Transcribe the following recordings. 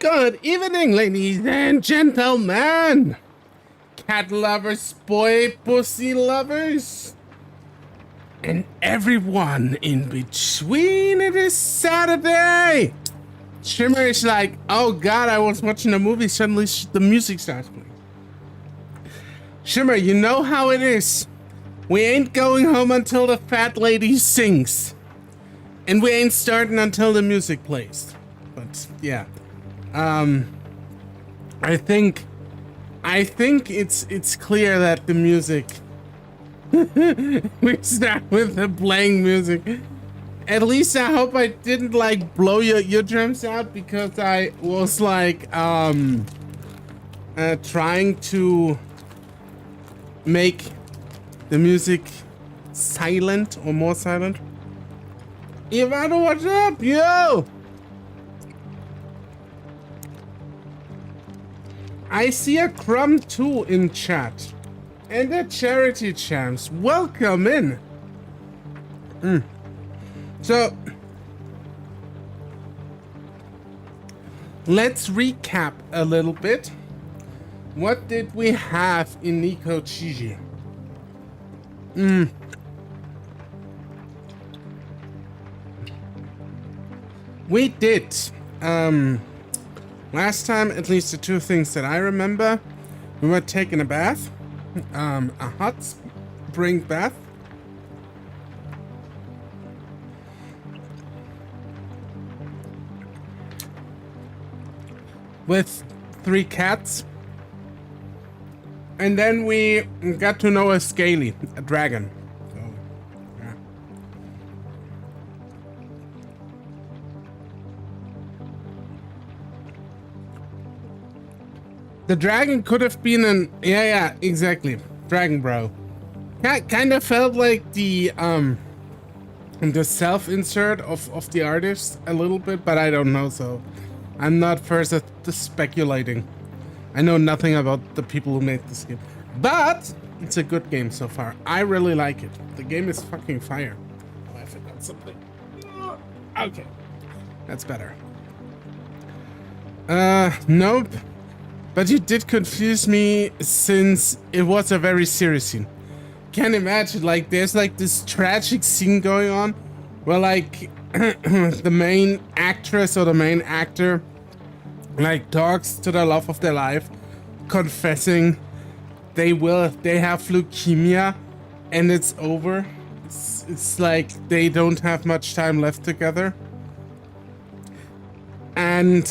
Good evening, ladies and gentlemen, cat lovers, boy pussy lovers, and everyone in between. It is Saturday. Shimmer is like, oh god, I was watching a movie, suddenly the music starts playing. Shimmer, you know how it is. We ain't going home until the fat lady sings. And we ain't starting until the music plays. But yeah. I think it's clear that the music we start with the playing music. At least I hope I didn't like blow your eardrums out, because I was like trying to make the music silent or more silent. Ivano, what's up, yo? I see a crumb too in chat. And a charity champs. Welcome in. So let's recap a little bit. What did we have in Nekojishi? We did last time, at least the two things that I remember, we were taking a bath, a hot spring bath. With 3 cats. And then we got to know a scaly, a dragon. So, yeah. The dragon could have been an... Yeah, exactly. Dragon bro. Kind of felt like the self-insert of the artist a little bit, but I don't know, so I'm not first at the speculating. I know nothing about the people who made this game, but it's a good game so far. I really like it. The game is fucking fire. Oh, I forgot something. Okay, that's better. Nope. But you did confuse me, since it was a very serious scene. Can't imagine, like, there's like this tragic scene going on where like the main actress or the main actor like talks to the love of their life, confessing they have leukemia and it's over. It's like they don't have much time left together. And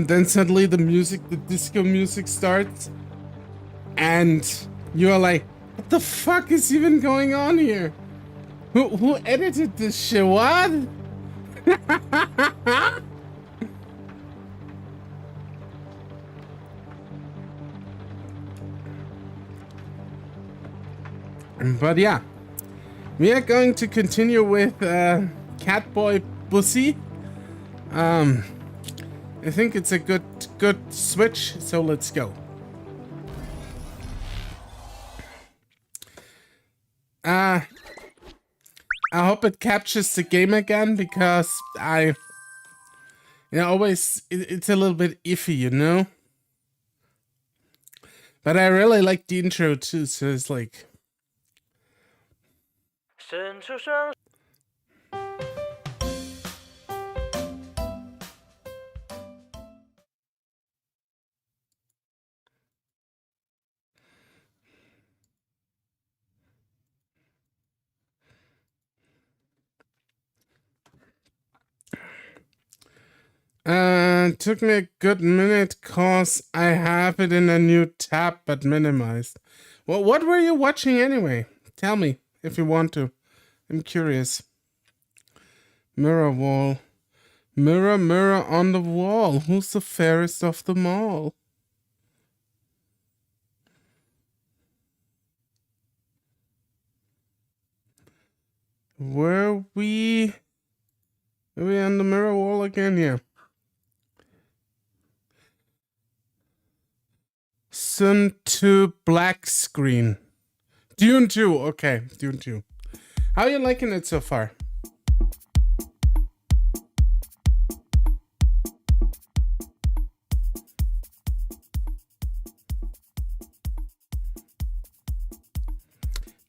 then suddenly the disco music starts, and you're like, what the fuck is even going on here? Who edited this shit? What? But yeah, we are going to continue with Catboy Bussy. I think it's a good switch, so let's go. I hope it captures the game again, because always it's a little bit iffy, you know. But I really like the intro too, so it's like. Took me a good minute, cause I have it in a new tab but minimized. Well, what were you watching anyway? Tell me if you want to. I'm curious. Mirror wall. Mirror, mirror on the wall. Who's the fairest of them all? Were we on the mirror wall again here? Sun 2 black screen. Dune 2. Okay, Dune 2. How are you liking it so far?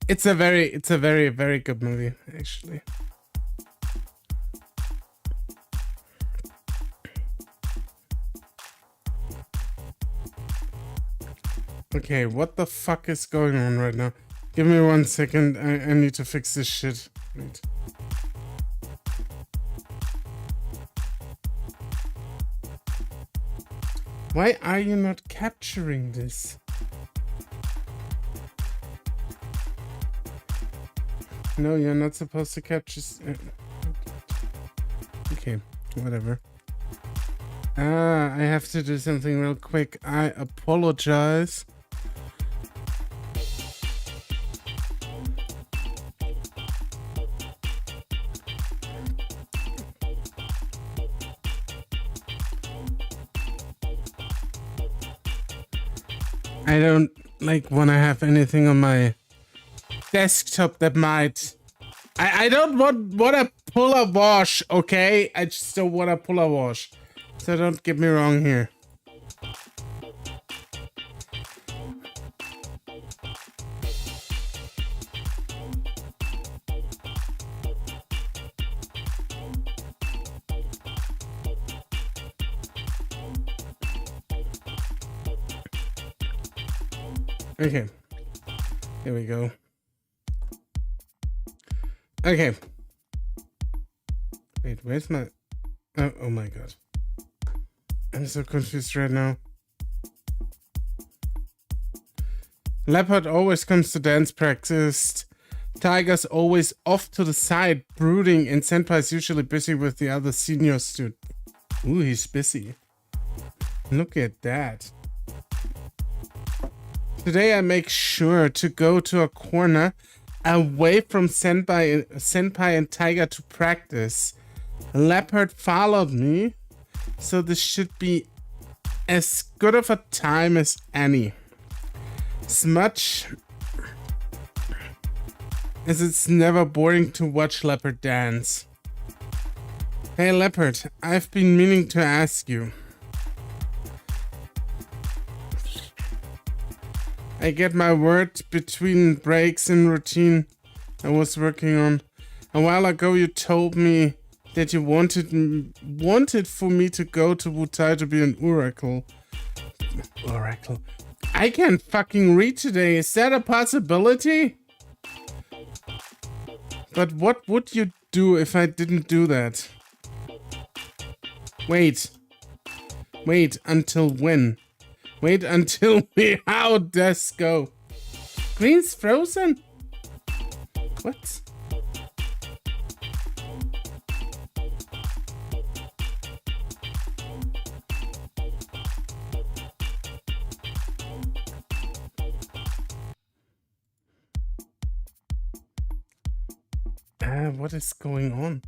It's a very, very good movie, actually. Okay, what the fuck is going on right now? Give me 1 second. I need to fix this shit. Wait. Why are you not capturing this? No, you're not supposed to capture... Okay, whatever. I have to do something real quick. I apologize. I don't want to have anything on my desktop that might... I don't want to pull a wash, okay? I just don't want to pull a wash. So don't get me wrong here. Okay. Here we go. Okay. Wait, where's my... Oh my god. I'm so confused right now. Leopard always comes to dance practice. Tiger's always off to the side, brooding, and Senpai's usually busy with the other senior student. Ooh, he's busy. Look at that. Today I make sure to go to a corner away from Senpai and Tiger to practice. Leopard followed me, so this should be as good of a time as any. As much as it's never boring to watch Leopard dance. Hey Leopard, I've been meaning to ask you. I get my word between breaks and routine I was working on. A while ago you told me that you wanted for me to go to Wutai to be an oracle. Oracle. I can't fucking read today. Is that a possibility? But what would you do if I didn't do that? Wait. Wait until when? Wait until we... How does go? Green's frozen? What? What is going on?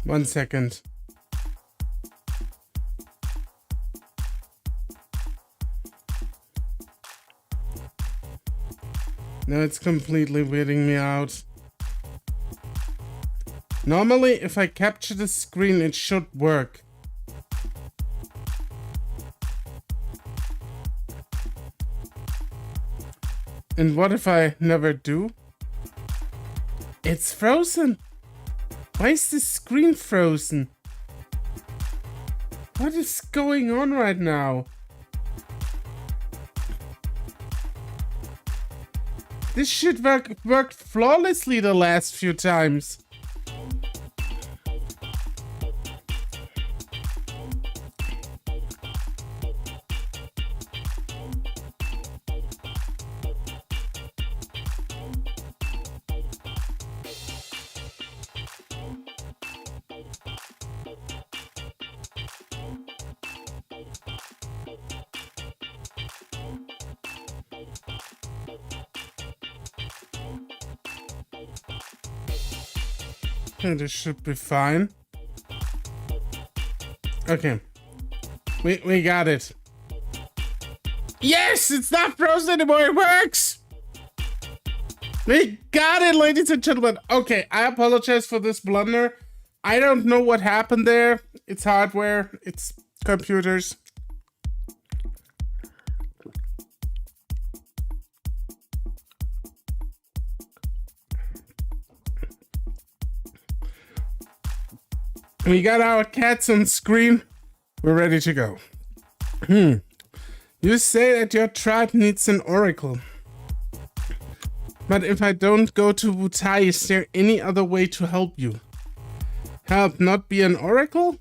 One second. No, it's completely weirding me out. Normally, if I capture the screen, it should work. And what if I never do? It's frozen. Why is the screen frozen? What is going on right now? This shit worked flawlessly the last few times. This should be fine. Okay. We got it. Yes! It's not frozen anymore! It works! We got it, ladies and gentlemen. Okay, I apologize for this blunder. I don't know what happened there. It's hardware. It's computers. We got our cats on screen. We're ready to go. You say that your tribe needs an oracle. But if I don't go to Wutai, is there any other way to help you? Help not be an oracle?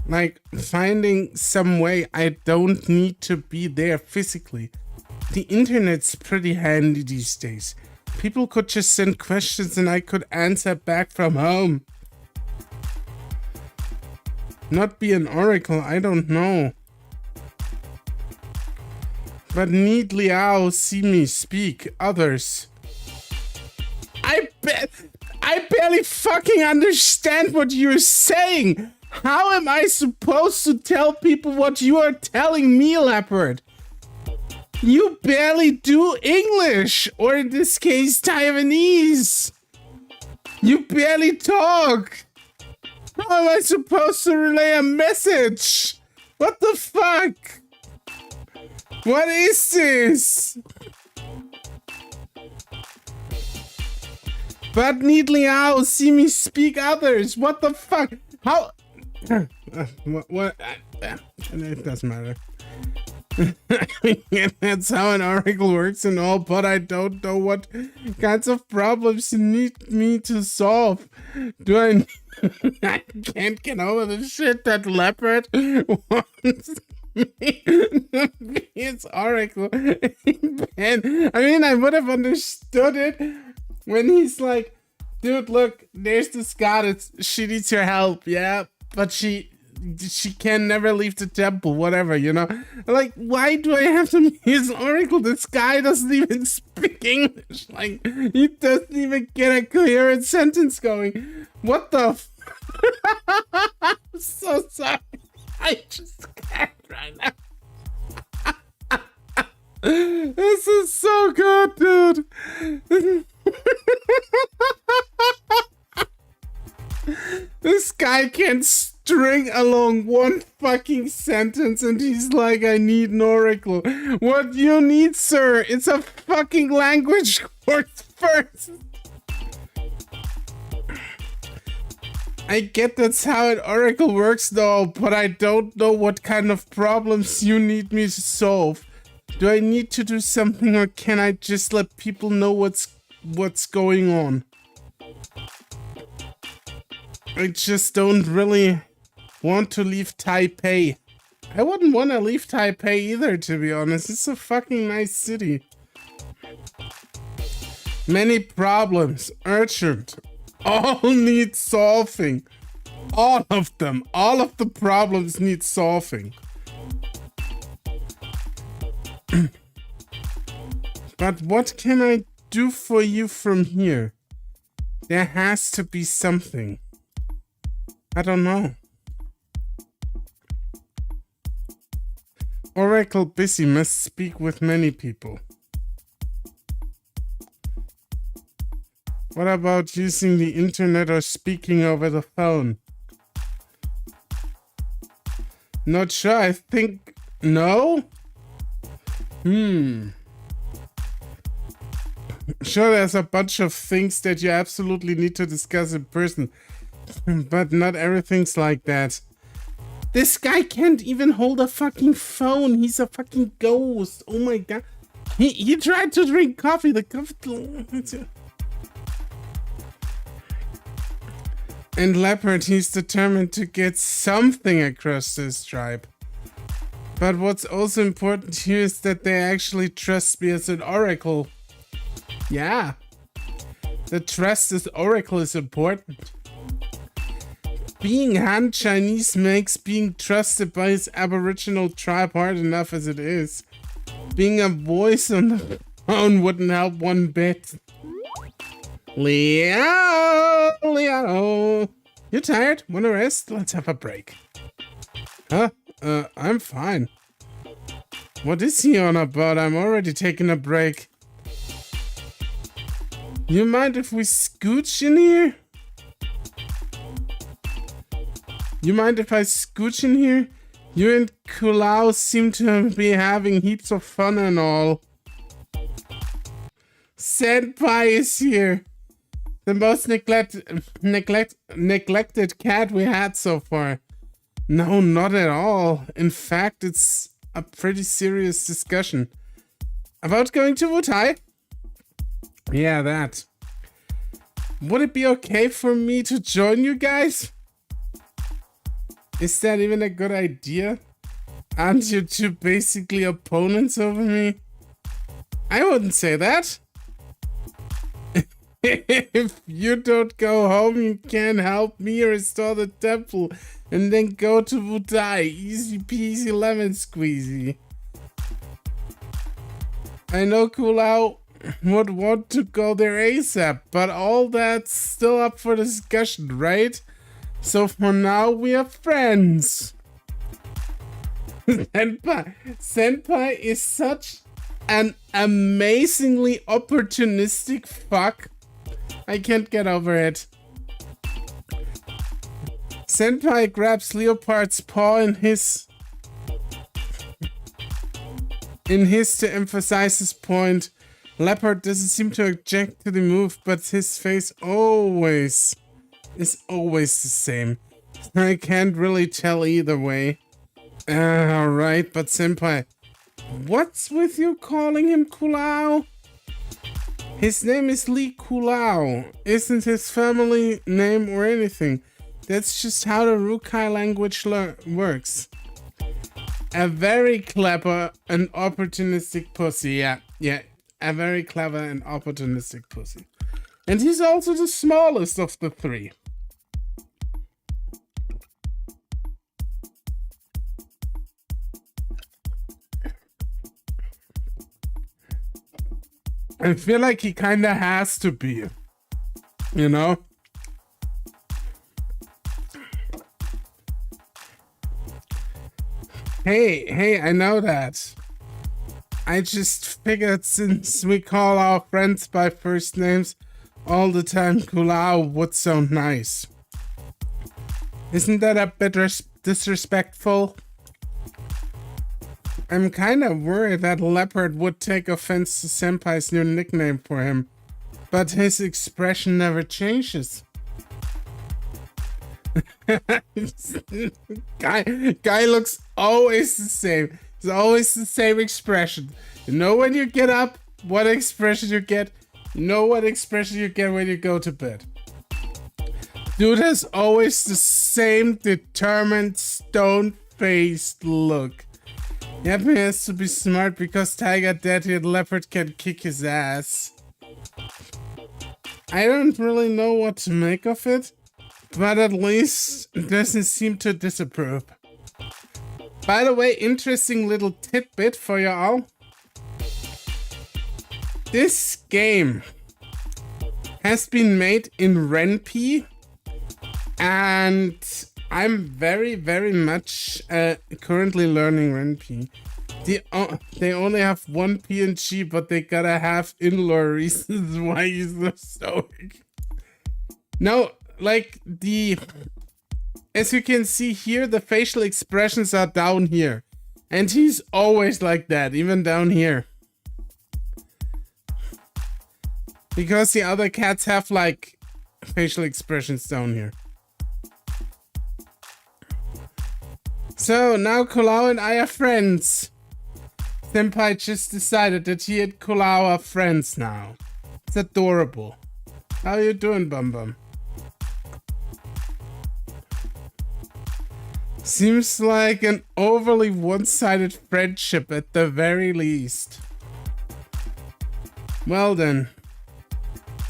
Like finding some way I don't need to be there physically. The internet's pretty handy these days. People could just send questions and I could answer back from home. Not be an oracle, I don't know. But need lmao see me speak others. I barely fucking understand what you're saying. How am I supposed to tell people what you are telling me, Leopard? You barely do English, or in this case, Taiwanese. You barely talk. How am I supposed to relay a message? What the fuck? What is this? But need lmao see me speak others. What the fuck? How? What? It doesn't matter. That's how an oracle works and all, but I don't know what kinds of problems you need me to solve. Do I? I can't get over the shit that Leopard wants me to be his oracle. And I mean, I would have understood it when he's like, dude, look, there's this goddess. She needs your help, yeah, but she can never leave the temple, whatever, you know? Like, why do I have to be his oracle? This guy doesn't even speak English. Like, he doesn't even get a coherent sentence going. What the I'm so sorry. I just can't right now. This is so good, dude. This guy can't string along one fucking sentence and he's like, I need an oracle. What you need, sir? It's a fucking language course first. I get that's how an oracle works though, but I don't know what kind of problems you need me to solve. Do I need to do something or can I just let people know what's going on? I just don't really want to leave Taipei. I wouldn't want to leave Taipei either, to be honest. It's a fucking nice city. Many problems, urgent. All need solving. All of them. All of the problems need solving. But what can I do for you from here? There has to be something. I don't know. Oracle Bussy must speak with many people. What about using the internet or speaking over the phone? Not sure, I think... No? Sure, there's a bunch of things that you absolutely need to discuss in person. But not everything's like that. This guy can't even hold a fucking phone. He's a fucking ghost. Oh my god. He tried to drink coffee. The coffee... And Leopard, he's determined to get something across this tribe. But what's also important here is that they actually trust me as an oracle. Yeah. The trust as oracle is important. Being Han Chinese makes being trusted by his aboriginal tribe hard enough as it is. Being a voice on the phone wouldn't help one bit. lmao. You tired? Wanna rest? Let's have a break. Huh? I'm fine. What is he on about? I'm already taking a break. You mind if we scooch in here? You mind if I scooch in here? You and Kulao seem to be having heaps of fun and all. Senpai is here. The most neglected cat we had so far. No, not at all. In fact, it's a pretty serious discussion. About going to Wutai? Yeah, that. Would it be okay for me to join you guys? Is that even a good idea? Aren't you two basically opponents over me? I wouldn't say that. If you don't go home, you can't help me restore the temple and then go to Wutai. Easy peasy lemon squeezy. I know Kulao would want to go there ASAP, but all that's still up for discussion, right? So for now, we are friends. Senpai is such an amazingly opportunistic fuck. I can't get over it. Senpai grabs Leopard's paw in his to emphasize his point. Leopard doesn't seem to object to the move, but his face is always the same. I can't really tell either way. Alright, but Senpai, what's with you calling him Kulao? His name is Lee Kulao. Isn't his family name or anything. That's just how the Rukai language works. A very clever and opportunistic pussy. Yeah. A very clever and opportunistic pussy. And he's also the smallest of the three. I feel like he kinda has to be, you know? Hey, I know that. I just figured since we call our friends by first names all the time, Kulao would sound nice. Isn't that a bit disrespectful? I'm kinda worried that Leopard would take offense to Senpai's new nickname for him, but his expression never changes. Guy looks always the same. It's always the same expression. You know when you get up, what expression you get. You know what expression you get when you go to bed. Dude has always the same determined, stone-faced look. Yep, he has to be smart because Tiger Daddy and Leopard can kick his ass. I don't really know what to make of it, but at least it doesn't seem to disapprove. By the way, interesting little tidbit for y'all. This game has been made in Ren'Py, and I'm very much currently learning Ren'Py. They only have one PNG, but they gotta have in-lore reasons why he's so stoic. No, like as you can see here, the facial expressions are down here. And he's always like that, even down here. Because the other cats have like facial expressions down here. So now Kulao and I are friends. Senpai just decided that he and Kulao are friends now. It's adorable. How you doing, Bum Bum? Seems like an overly one-sided friendship at the very least. Well then.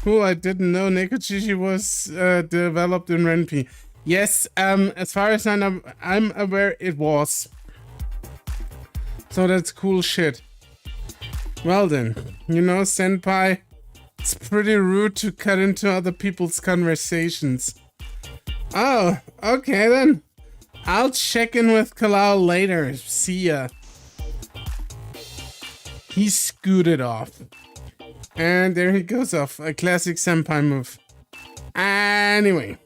Cool, I didn't know Nekojishi was developed in Ren'Py. Yes, as far as I'm aware, it was. So that's cool shit. Well then, you know, Senpai, it's pretty rude to cut into other people's conversations. Oh, okay then. I'll check in with Kulao later. See ya. He scooted off. And there he goes off. A classic senpai move. Anyway.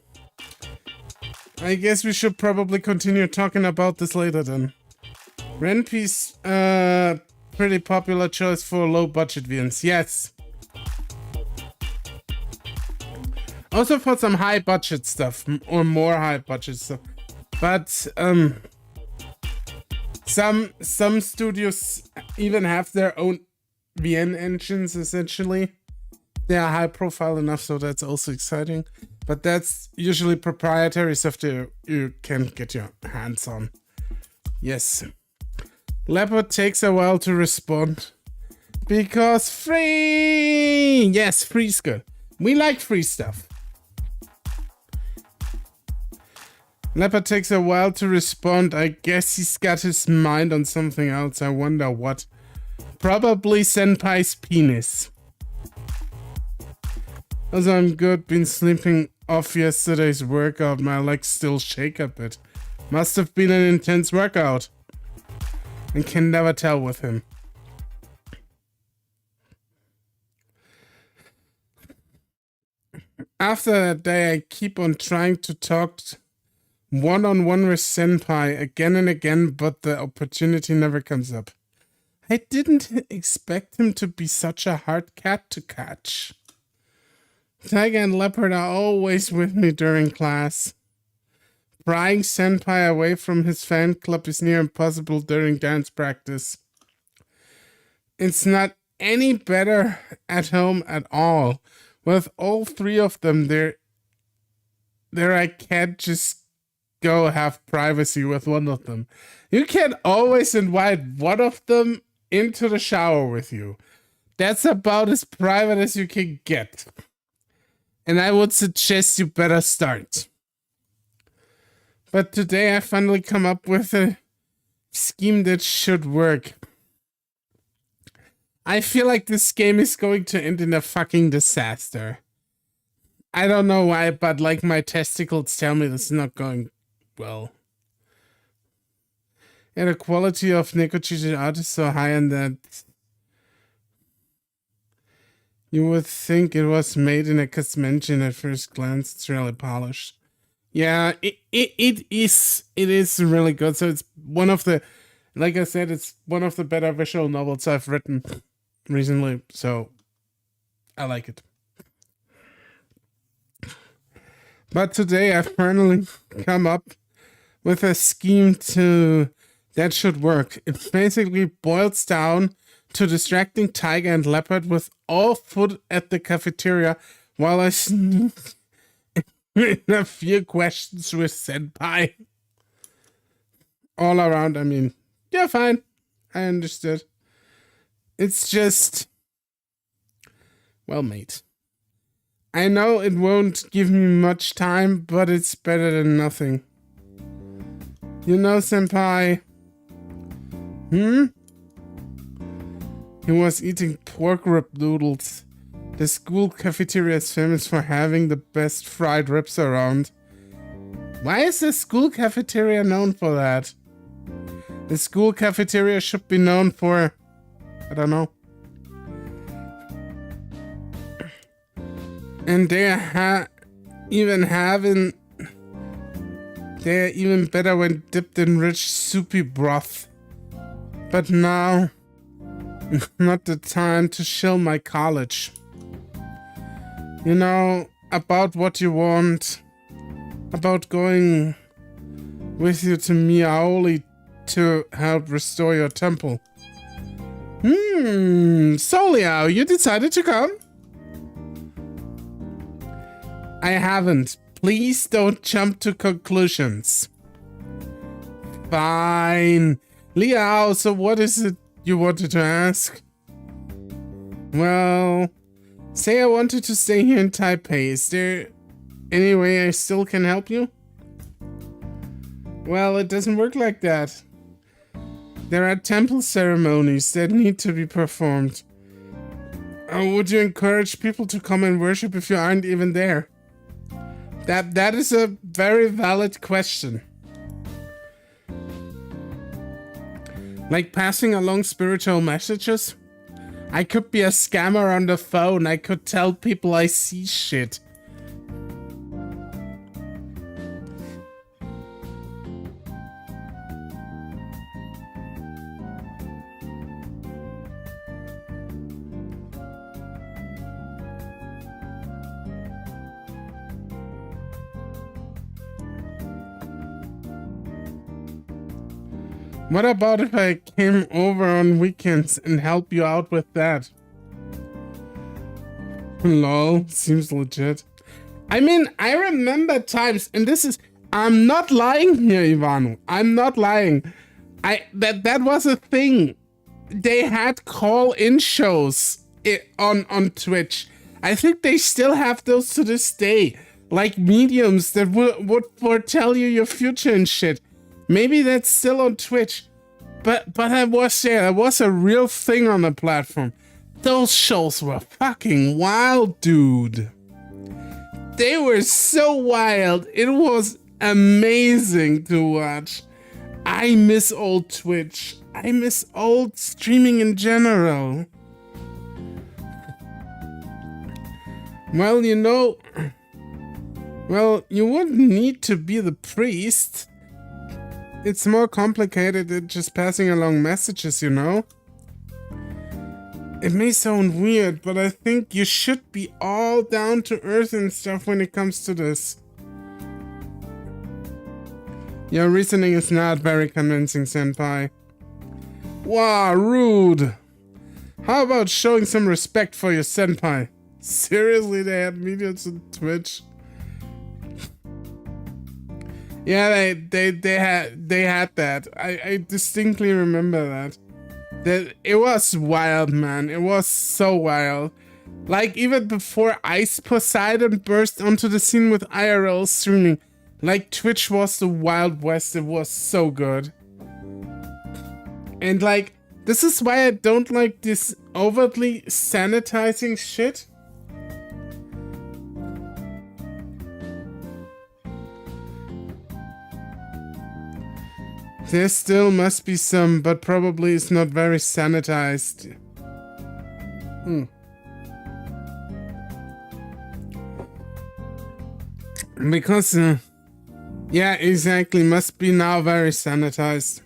I guess we should probably continue talking about this later then. Renpe's pretty popular choice for low budget VNs, yes. Also for some high budget stuff, or more high budget stuff. But some studios even have their own VN engines essentially. They are high profile enough, so that's also exciting. But that's usually proprietary software you can get your hands on. Yes. Leopard takes a while to respond. Because free! Yes, free's good. We like free stuff. Leopard takes a while to respond. I guess he's got his mind on something else. I wonder what. Probably Senpai's penis. Also, I'm good. Been sleeping off yesterday's workout. My legs still shake a bit. Must have been an intense workout. And can never tell with him. After that day, I keep on trying to talk one-on-one with Senpai again and again, but the opportunity never comes up. I didn't expect him to be such a hard cat to catch. Tiger and Leopard are always with me during class. Prying Senpai away from his fan club is near impossible during dance practice. It's not any better at home at all. With all three of them, there I can't just go have privacy with one of them. You can always invite one of them into the shower with you. That's about as private as you can get. And I would suggest you better start. But today I finally come up with a scheme that should work. I feel like this game is going to end in a fucking disaster. I don't know why, but like my testicles tell me this is not going well. And the quality of Nekojishi art is so high and that you would think it was made in a custom engine at first glance. It's really polished. Yeah, it is really good. So it's one of the, like I said, it's one of the better visual novels I've written recently. So I like it. But today I've finally come up with a scheme that should work. It basically boils down to distracting Tiger and Leopard with all food at the cafeteria while I sneak in a few questions with Senpai. All around, I mean, yeah, fine. I understood. It's just well made. I know it won't give me much time, but it's better than nothing. You know, Senpai. He was eating pork rib noodles. The school cafeteria is famous for having the best fried ribs around. Why is the school cafeteria known for that? The school cafeteria should be known for, I don't know. And they're even better when dipped in rich soupy broth. But now, not the time to shill my college. You know, about what you want. About going with you to Miaoli to help restore your temple. So Liao, you decided to come? I haven't. Please don't jump to conclusions. Fine. Liao, so what is it you wanted to ask? Well, say I wanted to stay here in Taipei. Is there any way I still can help you? Well, it doesn't work like that. There are temple ceremonies that need to be performed. Would you encourage people to come and worship if you aren't even there? That is a very valid question. Like passing along spiritual messages? I could be a scammer on the phone. I could tell people I see shit. What about if I came over on weekends and help you out with that? Lol, seems legit. I mean, I remember times, and this is, I'm not lying here, Ivano. I'm not lying. That was a thing. They had call-in shows on Twitch. I think they still have those to this day. Like mediums that would foretell you your future and shit. Maybe that's still on Twitch. But I was there. That was a real thing on the platform. Those shows were fucking wild, dude. They were so wild. It was amazing to watch. I miss old Twitch. I miss old streaming in general. Well, you know... Well, you wouldn't need to be the priest. It's more complicated than just passing along messages, you know? It may sound weird, but I think you should be all down to earth and stuff when it comes to this. Your reasoning is not very convincing, senpai. Wow, rude. How about showing some respect for your senpai? Seriously, they had mediums on Twitch? Yeah, they had that. I distinctly remember that. That it was wild, man. It was so wild. Like even before Ice Poseidon burst onto the scene with IRL streaming, like Twitch was the Wild West. It was so good. And like, this is why I don't like this overtly sanitizing shit. There still must be some, but probably it's not very sanitized. Because, yeah, exactly, must be now very sanitized.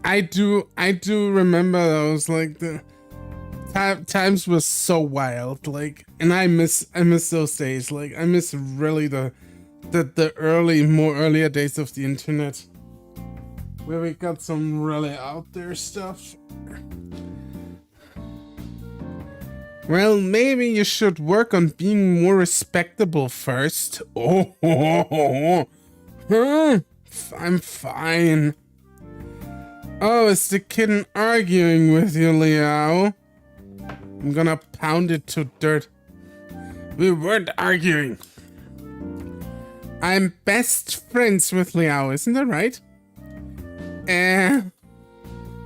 I do remember those, like, the times were so wild, like, and I miss those days, like, I miss really the earlier days of the internet, where we got some really out there stuff. Well, maybe you should work on being more respectable first. I'm fine. Oh, it's the kitten arguing with you, Liao. I'm gonna pound it to dirt. We weren't arguing. I'm best friends with Liao, isn't that right?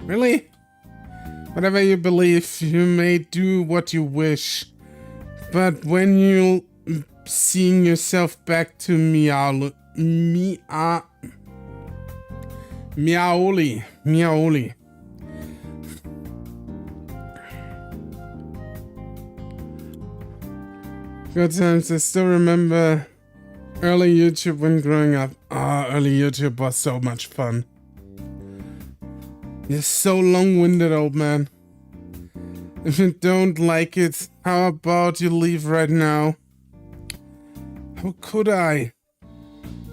Really? Whatever you believe, you may do what you wish. But when you seeing yourself back to Miaoli. Good times, I still remember early YouTube when growing up. Early YouTube was so much fun. You're so long-winded, old man. If you don't like it, how about you leave right now? How could I?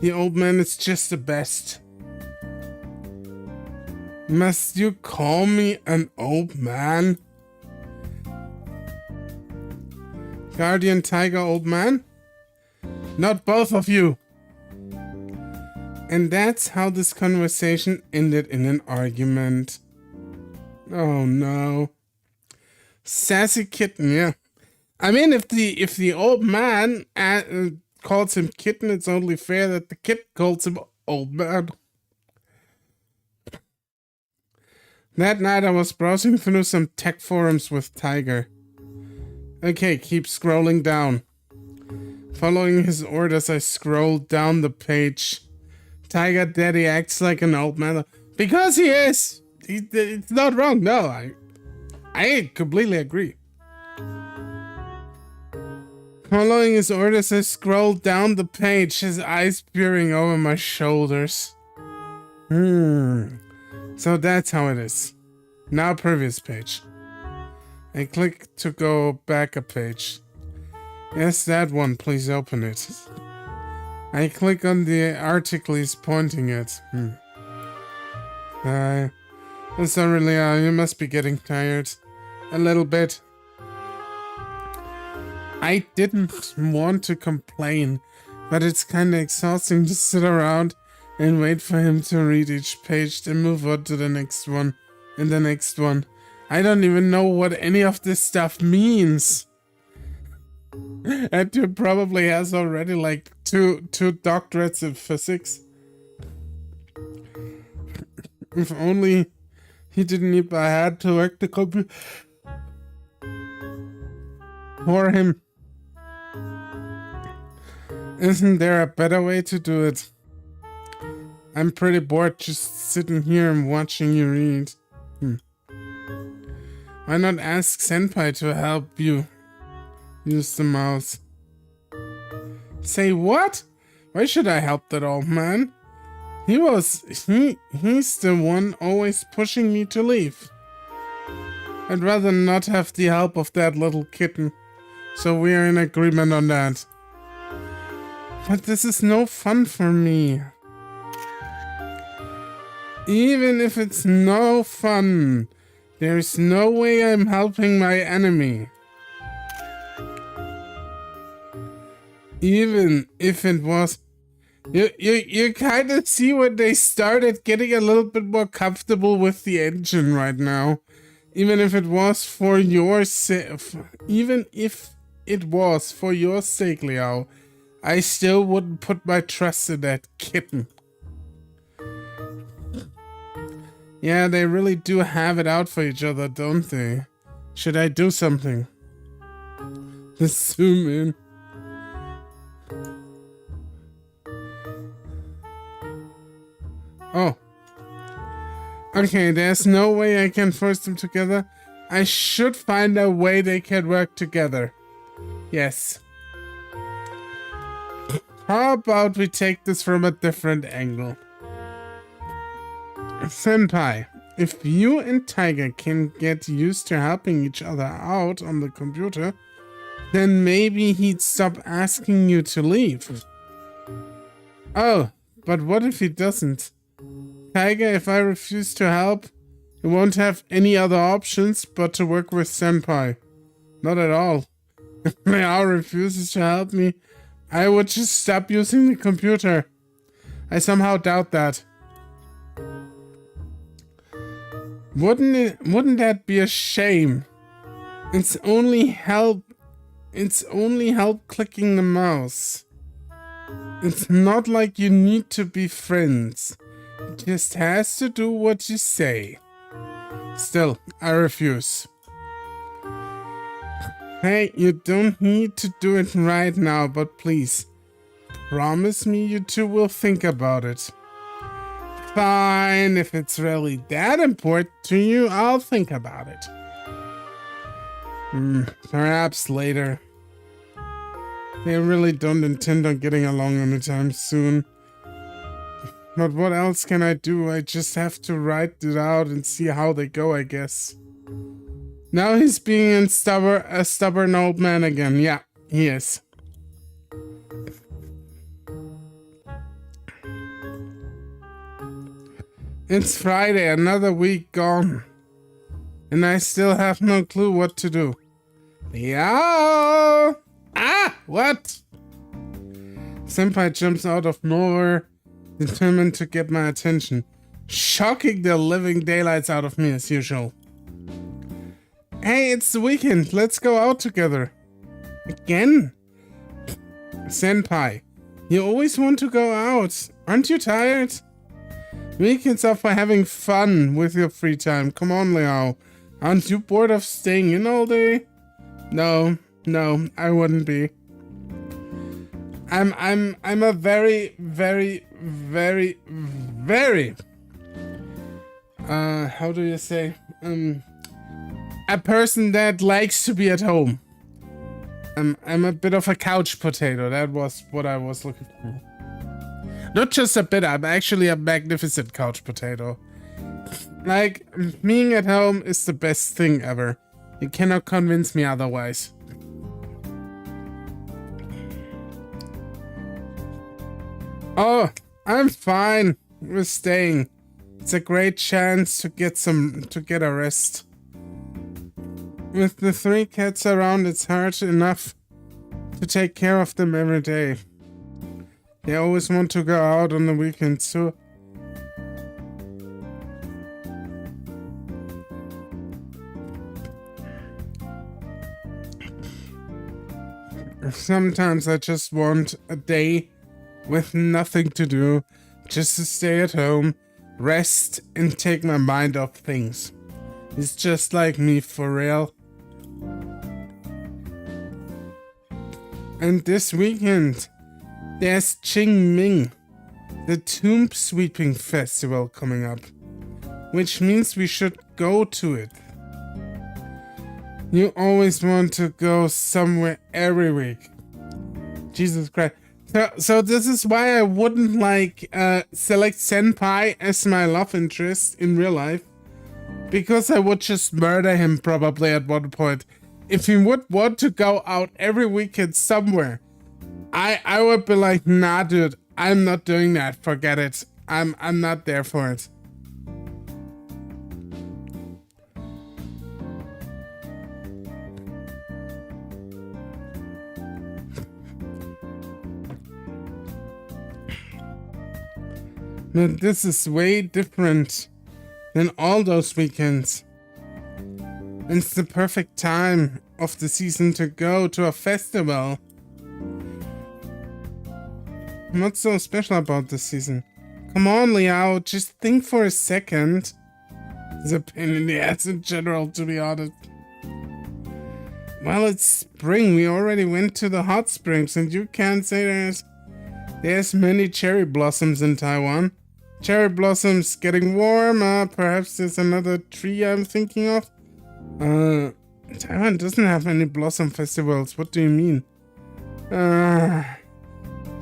The old man is just the best. Must you call me an old man? Guardian Tiger, old man? Not both of you. And that's how this conversation ended in an argument. Oh no. Sassy kitten, yeah. I mean, if the old man calls him kitten, it's only fair that the kid calls him old man. That night I was browsing through some tech forums with Tiger. Okay, keep scrolling down. Following his orders, I scrolled down the page. Tiger Daddy acts like an old man. Because he is! It's not wrong, no. I completely agree. Following his orders, I scrolled down the page, his eyes peering over my shoulders. So that's how it is. Now previous page. I click to go back a page. Yes, that one, please open it. I click on the article he's pointing at. That's not really you must be getting tired. A little bit. I didn't want to complain, but it's kinda exhausting to sit around and wait for him to read each page, then move on to the next one, and the next one. I don't even know what any of this stuff means. And dude probably has already like two doctorates in physics. If only he didn't need my hand to work the computer for him. Isn't there a better way to do it? I'm pretty bored just sitting here and watching you read. Why not ask Senpai to help you use the mouse? Say what? Why should I help that old man? He's the one always pushing me to leave. I'd rather not have the help of that little kitten. So we're in agreement on that. But this is no fun for me. Even if it's no fun, there's no way I'm helping my enemy. Even if it was... You kind of see when they started getting a little bit more comfortable with the engine right now. Even if it was for your sake... Even if it was for your sake, Liao, I still wouldn't put my trust in that kitten. Yeah, they really do have it out for each other, don't they? Should I do something? Just zoom in. Oh. Okay, there's no way I can force them together. I should find a way they can work together. Yes. How about we take this from a different angle? Senpai, if you and Tiger can get used to helping each other out on the computer, then maybe he'd stop asking you to leave. Oh, but what if he doesn't? Tiger, if I refuse to help, you won't have any other options but to work with Senpai. Not at all. If Meow refuses to help me, I would just stop using the computer. I somehow doubt that. Wouldn't that be a shame? It's only help clicking the mouse. It's not like you need to be friends. It just has to do what you say. Still, I refuse. Hey, you don't need to do it right now, but please, promise me you two will think about it. Fine, if it's really that important to you, I'll think about it. Perhaps later. They really don't intend on getting along anytime soon. But what else can I do? I just have to write it out and see how they go, I guess. Now he's being a stubborn old man again. Yeah, he is. It's Friday, another week gone. And I still have no clue what to do. Yeah. Ah, what? Senpai jumps out of nowhere, determined to get my attention, shocking the living daylights out of me as usual. Hey, it's the weekend. Let's go out together. Again? Senpai, you always want to go out. Aren't you tired? Weekends are for having fun with your free time. Come on, Liao. Aren't you bored of staying in all day? No, I wouldn't be. I'm a very how do you say? A person that likes to be at home. I'm a bit of a couch potato. That was what I was looking for. Not just a bit, I'm actually a magnificent couch potato. Like, being at home is the best thing ever. You cannot convince me otherwise. Oh, I'm fine. We're staying. It's a great chance to get a rest. With the 3 cats around, it's hard enough to take care of them every day. They always want to go out on the weekends too. Sometimes I just want a day with nothing to do, just to stay at home, rest, and take my mind off things. It's just like me, for real. And this weekend, there's Qingming, the Tomb Sweeping Festival coming up, which means we should go to it. You always want to go somewhere every week. Jesus Christ. So this is why I wouldn't select Senpai as my love interest in real life. Because I would just murder him probably at one point. If he would want to go out every weekend somewhere, I would be like, nah dude, I'm not doing that. Forget it. I'm not there for it. But this is way different than all those weekends. It's the perfect time of the season to go to a festival. What's so special about this season? Come on, Liao, just think for a second. It's a pain in the ass in general, to be honest. Well, it's spring. We already went to the hot springs, and you can't say there's many cherry blossoms in Taiwan. Cherry blossoms getting warmer. Perhaps there's another tree I'm thinking of. Taiwan doesn't have any blossom festivals. What do you mean?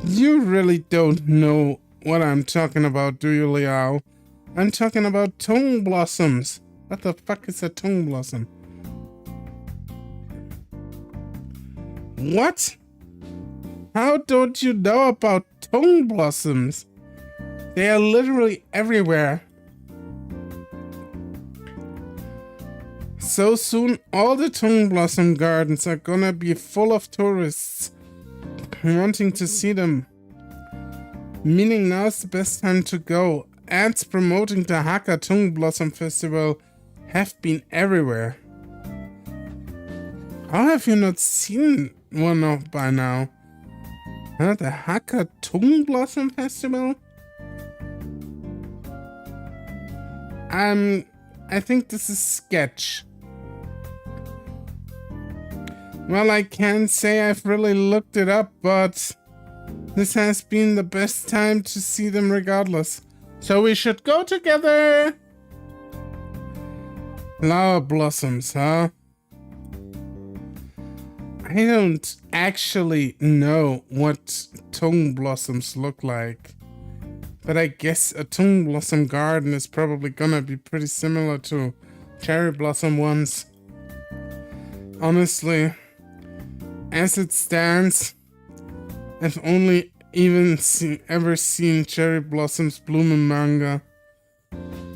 You really don't know what I'm talking about, do you, Liao? I'm talking about tongue blossoms. What the fuck is a tongue blossom? What? How don't you know about tongue blossoms? They are literally everywhere. So soon, all the tongue blossom gardens are gonna be full of tourists wanting to see them. Meaning now's the best time to go. Ads promoting the Hakka Tongue Blossom Festival have been everywhere. How have you not seen one of by now? Huh? The Hakka Tongue Blossom Festival? I think this is sketch. Well, I can't say I've really looked it up, but this has been the best time to see them regardless. So we should go together. Flower blossoms, huh? I don't actually know what tongue blossoms look like. But I guess a tongue blossom garden is probably gonna be pretty similar to cherry blossom ones. Honestly, as it stands, I've only ever seen cherry blossoms bloom in manga.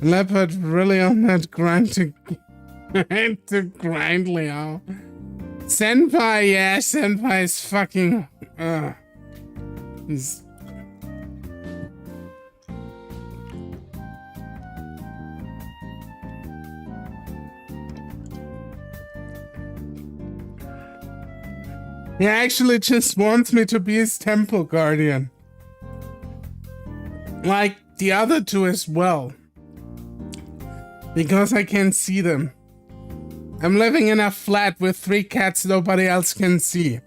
Leopard really on that grind to grind, Liao. Senpai, yeah, Senpai is fucking he's he actually just wants me to be his temple guardian. Like the other two as well. Because I can see them. I'm living in a flat with 3 cats nobody else can see.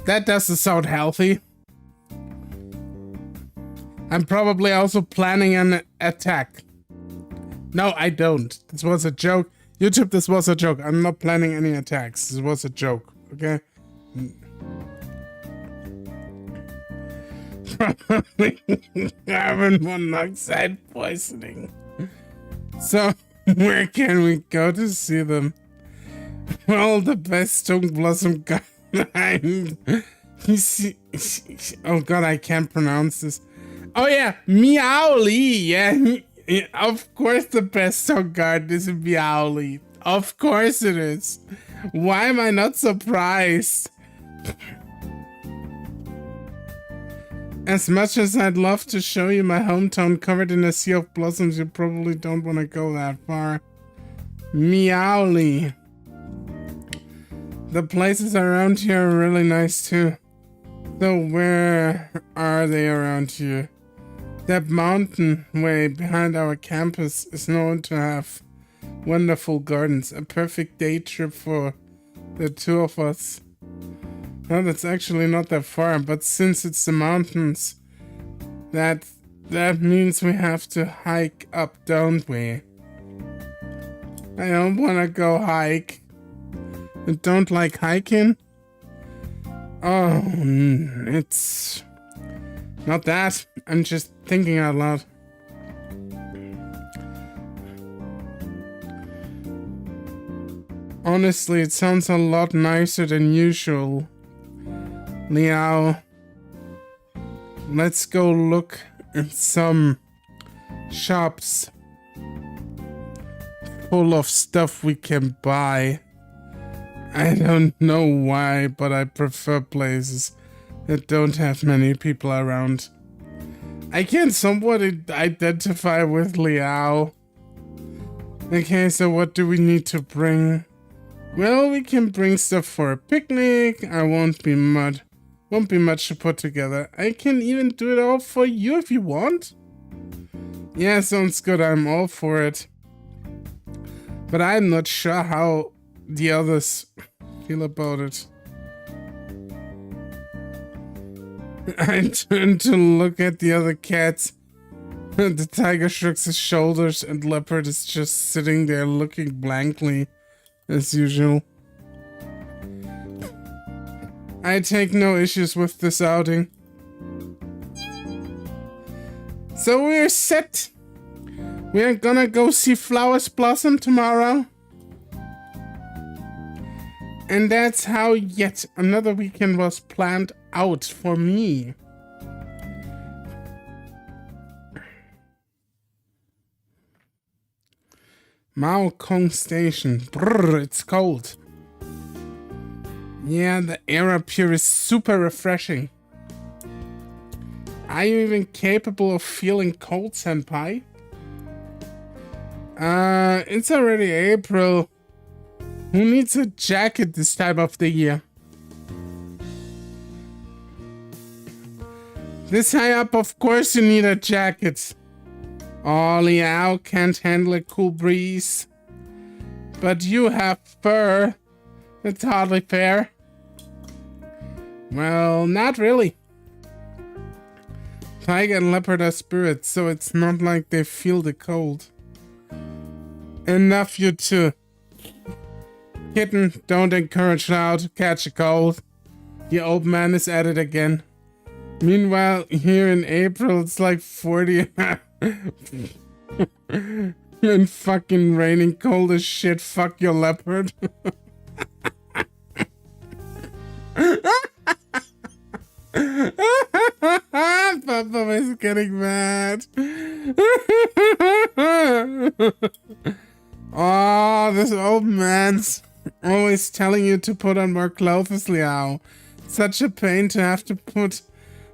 That doesn't sound healthy. I'm probably also planning an attack. No, I don't. This was a joke. YouTube, this was a joke. I'm not planning any attacks. This was a joke. Okay? Probably carbon monoxide poisoning. So, where can we go to see them? Well, the best tongue blossom garden Oh god, I can't pronounce this. Oh yeah, Meowly. Yeah, of course the best song garden is Meowly. Of course it is. Why am I not surprised? As much as I'd love to show you my hometown covered in a sea of blossoms, you probably don't want to go that far. Meowly. The places around here are really nice too. So where are they around here? That mountain way behind our campus is known to have wonderful gardens. A perfect day trip for the two of us. No, that's actually not that far, but since it's the mountains, that means we have to hike up, don't we? I don't want to go hike. I don't like hiking. Oh, it's not that. I'm just thinking out loud. Honestly, it sounds a lot nicer than usual. Liao, let's go look at some shops full of stuff we can buy. I don't know why, but I prefer places that don't have many people around. I can somewhat identify with Liao. Okay, so what do we need to bring? Well, we can bring stuff for a picnic. I won't be much to put together. I can even do it all for you if you want. Yeah, sounds good. I'm all for it. But I'm not sure how the others feel about it. I turn to look at the other cats. The tiger shrugs his shoulders and Leopard is just sitting there looking blankly, as usual. I take no issues with this outing. So we're set. We're gonna go see flowers blossom tomorrow. And that's how yet another weekend was planned out for me. Mao Kong Station. Brrr, it's cold. Yeah, the air up here is super refreshing. Are you even capable of feeling cold, senpai? It's already April. Who needs a jacket this time of the year? This high up, of course you need a jacket. Oh, Liao can't handle a cool breeze. But you have fur. It's hardly fair. Well, not really. Tiger and leopard are spirits, so it's not like they feel the cold. Enough, you two. Kitten, don't encourage Lao to catch a cold. The old man is at it again. Meanwhile, here in April, it's like 40 and fucking raining cold as shit. Fuck your leopard. Papa is getting mad. Oh, this old man's always telling you to put on more clothes, Liao. Such a pain to have to put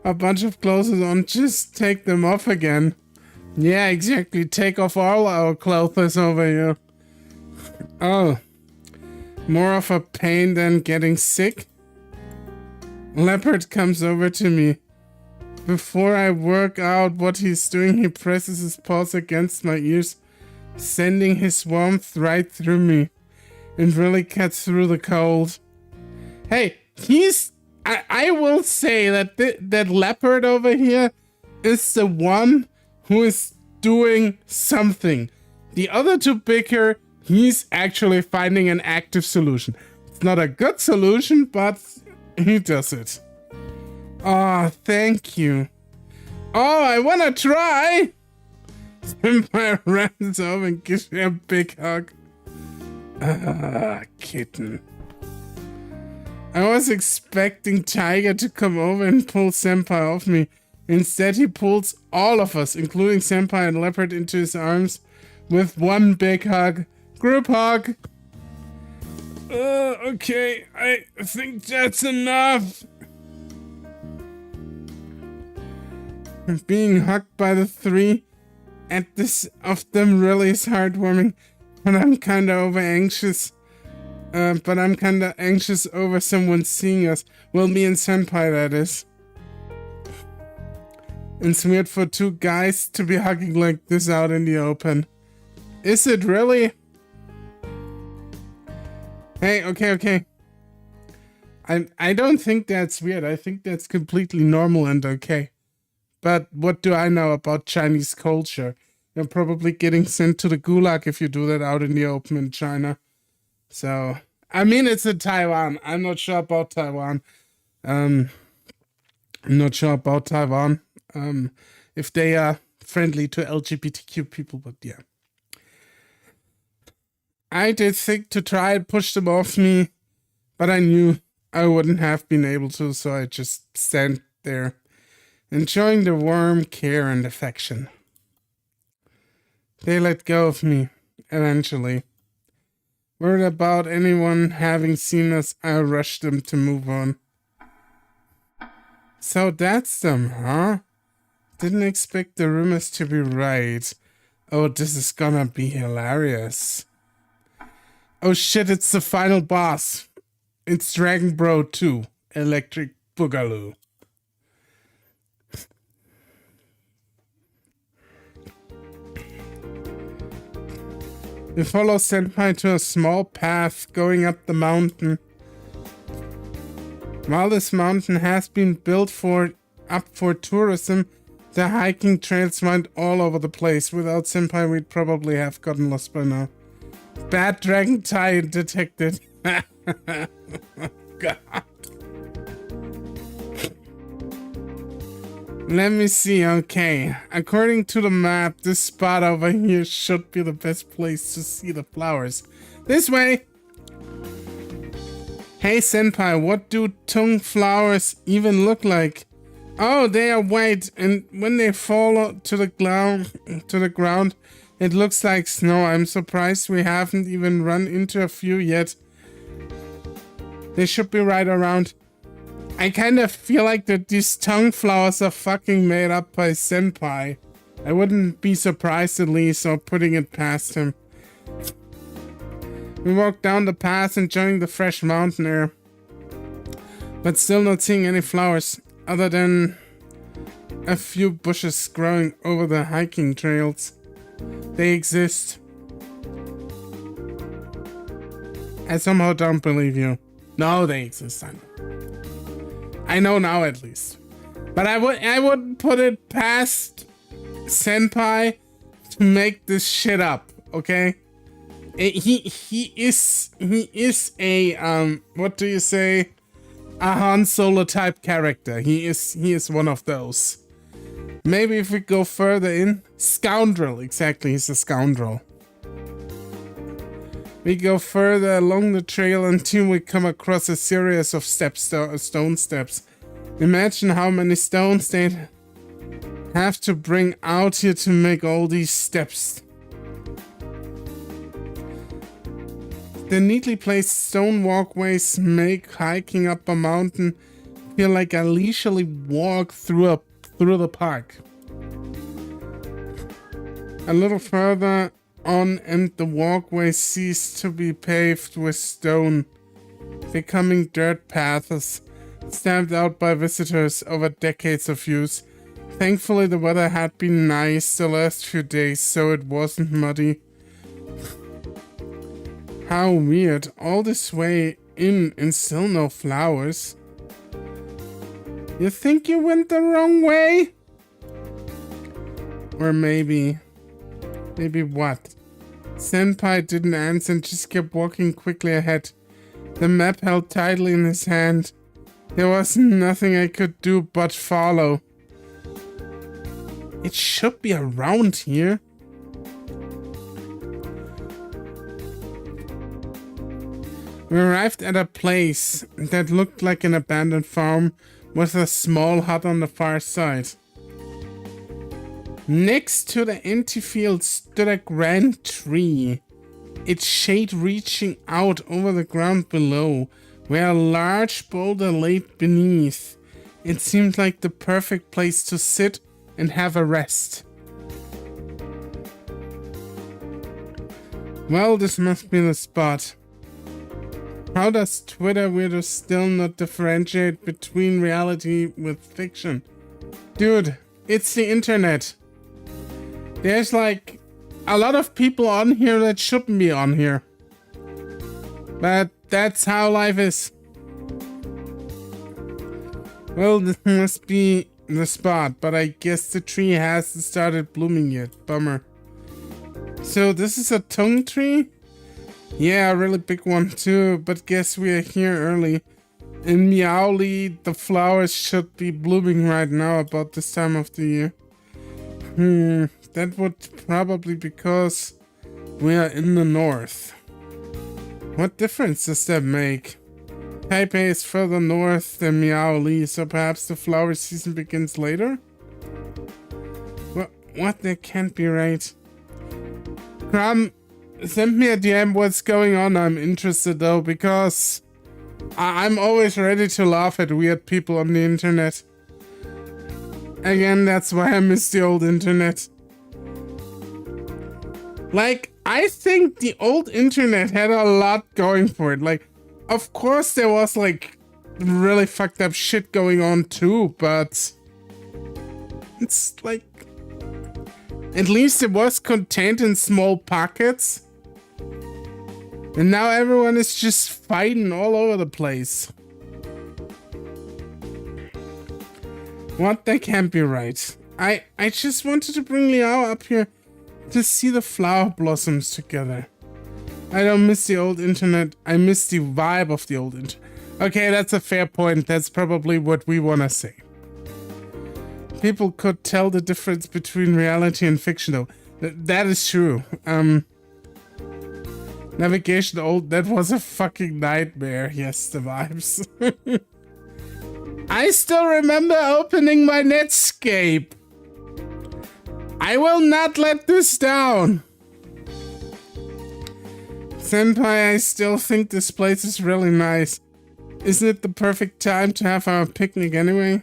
a bunch of clothes on. Just take them off again. Yeah, exactly. Take off all our clothes over here. Oh, more of a pain than getting sick? Leopard comes over to me. Before I work out what he's doing, he presses his paws against my ears, sending his warmth right through me. It really cuts through the cold. Hey, I will say that that leopard over here is the one who is doing something. The other two bicker, he's actually finding an active solution. It's not a good solution, but he does it. Oh, thank you. Oh, I wanna try! Senpai runs over and gives me a big hug. Ah, kitten. I was expecting Tiger to come over and pull Senpai off me. Instead, he pulls all of us, including Senpai and Leopard, into his arms with one big hug. Group hug! Okay, I think that's enough. Being hugged by the three at this of them really is heartwarming, but I'm kinda anxious over someone seeing us. Well, me and Senpai, that is. It's weird for two guys to be hugging like this out in the open. Is it really? Hey, okay. I don't think that's weird. I think that's completely normal and okay. But what do I know about Chinese culture? You're probably getting sent to the gulag if you do that out in the open in China. So, I mean, it's in Taiwan. I'm not sure about Taiwan. If they are friendly to LGBTQ people, but yeah. I did think to try and push them off me, but I knew I wouldn't have been able to, so I just stand there, enjoying the warm care and affection. They let go of me, eventually. Worried about anyone having seen us, I rushed them to move on. So that's them, huh? Didn't expect the rumors to be right. Oh, this is gonna be hilarious. Oh shit, it's the final boss. It's Dragon Bro 2, Electric Boogaloo. We follow Senpai to a small path going up the mountain. While this mountain has been built up for tourism, the hiking trails wind all over the place. Without Senpai, we'd probably have gotten lost by now. Bad dragon tie detected. God. Let me see, okay. According to the map, this spot over here should be the best place to see the flowers. This way! Hey Senpai, what do tongue flowers even look like? Oh, they are white, and when they fall to the ground, it looks like snow. I'm surprised we haven't even run into a few yet. They should be right around. I kind of feel like that these tongue flowers are fucking made up by Senpai. I wouldn't be surprised at least, or putting it past him. We walk down the path enjoying the fresh mountain air, but still not seeing any flowers other than a few bushes growing over the hiking trails. They exist. I somehow don't believe you. No, they exist. I know now at least. But I wouldn't put it past Senpai to make this shit up, okay? He is a what do you say? A Han Solo type character. He is one of those. Maybe if we go further in, scoundrel, exactly, he's a scoundrel. We go further along the trail until we come across a series of stone steps. Imagine how many stones they have to bring out here to make all these steps. The neatly placed stone walkways make hiking up a mountain feel like a leisurely walk through the park. A little further on and the walkway ceased to be paved with stone, becoming dirt paths stamped out by visitors over decades of use. Thankfully the weather had been nice the last few days, so it wasn't muddy. How weird, all this way in and still no flowers. You think you went the wrong way? Or maybe what? Senpai didn't answer and just kept walking quickly ahead. The map held tightly in his hand. There was nothing I could do but follow. It should be around here. We arrived at a place that looked like an abandoned farm with a small hut on the far side. Next to the empty field stood a grand tree, its shade reaching out over the ground below, where a large boulder lay beneath. It seemed like the perfect place to sit and have a rest. Well, this must be the spot. How does Twitter weirdos still not differentiate between reality with fiction? Dude, it's the internet. There's like a lot of people on here that shouldn't be on here. But that's how life is. Well, this must be the spot, but I guess the tree hasn't started blooming yet. Bummer. So this is a tongue tree? Yeah, a really big one too, but guess we are here early. In Meowly, the flowers should be blooming right now about this time of the year. That would probably because we are in the north. What difference does that make? Taipei is further north than Meowly, so perhaps the flower season begins later? What? That can't be right. Cram, send me a DM what's going on. I'm interested though, because I'm always ready to laugh at weird people on the internet. Again, that's why I miss the old internet. Like, I think the old internet had a lot going for it. Like, of course there was like really fucked up shit going on too, but it's like, at least it was contained in small pockets. And now everyone is just fighting all over the place. What? That can't be right. I just wanted to bring Liao up here to see the flower blossoms together. I don't miss the old internet. I miss the vibe of the old internet. Okay, that's a fair point. That's probably what we want to say. People could tell the difference between reality and fiction though. That is true. Navigation old, that was a fucking nightmare. Yes, the vibes. I still remember opening my Netscape. I will not let this down. Senpai, I still think this place is really nice. Isn't it the perfect time to have our picnic anyway?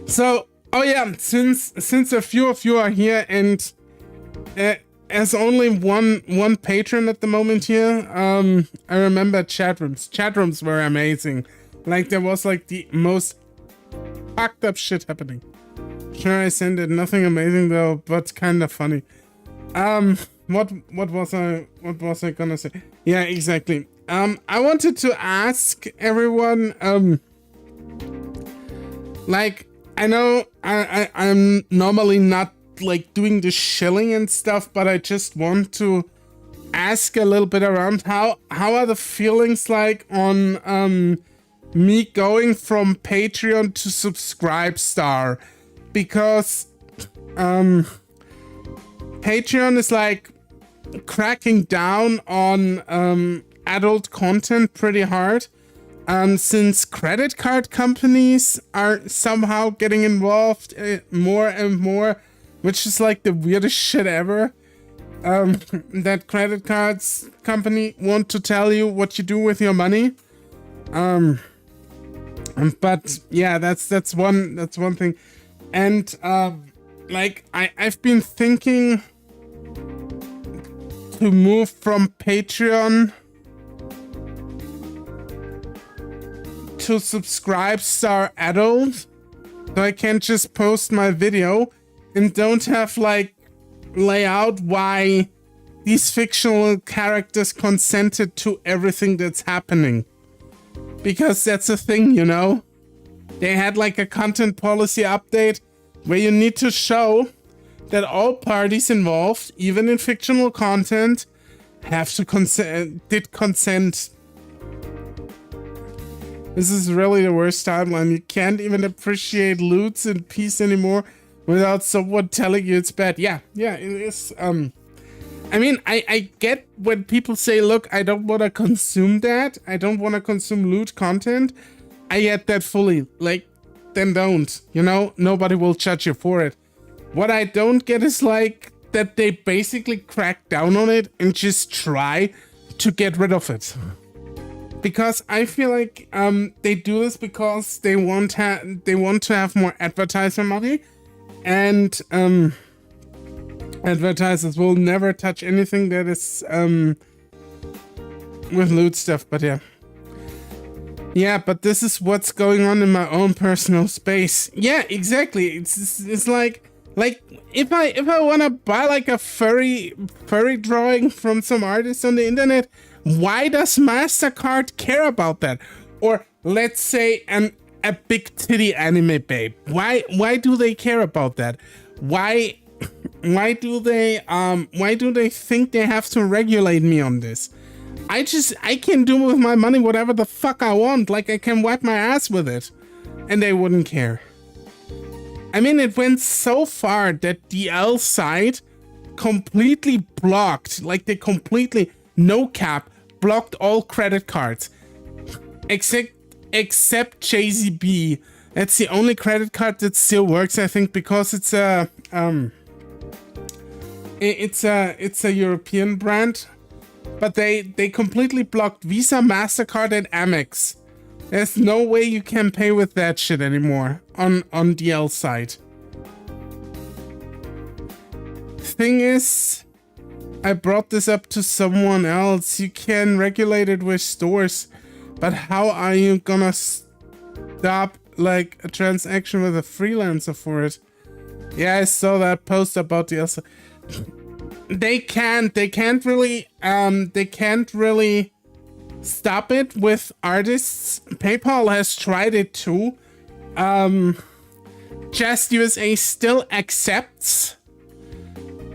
So, oh yeah, since a few of you are here and as only one patron at the moment here, I remember chat rooms. Chat rooms were amazing. Like there was like the most fucked up shit happening. Sure, I sent it. Nothing amazing though, but kind of funny. What was I gonna say? Yeah, exactly. I wanted to ask everyone, like, I know I'm normally not like doing the shilling and stuff, but I just want to ask a little bit around how are the feelings like on me going from Patreon to Subscribestar, because Patreon is like cracking down on adult content pretty hard. Since credit card companies are somehow getting involved more and more, which is like the weirdest shit ever. That credit cards company want to tell you what you do with your money. But yeah, that's one thing. And like I've been thinking to move from Patreon to Subscribestar Adult, so I can just post my video and don't have like lay out why these fictional characters consented to everything that's happening, because that's a thing, you know. They had like a content policy update where you need to show that all parties involved, even in fictional content, have to consent. This is really the worst timeline. You can't even appreciate loots in peace anymore without someone telling you it's bad. Yeah, it is. I mean, I get when people say, look, I don't want to consume that. I don't want to consume loot content. I get that fully. Like, then don't. You know, nobody will judge you for it. What I don't get is like that they basically crack down on it and just try to get rid of it. Because I feel like they do this because they want to have more advertiser money, and advertisers will never touch anything that is with loot stuff. But yeah, but this is what's going on in my own personal space. Yeah, exactly. It's like if I want to buy like a furry drawing from some artist on the internet, why does MasterCard care about that? Or let's say a big titty anime babe. Why do they care about that? Why do they think they have to regulate me on this? I can do with my money whatever the fuck I want. Like, I can wipe my ass with it, and they wouldn't care. I mean, it went so far that the L side completely blocked, like they completely, no cap, blocked all credit cards. Except JZB. That's the only credit card that still works, I think, because it's a European brand. But they completely blocked Visa, MasterCard, and Amex. There's no way you can pay with that shit anymore on DL side. Thing is, I brought this up to someone else. You can regulate it with stores, but how are you gonna stop like a transaction with a freelancer for it? Yeah, I saw that post about the also. They can't really stop it with artists. PayPal has tried it too. Just USA still accepts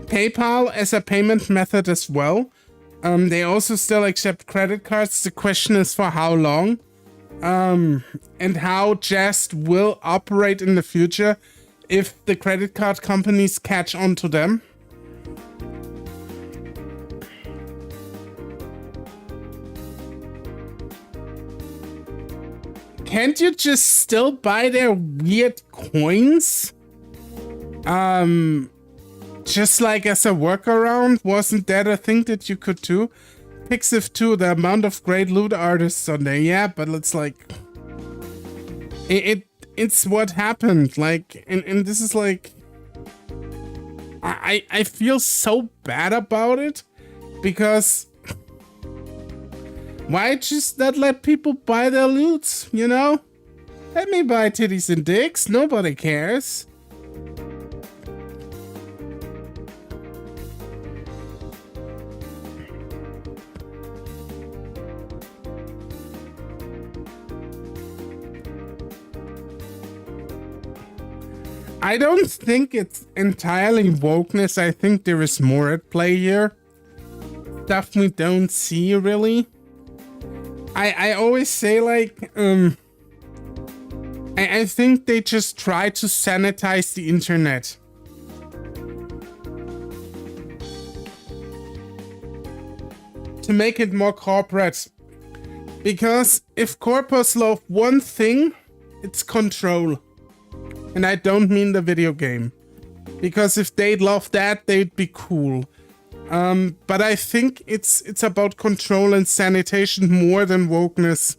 PayPal as a payment method as well. They also still accept credit cards. The question is for how long, and how Jest will operate in the future if the credit card companies catch on to them. Can't you just still buy their weird coins? Just like as a workaround? Wasn't that a thing that you could do? Pixiv 2, the amount of great loot artists on there. Yeah, but it's like... It's what happened. Like, and this is like... I feel so bad about it. Because... Why just not let people buy their loots, you know? Let me buy titties and dicks. Nobody cares. I don't think it's entirely wokeness. I think there is more at play here. Stuff we don't see, really. I always say, like, I think they just try to sanitize the internet. To make it more corporate. Because if corporates love one thing, it's control. And I don't mean the video game. Because if they'd love that, they'd be cool. But I think it's about control and sanitation more than wokeness.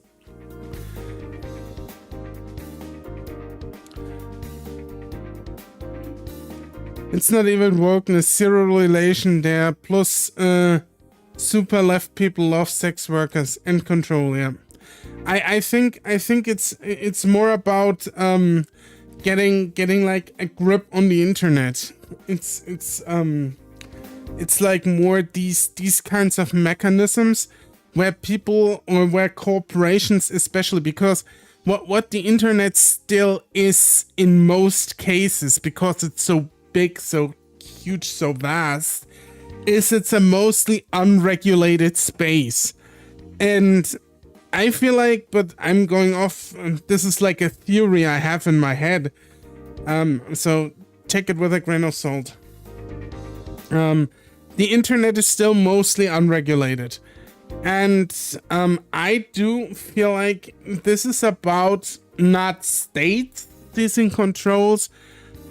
It's not even wokeness, zero relation there. Plus, super left people love sex workers and control. Yeah, I think it's more about getting like a grip on the internet. It's like more these kinds of mechanisms where people or where corporations especially, because what the internet still is in most cases, because it's so big, so huge, so vast, is it's a mostly unregulated space. And I feel like, but I'm going off, this is like a theory I have in my head, so take it with a grain of salt. the internet is still mostly unregulated. And I do feel like this is about not states seizing controls,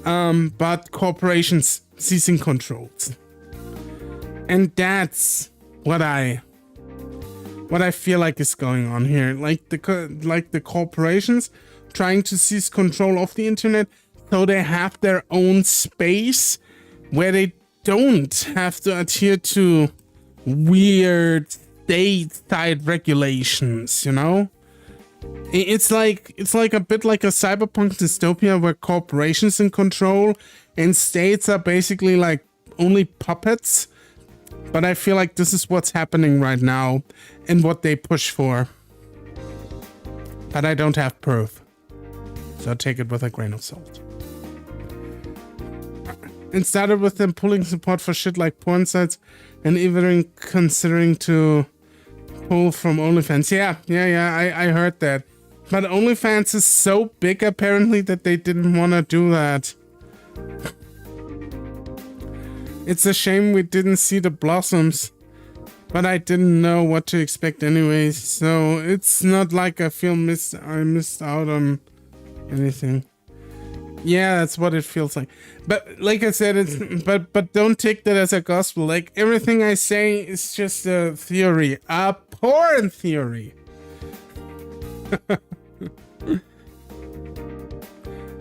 but corporations seizing controls. And that's what I feel like is going on here. Like the corporations trying to seize control of the internet so they have their own space where they don't have to adhere to weird state-side regulations, you know? It's like a bit like a cyberpunk dystopia where corporations in control and states are basically like only puppets. But I feel like this is what's happening right now and what they push for. But I don't have proof, so take it with a grain of salt. It started with them pulling support for shit like porn sites and even considering to pull from OnlyFans. Yeah, I heard that. But OnlyFans is so big apparently that they didn't want to do that. It's a shame we didn't see the blossoms, but I didn't know what to expect anyways, so it's not like I feel I missed out on anything. Yeah, that's what it feels like. But like I said, it's but don't take that as a gospel. Like everything I say is just a theory, a porn theory.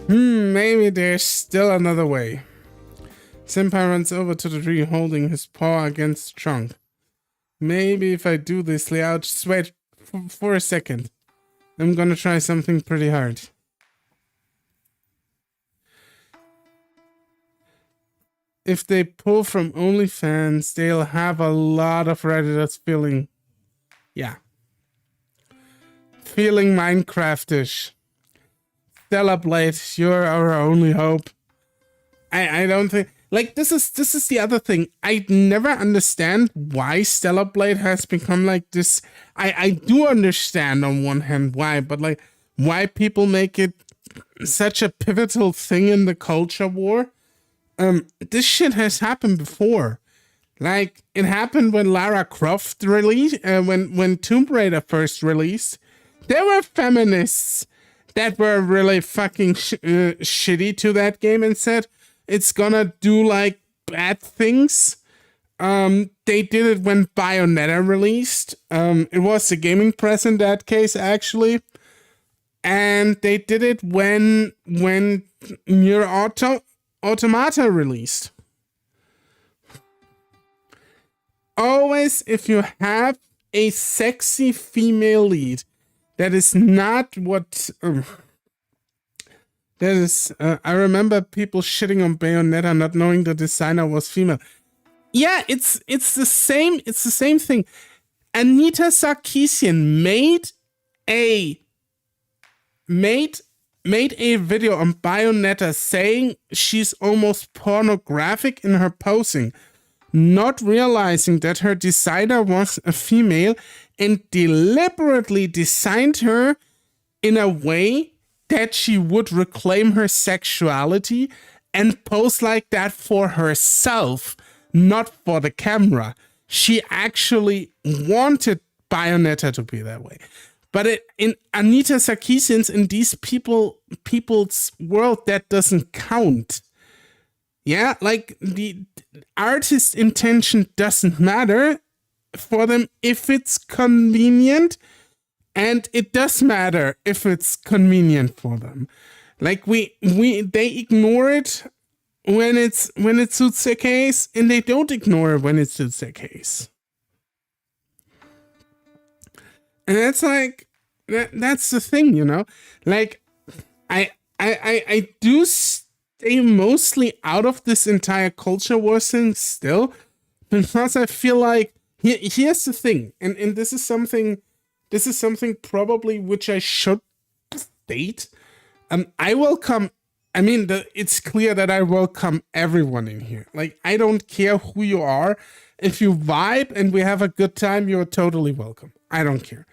Maybe there's still another way. Senpai runs over to the tree holding his paw against the trunk. Maybe if I do this layout, just wait for a second. I'm gonna try something pretty hard. If they pull from OnlyFans, they'll have a lot of Redditors feeling... Yeah. Feeling Minecraftish. Stella Blade, you're our only hope. I don't think... Like, this is the other thing. I never understand why Stellar Blade has become like this. I do understand on one hand why, but like, why people make it such a pivotal thing in the culture war. This shit has happened before. Like, it happened when Lara Croft released, when Tomb Raider first released. There were feminists that were really fucking shitty to that game and said it's gonna do like bad things. They did it when Bayonetta released. It was the gaming press in that case, actually. And they did it when Nier Automata released. Always, if you have a sexy female lead, that is not what... that is... I remember people shitting on Bayonetta not knowing the designer was female. Yeah, it's the same thing. Anita Sarkeesian made a video on Bayonetta saying she's almost pornographic in her posing, not realizing that her designer was a female and deliberately designed her in a way that she would reclaim her sexuality and pose like that for herself, not for the camera. She actually wanted Bayonetta to be that way. But in Anita Sarkeesian's, in these people's world, that doesn't count. Yeah, like the artist's intention doesn't matter for them if it's convenient, and it does matter if it's convenient for them. Like they ignore it when it suits their case, and they don't ignore it when it suits their case. And that's like, that's the thing, you know? Like, I do stay mostly out of this entire culture war thing still, because I feel like, here's the thing, and this is something probably which I should state. It's clear that I welcome everyone in here. Like, I don't care who you are. If you vibe and we have a good time, you're totally welcome. I don't care.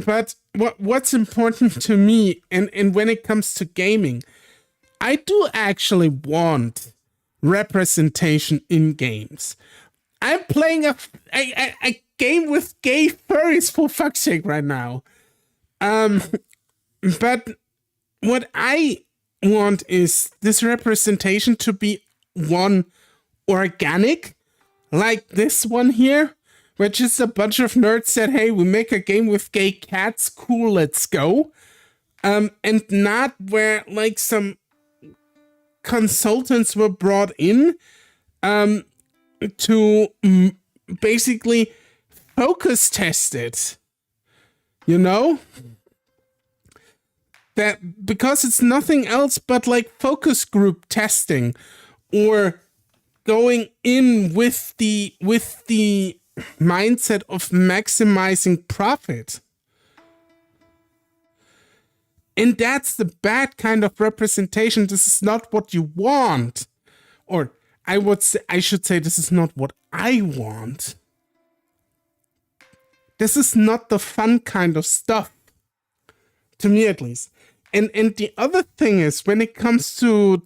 But what's important to me, and when it comes to gaming, I do actually want representation in games. I'm playing a game with gay furries, for fuck's sake, right now. But what I want is this representation to be one organic, like this one here, where just a bunch of nerds said, hey, we make a game with gay cats, cool, let's go. And not where like some consultants were brought in to basically focus test it. You know? That because it's nothing else but like focus group testing, or going in with the mindset of maximizing profit. And that's the bad kind of representation. This is not what you want. Or I should say this is not what I want. This is not the fun kind of stuff. To me at least. And the other thing is, when it comes to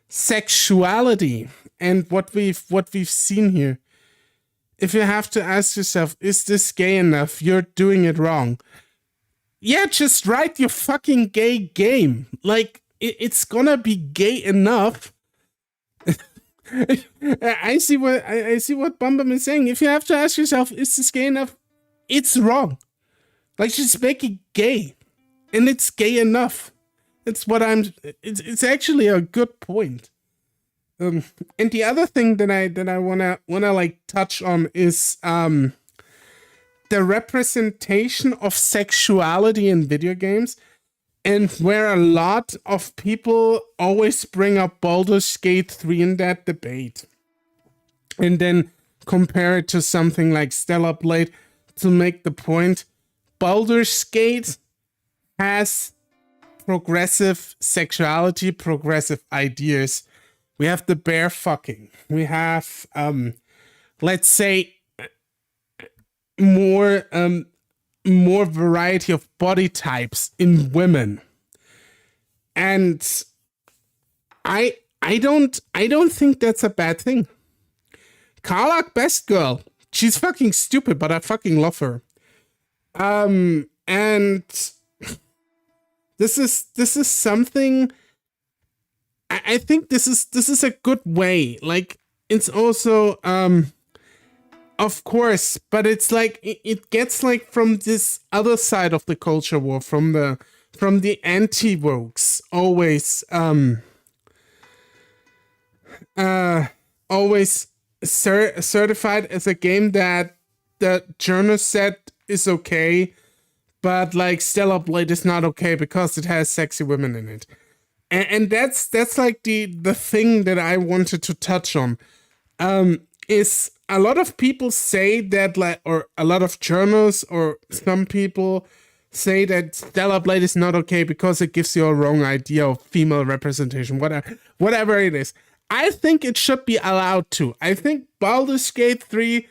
sexuality and what we've seen here, if you have to ask yourself, is this gay enough? You're doing it wrong. Yeah, just write your fucking gay game. Like, it's gonna be gay enough. I see what Bum Bum is saying. If you have to ask yourself, is this gay enough? It's wrong. Like, just make it gay. And it's gay enough. It's actually a good point. And the other thing that I wanna like touch on is the representation of sexuality in video games, and where a lot of people always bring up Baldur's Gate 3 in that debate, and then compare it to something like Stellar Blade to make the point. Baldur's Gate has progressive sexuality, progressive ideas. We have the bear fucking. We have, let's say, more variety of body types in women. And I don't think that's a bad thing. Karlach, best girl. She's fucking stupid, but I fucking love her. And this is something. I think this is a good way. Like, it's also of course, but it's like it gets like from this other side of the culture war, from the anti-wokes, always certified as a game that the journalist said is okay, but like Stellar Blade is not okay because it has sexy women in it. And that's like the thing that I wanted to touch on. Is a lot of people say that, like, or a lot of journalists or some people say that Stellar Blade is not okay because it gives you a wrong idea of female representation, whatever it is. I think it should be allowed to. I think Baldur's Gate 3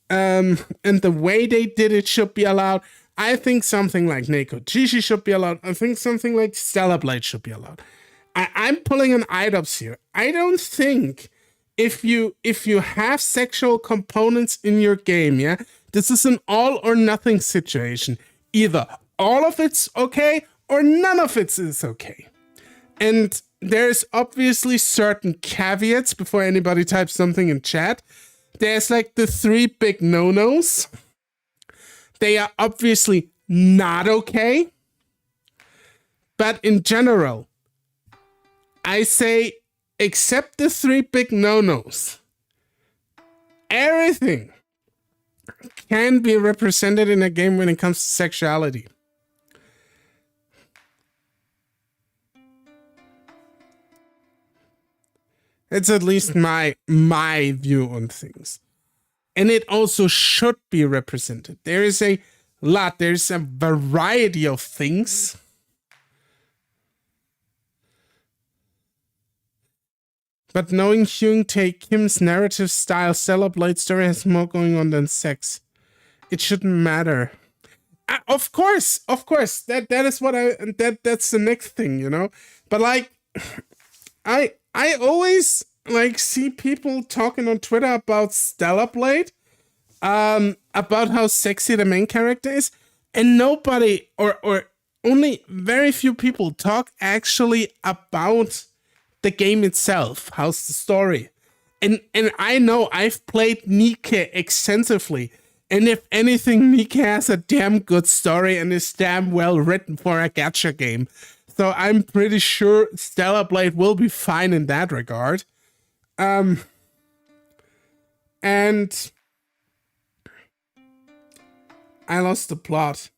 and the way they did it should be allowed. I think something like Nekojishi should be allowed. I think something like Stellar Blade should be allowed. I'm pulling an IDOPS here. I don't think if you have sexual components in your game, yeah, this is an all or nothing situation. Either all of it's okay or none of it is okay. And there's obviously certain caveats before anybody types something in chat. There's like the 3 big no-nos. They are obviously not okay. But in general, I say, except the 3 big no-nos, everything can be represented in a game when it comes to sexuality. It's at least my view on things. And it also should be represented. There's a variety of things. But knowing Hyung Tae Kim's narrative style, Stellar Blade story has more going on than sex. It shouldn't matter. Of course. That is what that's the next thing, you know? But like, I always like see people talking on Twitter about Stellar Blade, about how sexy the main character is, and nobody or only very few people talk actually about the game itself. How's the story? And I know I've played Nikke extensively, and if anything, Nikke has a damn good story and is damn well written for a gacha game. So I'm pretty sure Stellar Blade will be fine in that regard. And I lost the plot.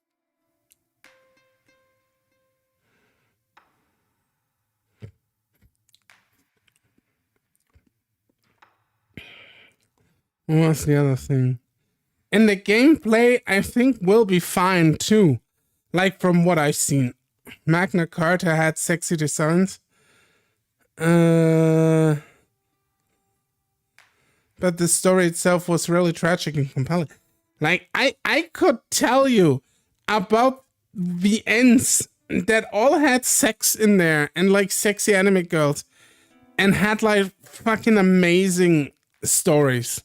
What was the other thing? And the gameplay, I think, will be fine too. Like from what I've seen. Magna Carta had sexy designs. But the story itself was really tragic and compelling. Like, I could tell you about the ends that all had sex in there and like sexy anime girls and had like fucking amazing stories.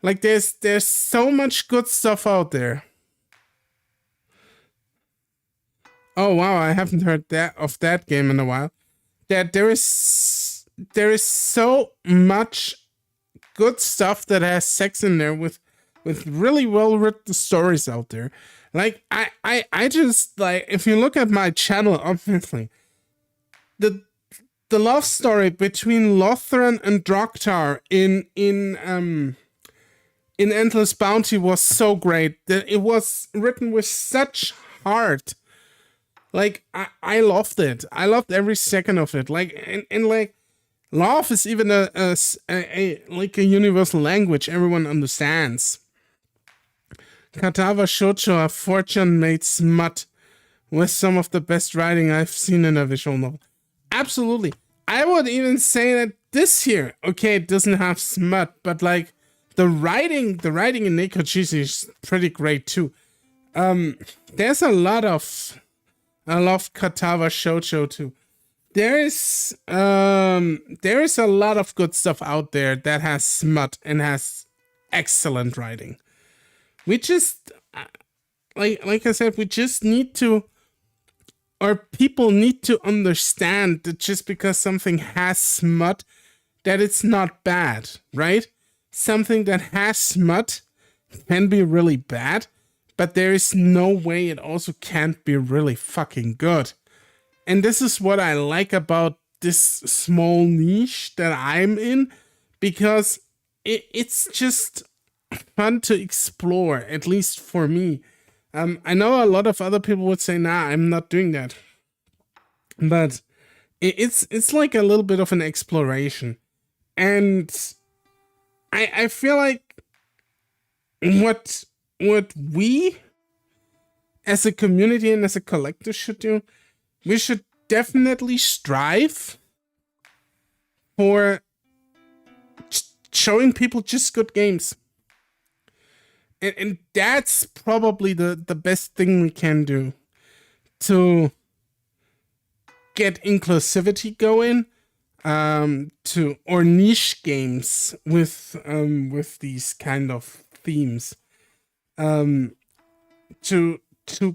Like there's so much good stuff out there. Oh wow, I haven't heard that of that game in a while. That there is so much good stuff that has sex in there with really well written stories out there. Like I just like, if you look at my channel, obviously the love story between Lothran and Draktar in Endless Bounty was so great that it was written with such heart. Like I loved it. I loved every second of it. Like and like love is even a like a universal language everyone understands. Katawa Shoujo, a fortune-made smut with some of the best writing I've seen in a visual novel. Absolutely. I would even say that this here, okay, it doesn't have smut, but like the writing in Nekojishi is pretty great too. There's a lot of, I love Katawa Shoujo too. There is a lot of good stuff out there that has smut and has excellent writing. We just, like I said, we just need to, or people need to understand that just because something has smut, that it's not bad, right? Something that has smut can be really bad, but there is no way it also can't be really fucking good. And this is what I like about this small niche that I'm in, because it's just fun to explore, at least for me. I know a lot of other people would say, nah, I'm not doing that. But it's like a little bit of an exploration. And I feel like what we as a community and as a collective should do, we should definitely strive for showing people just good games. And that's probably the best thing we can do to get inclusivity going, or niche games with these kind of themes, to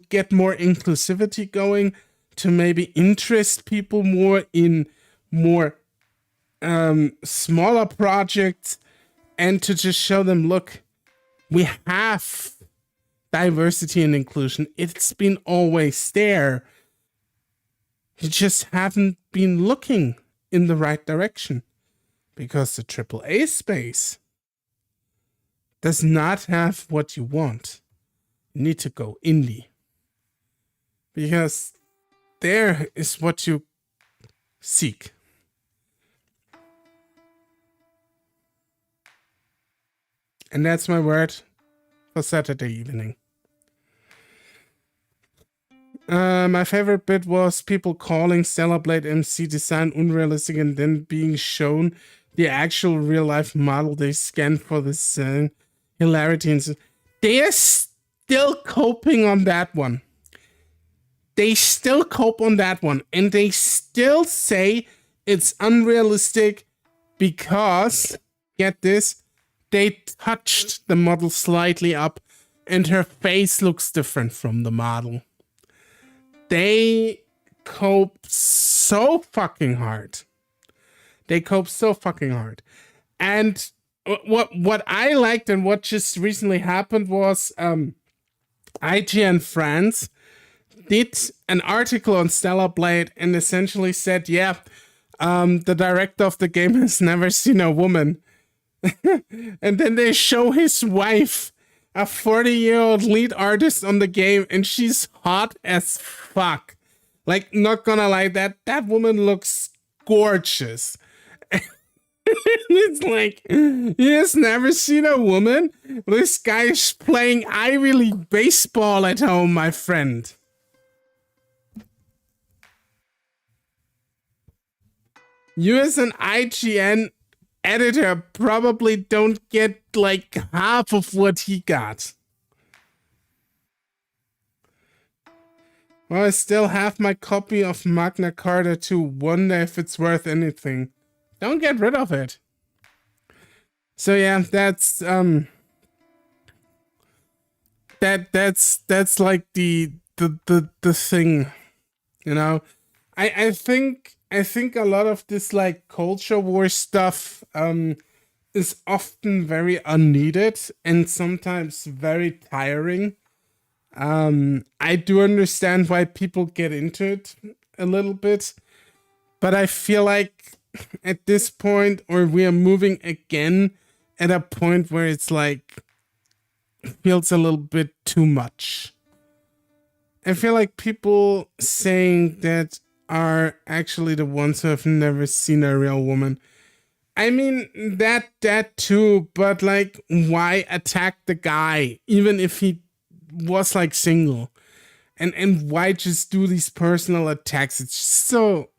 get more inclusivity going, to maybe interest people more in more smaller projects, and to just show them, look, we have diversity and inclusion. It's been always there. You just haven't been looking in the right direction, because the AAA space does not have what you want. You need to go indie, because there is what you seek. And that's my word for Saturday evening. My favorite bit was people calling Stellar Blade MC design unrealistic and then being shown the actual real life model they scanned for the hilarity. And they are still coping on that one. They still cope on that one. And they still say it's unrealistic because, get this, they touched the model slightly up and her face looks different from the model. They cope so fucking hard. And what I liked and what just recently happened was IGN France did an article on Stellar Blade and essentially said, yeah, the director of the game has never seen a woman. And then they show his wife, a 40-year-old lead artist on the game, and she's hot as fuck. Like, not gonna lie, that woman looks gorgeous. It's like, he has never seen a woman? This guy's playing Ivy League baseball at home, my friend. You as an IGN editor probably don't get like half of what he got. Well, I still have my copy of Magna Carta to wonder if it's worth anything. Don't get rid of it. So yeah, that's that's like the thing, you know. I think a lot of this like culture war stuff is often very unneeded and sometimes very tiring. I do understand why people get into it a little bit, but I feel like at this point, or we are moving again at a point where it's like, feels a little bit too much. I feel like people saying that are actually the ones who have never seen a real woman. I mean, that too, but like, why attack the guy, even if he was like single? And why just do these personal attacks? It's just so...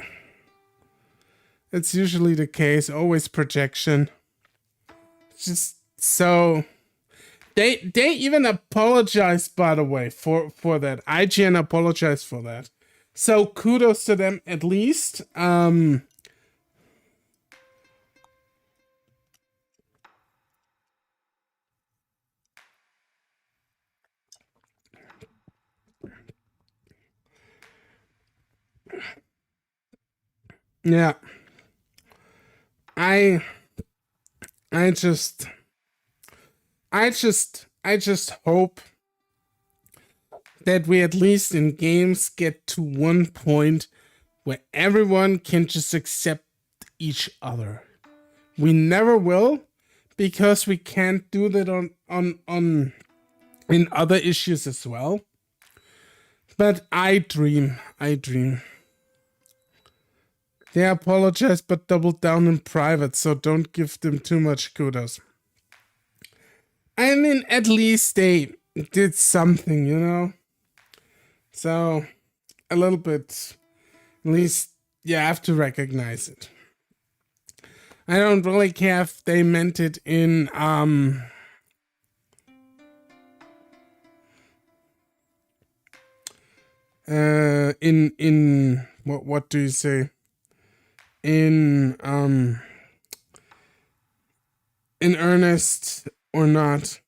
It's usually the case, always projection. Just so... They even apologized, by the way, for that. IGN apologized for that. So kudos to them at least. Yeah. I just hope that we at least in games get to one point where everyone can just accept each other. We never will, because we can't do that on in other issues as well. But I dream. They apologized but doubled down in private, so don't give them too much kudos. I mean, at least they did something, you know? So, a little bit, at least you have to recognize it. I don't really care if they meant it in, what do you say? In earnest or not.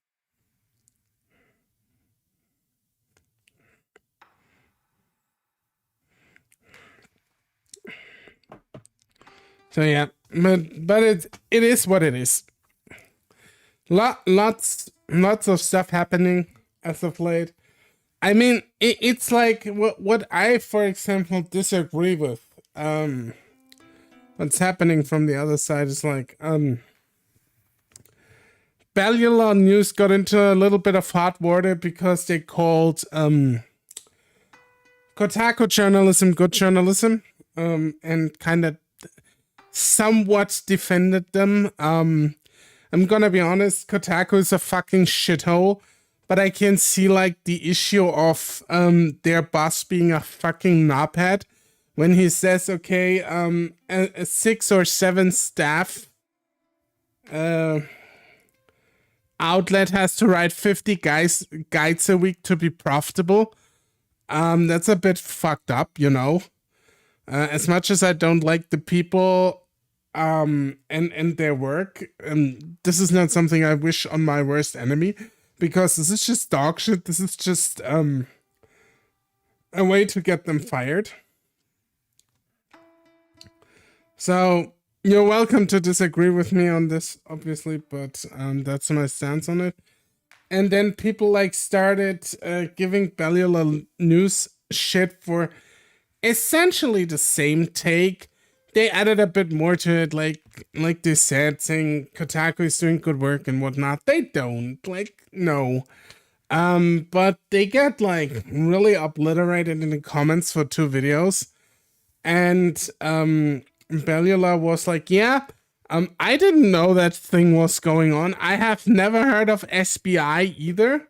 So yeah, but it is what it is. Lots of stuff happening as of late. I mean, it's like what I, for example, disagree with. What's happening from the other side is like, Bellular News got into a little bit of hot water because they called Kotaku journalism good journalism, and kind of somewhat defended them. I'm gonna be honest, Kotaku is a fucking shithole, but I can see like the issue of their boss being a fucking knobhead when he says, okay, a 6 or 7 staff outlet has to write 50 guides a week to be profitable. That's a bit fucked up, you know. As much as I don't like the people and their work, this is not something I wish on my worst enemy, because this is just dog shit. This is just a way to get them fired. So you're welcome to disagree with me on this, obviously, but that's my stance on it. And then people like started giving Bellular News shit for essentially the same take. They added a bit more to it, like they said, saying Kotaku is doing good work and whatnot. They don't, no. But they get like really obliterated in the comments for 2 videos. And Bellular was like, yeah, I didn't know that thing was going on. I have never heard of SBI either,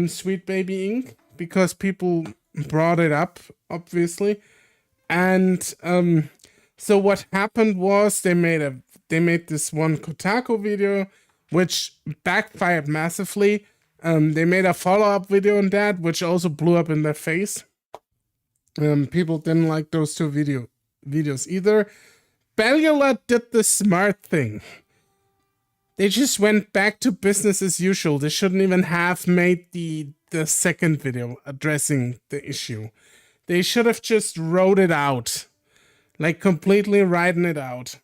Sweet Baby Inc., because people brought it up, obviously. And so what happened was they made this one Kotaku video, which backfired massively. They made a follow-up video on that, which also blew up in their face. People didn't like those 2 videos either. Bellular did the smart thing. They just went back to business as usual. They shouldn't even have made the second video addressing the issue. They should have just wrote it out. Like, completely writing it out.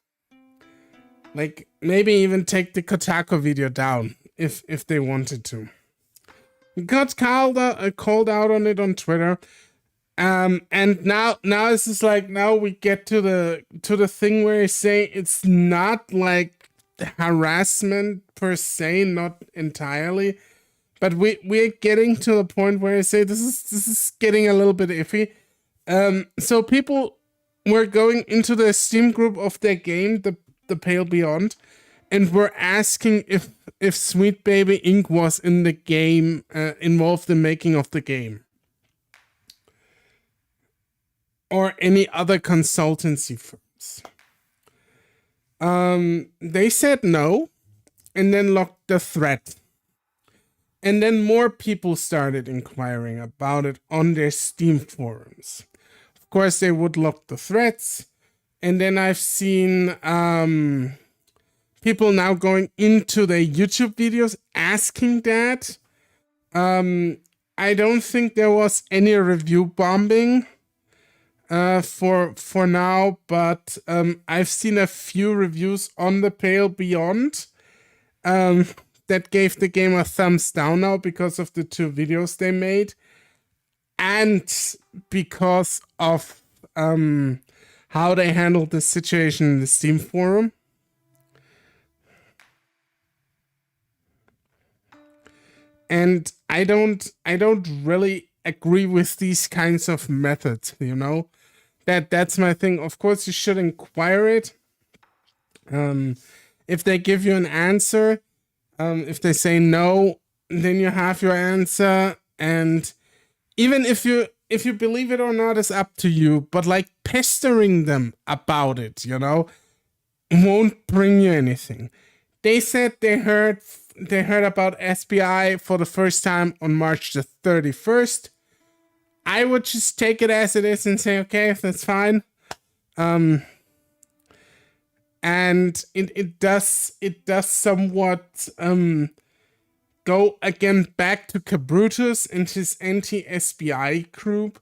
Like, maybe even take the Kotaku video down, if they wanted to. Got called out on it on Twitter. And now it's just like, now we get to the thing where you say it's not like harassment per se, not entirely, but we're getting to the point where I say this is getting a little bit iffy. So people were going into the Steam group of their game, the Pale Beyond, and were asking if Sweet Baby Inc. was in the game, involved in making of the game, or any other consultancy firms. They said no, and then locked the thread. And then more people started inquiring about it on their Steam forums. Of course, they would lock the threads, and then I've seen people now going into their YouTube videos asking that. I don't think there was any review bombing for now, but I've seen a few reviews on the Pale Beyond that gave the game a thumbs down now because of the 2 videos they made, and because of how they handled the situation in the Steam forum. And I don't really agree with these kinds of methods, you know? That's my thing. Of course, you should inquire it. If they give you an answer, if they say no, then you have your answer. And even if you believe it or not is up to you, but like pestering them about it, you know, won't bring you anything. They said they heard about SBI for the first time on March the 31st. I would just take it as it is and say, okay, that's fine. And it does somewhat go again back to Cabrutus and his anti-SBI group,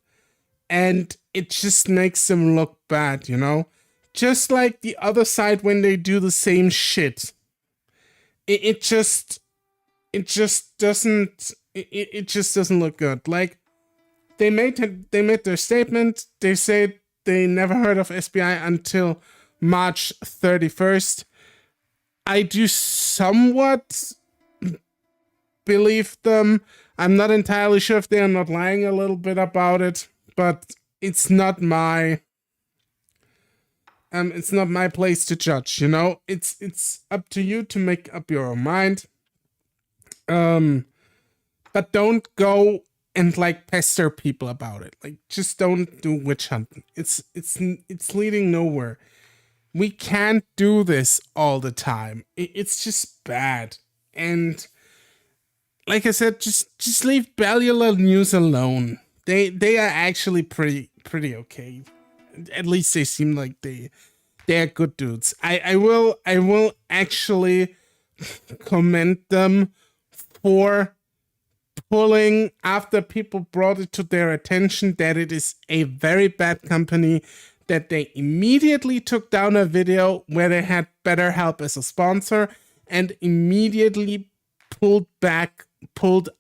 and it just makes them look bad, you know? Just like the other side when they do the same shit. It just doesn't look good. Like, they made their statement. They said they never heard of SBI until March 31st. I do somewhat believe them. I'm not entirely sure if they are not lying a little bit about it, but it's not my place to judge, you know? It's up to you to make up your own mind. But don't go and like pester people about it. Like, just don't do witch hunting. It's leading nowhere. We can't do this all the time. It's just bad. And like I said, just leave Bellular News alone. They are actually pretty okay. at least they seem like they're good dudes. I will actually commend them for pulling, after people brought it to their attention that it is a very bad company, that they immediately took down a video where they had BetterHelp as a sponsor and immediately pulled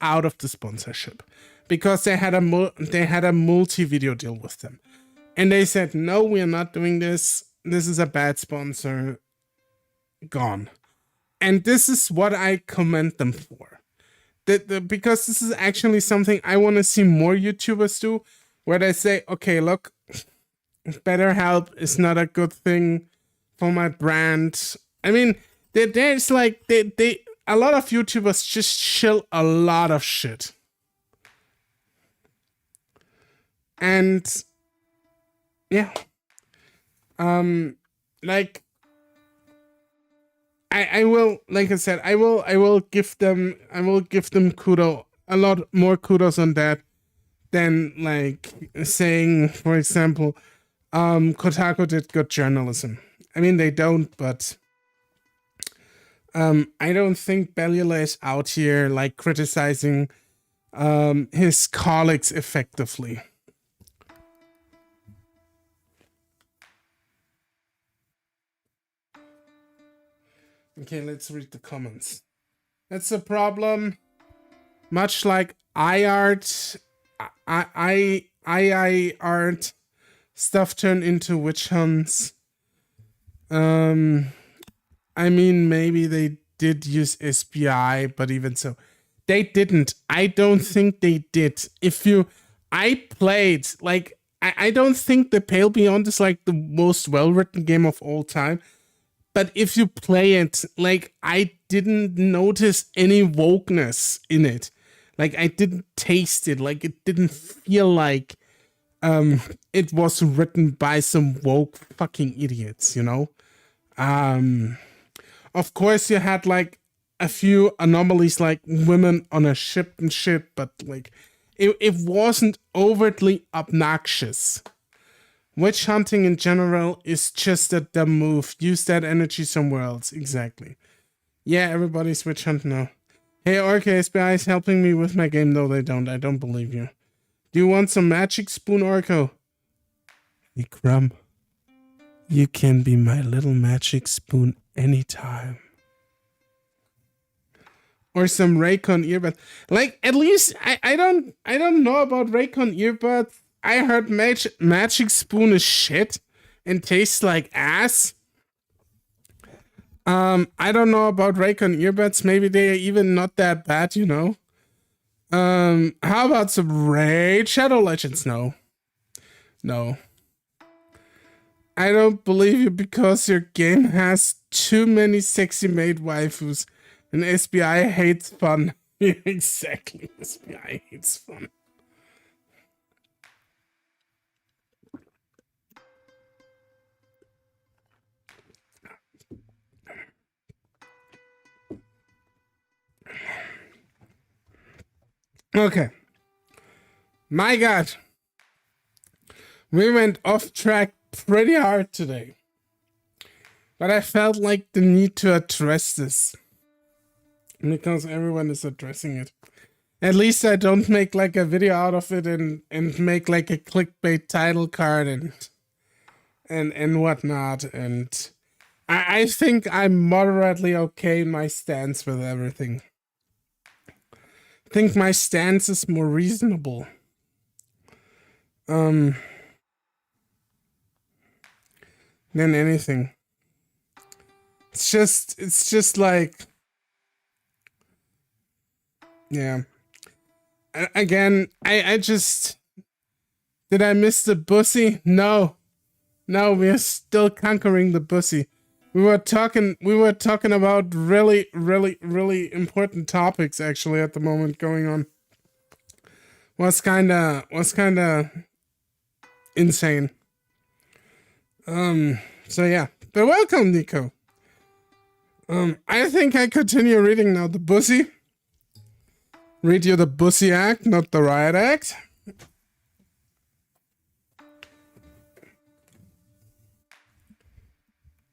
out of the sponsorship because they had a multi-video deal with them. And they said, no, we are not doing this. This is a bad sponsor. Gone. And this is what I commend them for. Because this is actually something I want to see more YouTubers do, where they say, okay, look, BetterHelp is not a good thing for my brand. I mean, there's like, a lot of YouTubers just chill a lot of shit. And yeah. Like, I will, like I said, I will give them kudos, a lot more kudos on that than like saying, for example, Kotaku did good journalism. I mean, they don't, but I don't think Bellula is out here like criticizing his colleagues effectively. Okay, let's read the comments. That's a problem. Much like iArt, art stuff turned into witch hunts. I mean, maybe they did use SPI, but even so, they didn't. I don't think they did. I played, like, I don't think The Pale Beyond is like the most well-written game of all time. But if you play it, like, I didn't notice any wokeness in it. Like, I didn't taste it. Like, it didn't feel like it was written by some woke fucking idiots, you know? Of course, you had, like, a few anomalies, like women on a ship and shit, but, like, it wasn't overtly obnoxious. Witch hunting in general is just a dumb move. Use that energy somewhere else. Exactly. Yeah, everybody's witch hunting now. Hey, Orca, SBI is helping me with my game. No, they don't. I don't believe you. Do you want some magic spoon, Orco? Hey, Crumb. You can be my little magic spoon anytime. Or some Raycon earbuds. Like, at least, I don't know about Raycon earbuds. I heard Magic Spoon is shit and tastes like ass. I don't know about Raycon earbuds. Maybe they're even not that bad, you know. How about some Raid Shadow Legends? No. No. I don't believe you because your game has too many sexy maid waifus and SBI hates fun. Exactly. SBI hates fun. Okay. My God. We went off track pretty hard today. But I felt like the need to address this. Because everyone is addressing it. At least I don't make like a video out of it and make like a clickbait title card and whatnot. And I think I'm moderately okay in my stance with everything. I think my stance is more reasonable. Than anything. It's just like, yeah. Again, I just, did I miss the Bussy? No, we are still conquering the Bussy. We were talking about really important topics actually at the moment going on. Was kinda insane. So yeah. But welcome, Nico. I think I continue reading now the Bussy. Read you the Bussy Act, not the Riot Act.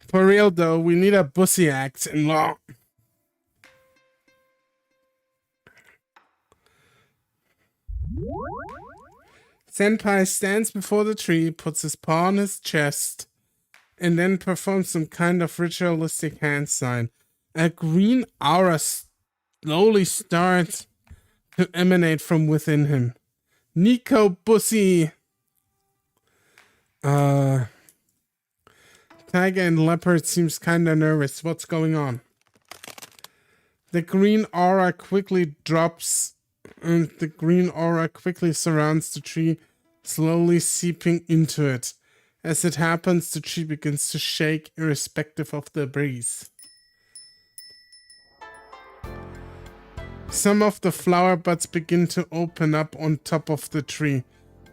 For real though, we need a Bussy act in law. Senpai stands before the tree, puts his paw on his chest, and then performs some kind of ritualistic hand sign. A green aura slowly starts to emanate from within him. Nekojishi Bussy. Tiger and leopard seems kinda nervous. What's going on? The green aura quickly drops, and the green aura quickly surrounds the tree, slowly seeping into it. As it happens, the tree begins to shake, irrespective of the breeze. Some of the flower buds begin to open up on top of the tree.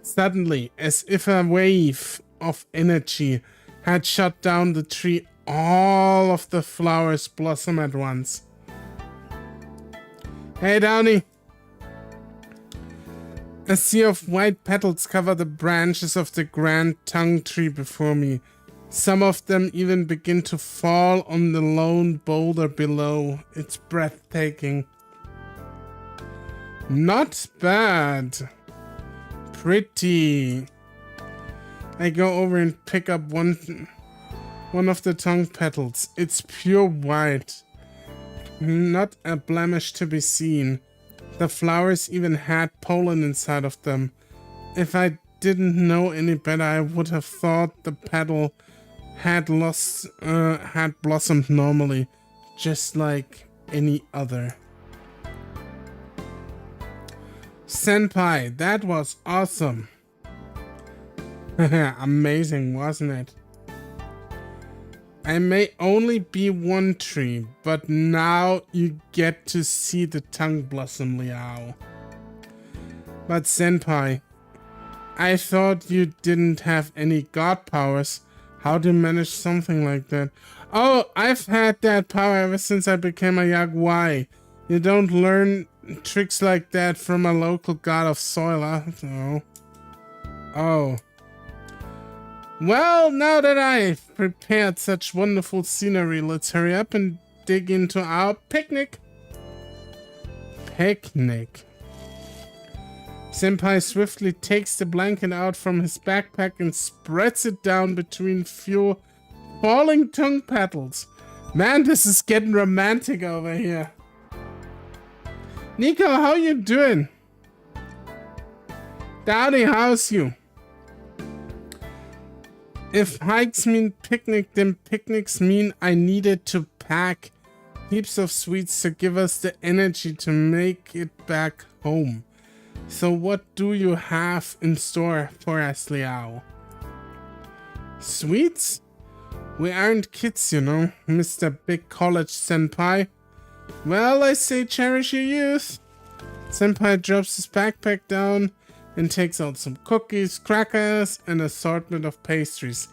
Suddenly, as if a wave of energy had shut down the tree, all of the flowers blossom at once. Hey, Downy! A sea of white petals cover the branches of the grand tongue tree before me. Some of them even begin to fall on the lone boulder below. It's breathtaking. Not bad. Pretty. I go over and pick up one of the tongue petals. It's pure white. Not a blemish to be seen. The flowers even had pollen inside of them. If I didn't know any better, I would have thought the petal had blossomed normally, just like any other. Senpai, that was awesome. Amazing, wasn't it? I may only be one tree, but now you get to see the tongue blossom, Liao. But Senpai, I thought you didn't have any god powers. How do you manage something like that? Oh, I've had that power ever since I became a Yaguai. You don't learn tricks like that from a local god of soil, huh? No. Oh. Well, now that I've prepared such wonderful scenery, let's hurry up and dig into our picnic. Picnic. Senpai swiftly takes the blanket out from his backpack and spreads it down between few falling tongue petals. Man, this is getting romantic over here. Nico, how you doing? Dowdy, how's you? If hikes mean picnic, then picnics mean I needed to pack heaps of sweets to give us the energy to make it back home. So what do you have in store for us, Liao? Sweets? We aren't kids, you know, Mr. Big College Senpai. Well, I say cherish your youth. Senpai drops his backpack down and takes out some cookies, crackers, and an assortment of pastries.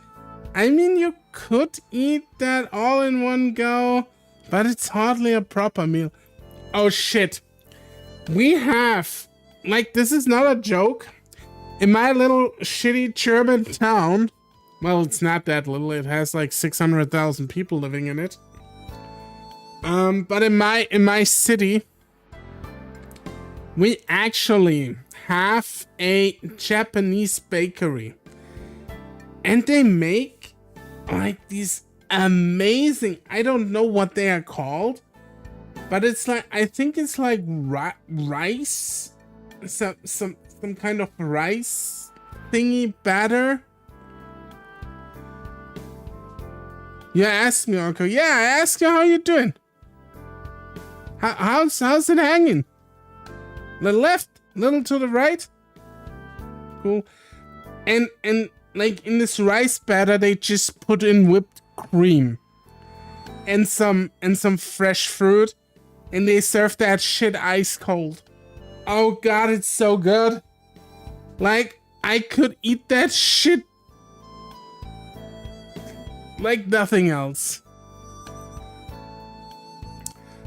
I mean, you could eat that all in one go, but it's hardly a proper meal. Oh shit. We have, like, this is not a joke. In my little shitty German town, well, it's not that little, it has like 600,000 people living in it. But in my city, we actually have a Japanese bakery, and they make like these amazing, I don't know what they are called, but it's like, I think it's like rice, some kind of rice thingy batter. You asked me, Uncle. Yeah, I asked you how you doing. How's it hanging? Little left, little to the right. Cool. And like in this rice batter, they just put in whipped cream and some fresh fruit, and they serve that shit ice cold. Oh god, it's so good. Like, I could eat that shit like nothing else.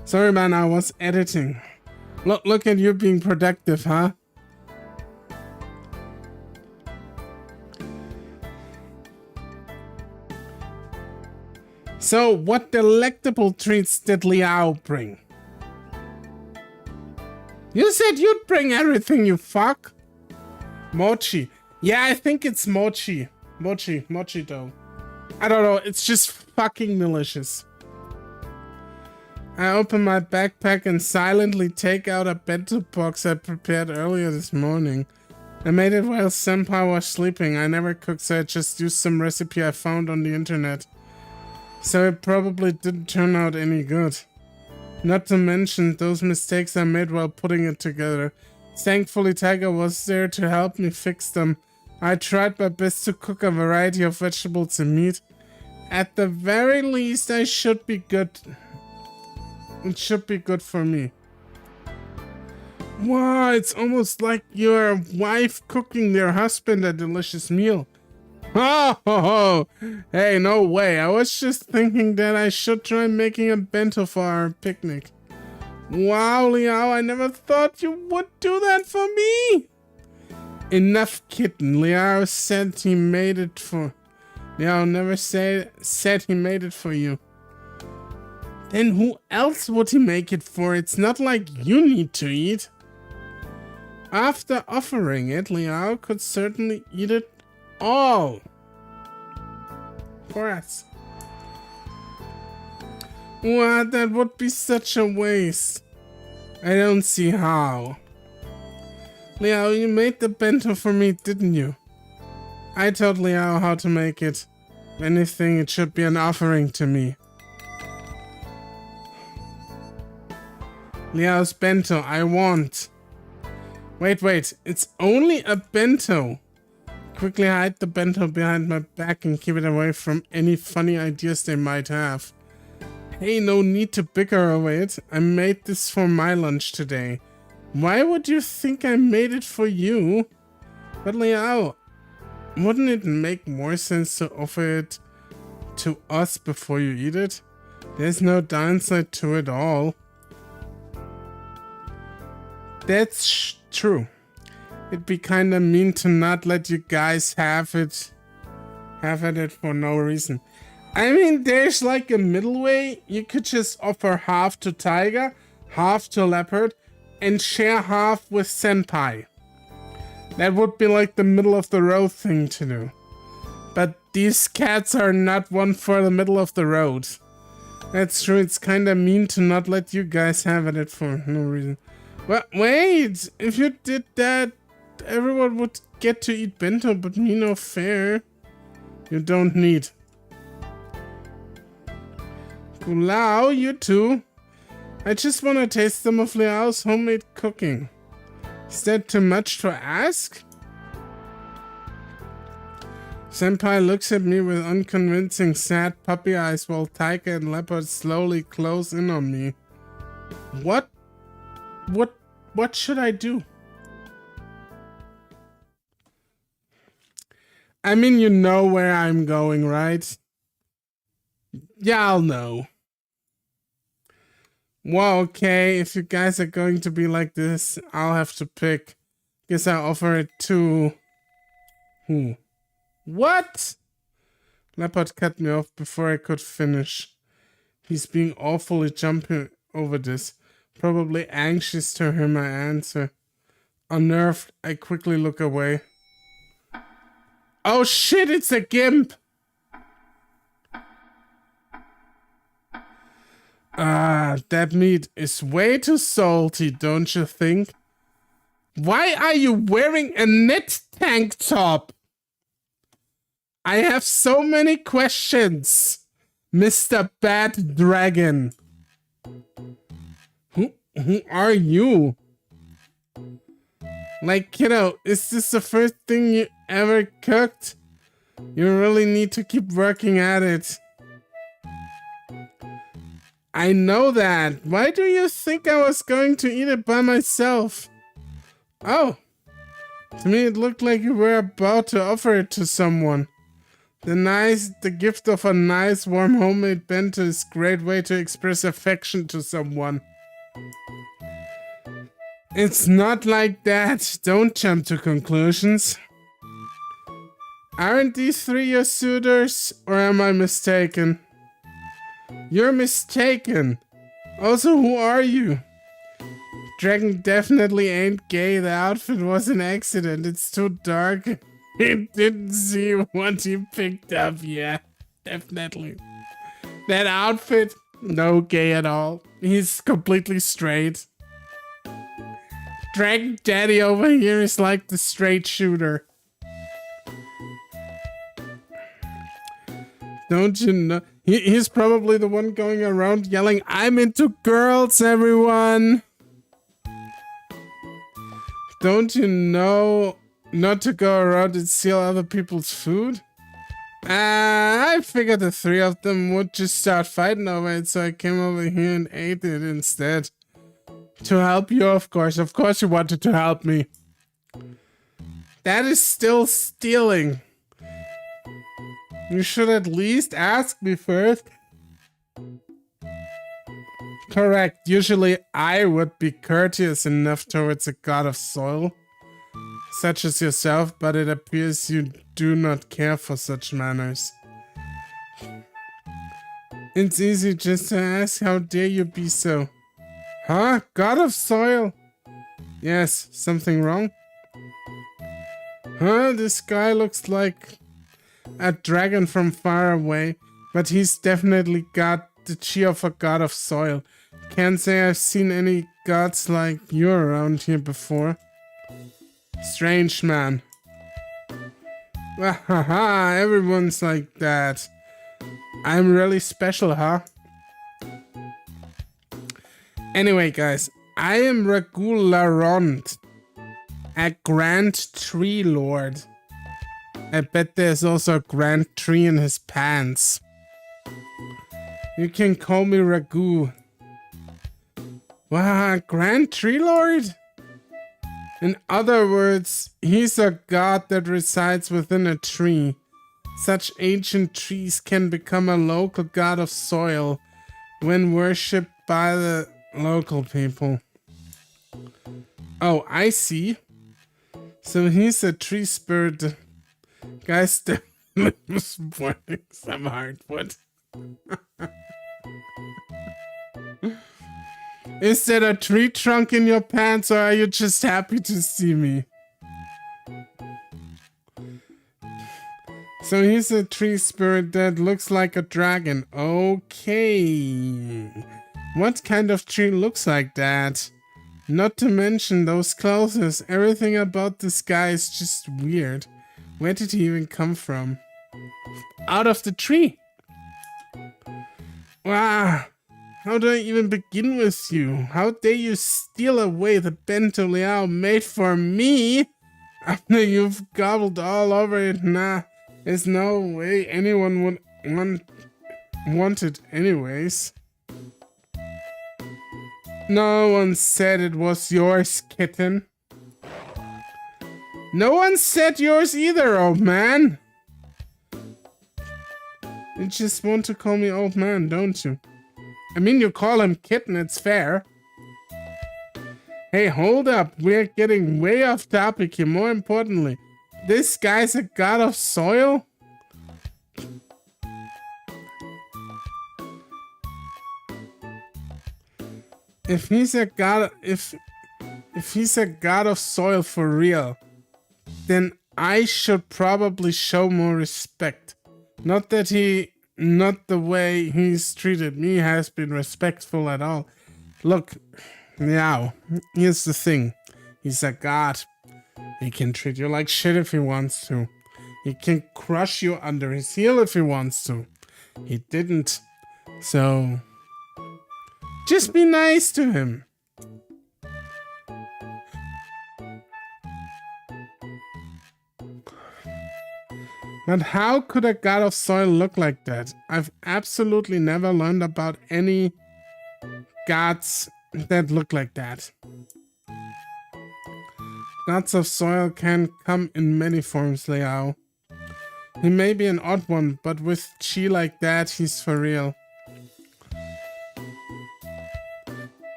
Sorry, man, I was editing. Look at you being productive, huh? So, what delectable treats did Liao bring? You said you'd bring everything, you fuck. Mochi. Yeah, I think it's mochi. Mochi dough. I don't know, it's just fucking delicious. I open my backpack and silently take out a bento box I prepared earlier this morning. I made it while Senpai was sleeping. I never cooked, so I just used some recipe I found on the internet. So it probably didn't turn out any good. Not to mention those mistakes I made while putting it together. Thankfully, Tiger was there to help me fix them. I tried my best to cook a variety of vegetables and meat. At the very least, I should be good. It should be good for me. Wow, it's almost like your wife cooking their husband a delicious meal. Oh, ho, ho. Hey, no way. I was just thinking that I should try making a bento for our picnic. Wow, Liao, I never thought you would do that for me. Enough kitten. Liao said he made it for... Liao never said he made it for you. Then who else would he make it for? It's not like you need to eat. After offering it, Liao could certainly eat it all. For us. What? That would be such a waste. I don't see how. Liao, you made the bento for me, didn't you? I told Liao how to make it. If anything, it should be an offering to me. Liao's bento, I want. Wait, it's only a bento. Quickly hide the bento behind my back and keep it away from any funny ideas they might have. Hey, no need to bicker over it. I made this for my lunch today. Why would you think I made it for you? But Liao, wouldn't it make more sense to offer it to us before you eat it? There's no downside to it all. That's true. It'd be kinda mean to not let you guys have it for no reason. I mean, there's like a middle way. You could just offer half to Tiger, half to Leopard, and share half with Senpai. That would be like the middle of the road thing to do. But these cats are not one for the middle of the road. That's true, it's kinda mean to not let you guys have it for no reason. But wait, if you did that, everyone would get to eat bento, but me no fair. You don't need. Liao, you too. I just want to taste some of Liao's homemade cooking. Is that too much to ask? Senpai looks at me with unconvincing sad puppy eyes while Tiger and Leopard slowly close in on me. What should I do? I mean, you know where I'm going, right? Yeah, I'll know. Well, okay, if you guys are going to be like this, I'll have to pick. Guess I'll offer it to... who? What? Leopard cut me off before I could finish. He's being awfully jumpy over this. Probably anxious to hear my answer. Unnerved, I quickly look away. Oh shit, it's a gimp! That meat is way too salty, don't you think? Why are you wearing a knit tank top? I have so many questions, Mr. Bad Dragon. Who are you? Like, you know, is this the first thing you ever cooked? You really need to keep working at it. I know that. Why do you think I was going to eat it by myself? Oh. To me it looked like you were about to offer it to someone. The gift of a nice warm homemade bento is a great way to express affection to someone. It's not like that. Don't jump to conclusions. Aren't these three your suitors, or am I mistaken? You're mistaken. Also, who are you? Dragon definitely ain't gay. The outfit was an accident. It's too dark. He didn't see what he picked up. Yeah, definitely. That outfit, no gay at all. He's completely straight. Dragon Daddy over here is like the straight shooter. Don't you know? He's probably the one going around yelling, "I'm into girls, everyone!" Don't you know not to go around and steal other people's food? I figured the three of them would just start fighting over it, so I came over here and ate it instead. To help you, of course. Of course you wanted to help me. That is still stealing. You should at least ask me first. Correct. Usually I would be courteous enough towards a god of soil, such as yourself, but it appears you do not care for such manners. It's easy just to ask, how dare you be so? Huh? God of soil? Yes, something wrong? Huh? This guy looks like a dragon from far away, but he's definitely got the chi of a god of soil. Can't say I've seen any gods like you around here before. Strange man. Wahaha, everyone's like that. I'm really special, huh? Anyway, guys, I am Ragul Larond, a Grand Tree Lord. I bet there's also a grand tree in his pants. You can call me Ragu. Wow, Grand Tree Lord? In other words, he's a god that resides within a tree. Such ancient trees can become a local god of soil when worshipped by the local people. Oh, I see. So he's a tree spirit. Guys, was burning some hardwood. Is that a tree trunk in your pants, or are you just happy to see me? So he's a tree spirit that looks like a dragon. Okay. What kind of tree looks like that? Not to mention those clothes. Everything about this guy is just weird. Where did he even come from? Out of the tree. Wow. How do I even begin with you? How dare you steal away the bento liao made for me after you've gobbled all over it? Nah, there's no way anyone would want it anyways. No one said it was yours, kitten. No one said yours either, old man. You just want to call me old man, don't you? I mean, you call him kitten, it's fair. Hey, hold up. We're getting way off topic here. More importantly, this guy's a god of soil? If he's a god, if he's a god of soil for real, then I should probably show more respect. Not the way he's treated me has been respectful at all. Look, now, here's the thing. He's a god. He can treat you like shit if he wants to. He can crush you under his heel if he wants to. He didn't. So, just be nice to him. But how could a god of soil look like that? I've absolutely never learned about any gods that look like that. Gods of soil can come in many forms, lmao. He may be an odd one, but with chi like that, he's for real.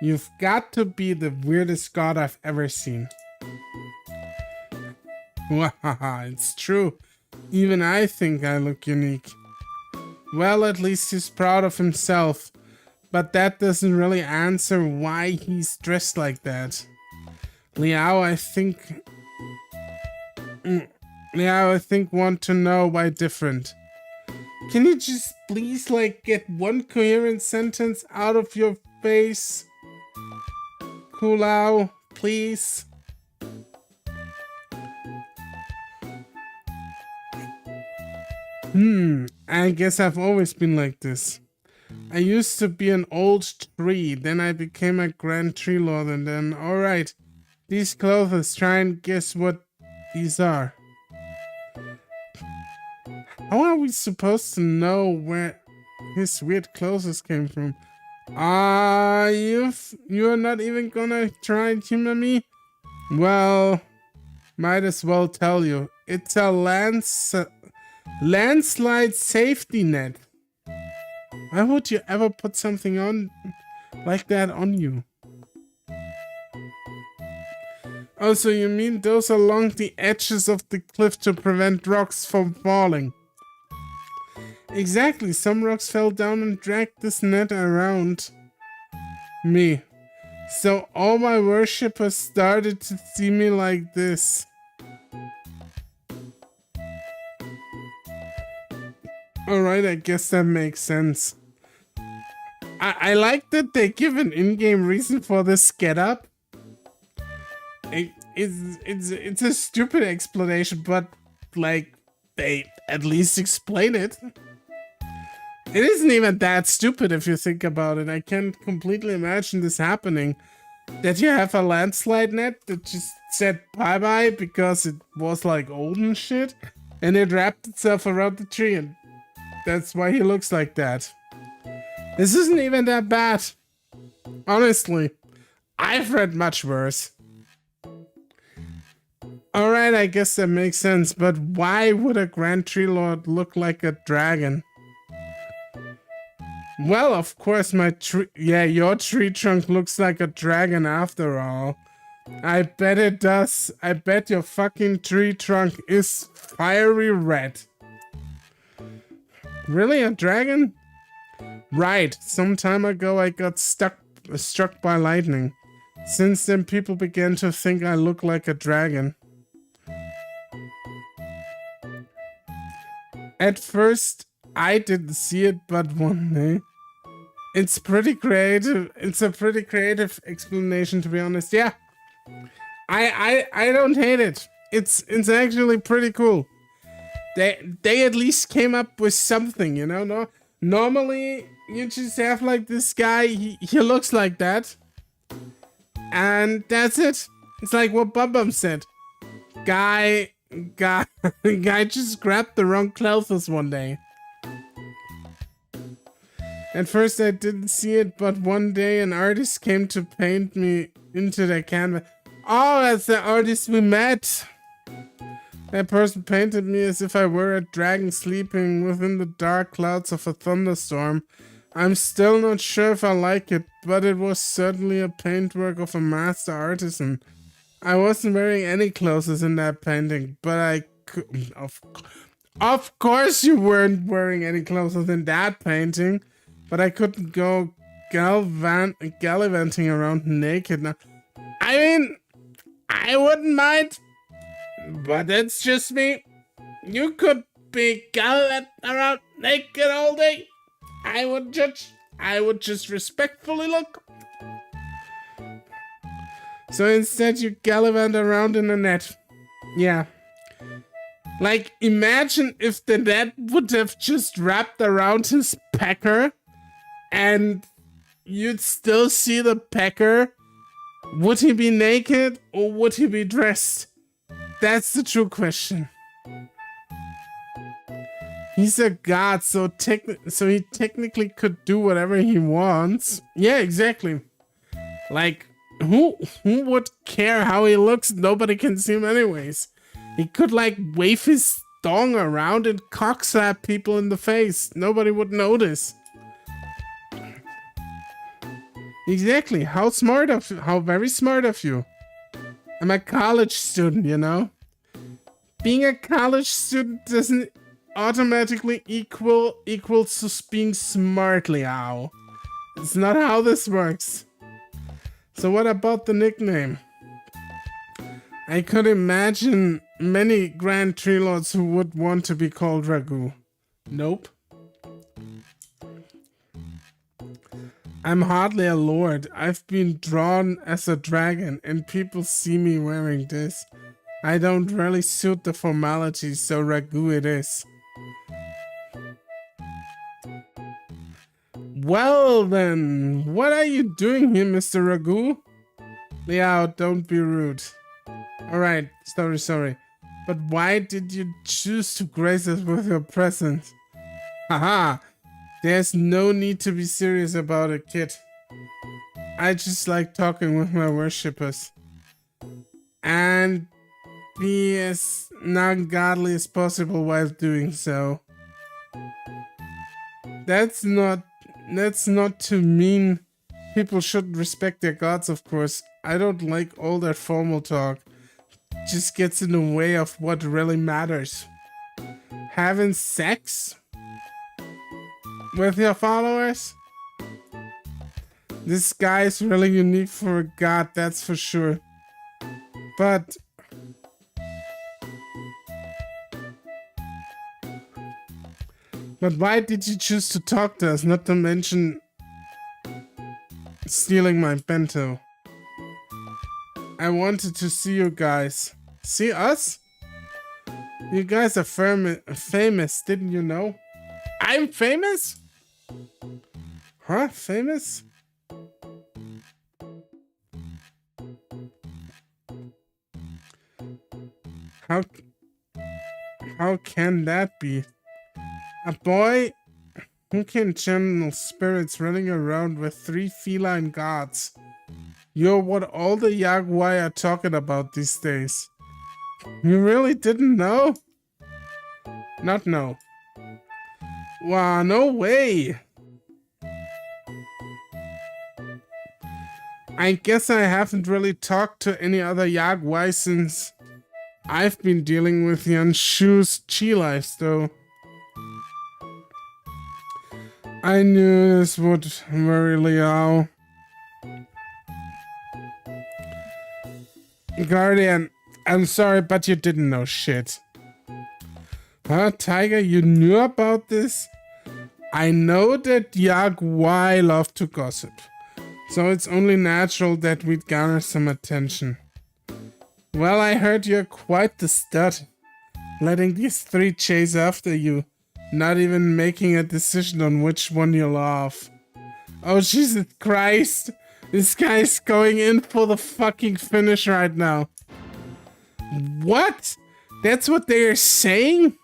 You've got to be the weirdest god I've ever seen. Wahaha, it's true. Even I think I look unique. Well, at least he's proud of himself. But that doesn't really answer why he's dressed like that. Liao, I think want to know why different. Can you just please, like, get one coherent sentence out of your face? Kulao, please. I guess I've always been like this. I used to be an old tree, then I became a grand tree lord, and then, alright, these clothes, try and guess what these are. How are we supposed to know where his weird clothes came from? You're not even gonna try and humor me? Well, might as well tell you. It's a landslide safety net. Why would you ever put something on like that on you? Oh, so you mean those along the edges of the cliff to prevent rocks from falling? Exactly, some rocks fell down and dragged this net around me. So all my worshippers started to see me like this. Alright, I guess that makes sense. I like that they give an in-game reason for this get-up. It's a stupid explanation, but, like, they at least explain it. It isn't even that stupid if you think about it. I can't completely imagine this happening. That you have a landslide net that just said bye-bye because it was like old and shit, and it wrapped itself around the tree, and that's why he looks like that. This isn't even that bad. Honestly, I've read much worse. Alright, I guess that makes sense, but why would a Grand Tree Lord look like a dragon? Well, of course, your tree trunk looks like a dragon after all. I bet it does. I bet your fucking tree trunk is fiery red. Really, a dragon? Right, some time ago I got struck by lightning. Since then, people began to think I look like a dragon. At first, I didn't see it, but one day. It's pretty creative. It's a pretty creative explanation, to be honest. Yeah, I don't hate it. It's actually pretty cool. They at least came up with something, you know. No, normally you just have like this guy. He looks like that, and that's it. It's like what Bum Bum said. Guy just grabbed the wrong clothes one day. At first I didn't see it, but one day an artist came to paint me into the canvas. Oh, that's the artist we met. That person painted me as if I were a dragon sleeping within the dark clouds of a thunderstorm. I'm still not sure if I like it, but it was certainly a paintwork of a master artisan. I wasn't wearing any clothes in that painting, but I could... Of course you weren't wearing any clothes in that painting. But I couldn't go gallivanting around naked now. I mean, I wouldn't mind, but that's just me. You could be gallivanting around naked all day. I would just respectfully look. So instead you gallivant around in a net. Yeah. Like, imagine if the net would have just wrapped around his pecker. And you'd still see the pecker. Would he be naked or would he be dressed? That's the true question. He's a god, so he technically could do whatever he wants. Yeah, exactly. Like, who would care how he looks? Nobody can see him anyways. He could like wave his thong around and cockslap people in the face. Nobody would notice. Exactly. How very smart of you. I'm a college student, you know? Being a college student doesn't automatically equals to being smart, lmao. It's not how this works. So what about the nickname? I could imagine many Grand Tree Lords who would want to be called Ragu. Nope. I'm hardly a lord. I've been drawn as a dragon and people see me wearing this. I don't really suit the formalities, so Ragu it is. Well then, what are you doing here, Mr. Ragu? lmao, don't be rude. Alright, sorry. But why did you choose to grace us with your presence? Haha, there's no need to be serious about it, kid. I just like talking with my worshippers. And be as non-godly as possible while doing so. That's not to mean people shouldn't respect their gods, of course. I don't like all that formal talk. Just gets in the way of what really matters. Having sex with your followers? This guy is really unique for a god, that's for sure. But why did you choose to talk to us, not to mention stealing my bento? I wanted to see you guys. See us? You guys are famous, didn't you know? I'm famous? Huh? Famous? How can that be? A boy who can channel spirits running around with 3 feline gods. You're what all the Yaguai are talking about these days. You really didn't know? Not know. Wow, no way! I guess I haven't really talked to any other Yaguai since I've been dealing with Yanshu's chi life, though. I knew this would worry lmao. Guardian, I'm sorry, but you didn't know shit. Huh, Tiger, you knew about this? I know that Yaguai love to gossip, so it's only natural that we'd garner some attention. Well, I heard you're quite the stud, letting these 3 chase after you, not even making a decision on which one you love. Oh, Jesus Christ! This guy's going in for the fucking finish right now. What? That's what they are saying?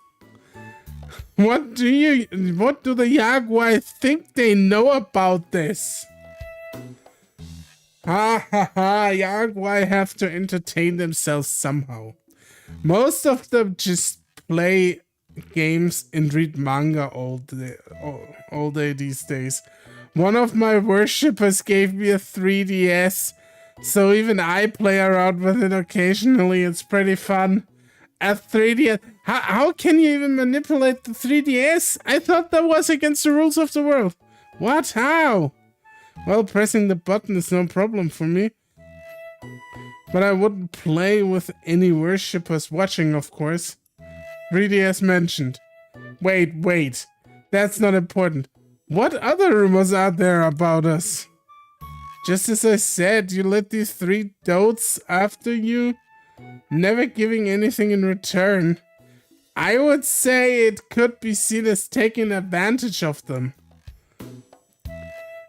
What do the Yaguai think they know about this? Ha ha ha, Yaguai have to entertain themselves somehow. Most of them just play games and read manga all day these days. One of my worshippers gave me a 3DS, so even I play around with it occasionally. It's pretty fun. A 3DS. How can you even manipulate the 3DS? I thought that was against the rules of the world. What? How? Well, pressing the button is no problem for me. But I wouldn't play with any worshippers watching, of course. 3DS mentioned. Wait. That's not important. What other rumors are there about us? Just as I said, you let these 3 dotes after you, never giving anything in return. I would say it could be seen as taking advantage of them.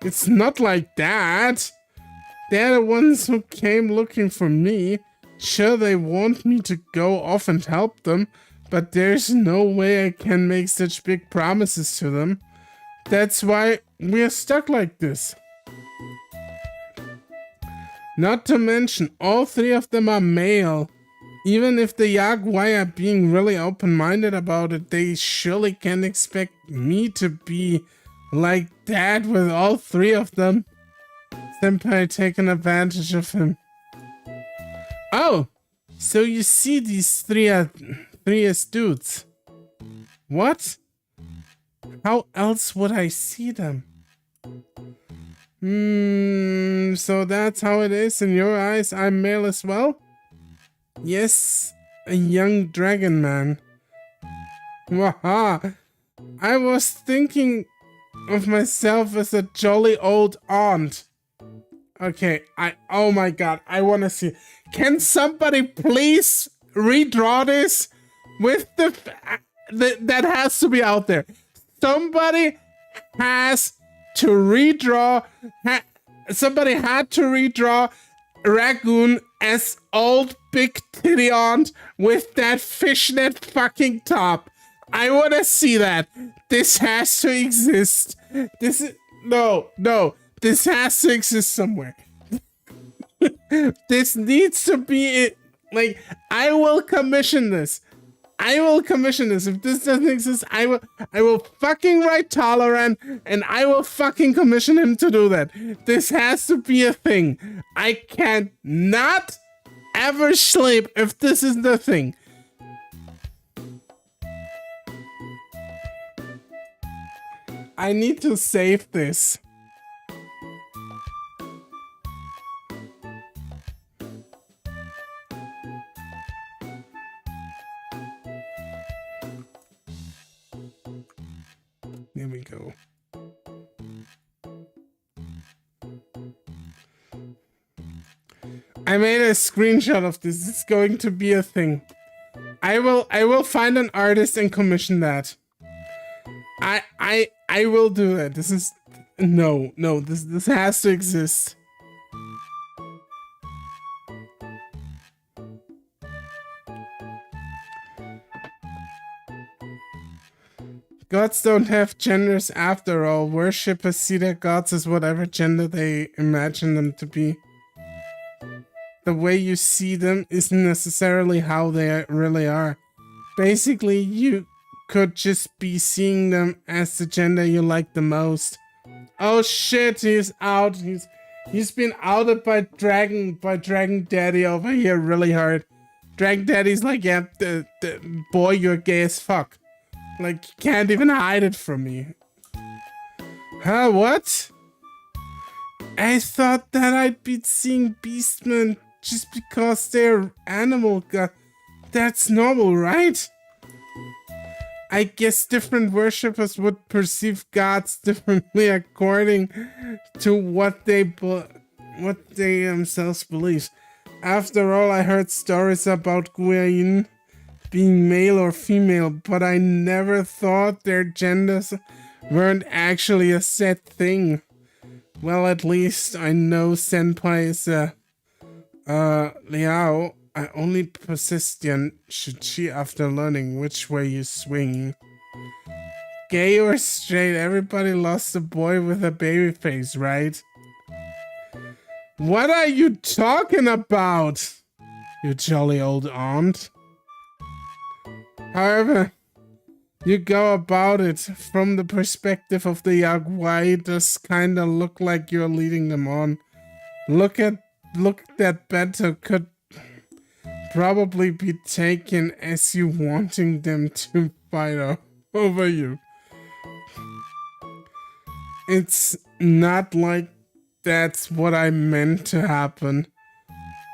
It's not like that. They're the ones who came looking for me. Sure, they want me to go off and help them, but there's no way I can make such big promises to them. That's why we're stuck like this. Not to mention, all 3 of them are male. Even if the Yaguai are being really open-minded about it, they surely can't expect me to be like that with all 3 of them. Senpai taking advantage of him. Oh, so you see these 3 as dudes. What? How else would I see them? So that's how it is in your eyes. I'm male as well? Yes, a young dragon man. Waha! I was thinking of myself as a jolly old aunt. Okay, oh my god, I wanna see. Can somebody please redraw this with that has to be out there. Somebody has to redraw, somebody had to redraw Ragoon as old big titty aunt with that fishnet fucking top. I wanna see that. This has to exist. This is, no, this has to exist somewhere. This needs to be it. Like, I will commission this. If this doesn't exist, I will fucking write Tolerant and I will fucking commission him to do that. This has to be a thing. I can't not ever sleep if this is the thing. I need to save this. There we go. I made a screenshot of this. It's going to be a thing. I will find an artist and commission that. I will do that. This is no, this has to exist. Gods don't have genders after all. Worshippers see their gods as whatever gender they imagine them to be. The way you see them isn't necessarily how they really are. Basically, you could just be seeing them as the gender you like the most. Oh shit, he's out. He's been outed by Dragon Daddy over here really hard. Dragon Daddy's like, yeah, the boy, you're gay as fuck. Like, you can't even hide it from me. Huh, what? I thought that I'd be seeing Beastmen just because they're animal god. That's normal, right? I guess different worshippers would perceive gods differently according to what they themselves believe. After all, I heard stories about Guayin being male or female, but I never thought their genders weren't actually a set thing. Well, at least I know Senpai is a Liao. I only possess the Shuchi after learning which way you swing. Gay or straight, everybody lost a boy with a baby face, right? What are you talking about, you jolly old aunt? However you go about it from the perspective of the Yaguai, it does kinda look like you're leading them on. Look that better could probably be taken as you wanting them to fight over you. It's not like that's what I meant to happen.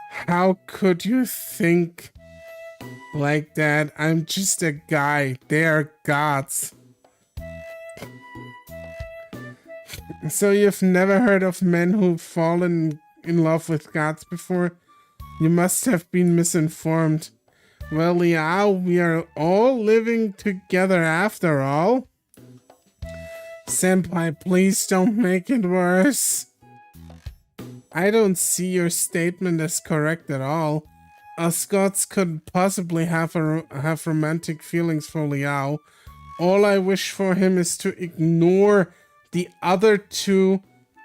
How could you think like that? I'm just a guy. They are gods. So you've never heard of men who've fallen in love with gods before? You must have been misinformed. Well, Liao, we are all living together after all. Senpai, please don't make it worse. I don't see your statement as correct at all. Us gods couldn't possibly have romantic feelings for Liao. All I wish for him is to ignore the other two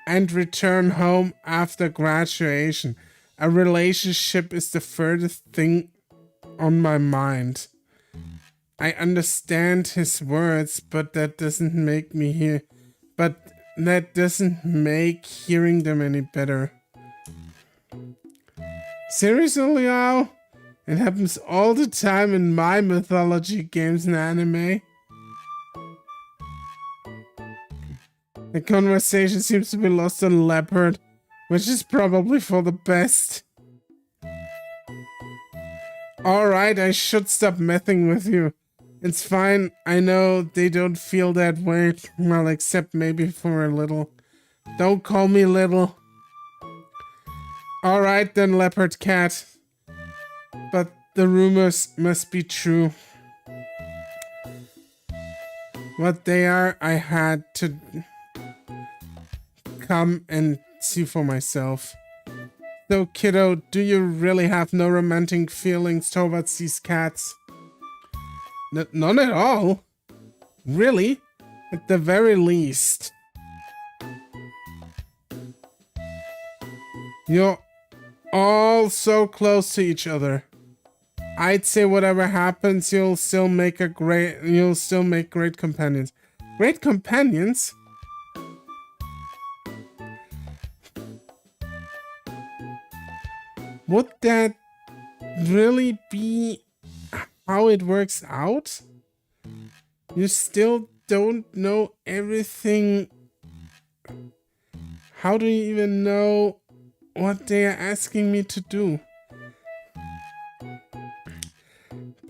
and return home after graduation. A relationship is the furthest thing on my mind. I understand his words, but that doesn't make hearing them any better. Seriously, Liao? It happens all the time in my mythology games and anime. The conversation seems to be lost on Leopard, which is probably for the best. Alright, I should stop messing with you. It's fine, I know they don't feel that way. Well, except maybe for a little. Don't call me little. Alright then, Leopard Cat. But the rumors must be true. What they are, I had to come and see for myself. So, kiddo, do you really have no romantic feelings towards these cats? None at all? Really? At the very least. You're all so close to each other. I'd say whatever happens, you'll still make great companions. Great companions? Would that really be how it works out? You still don't know everything. How do you even know what they are asking me to do?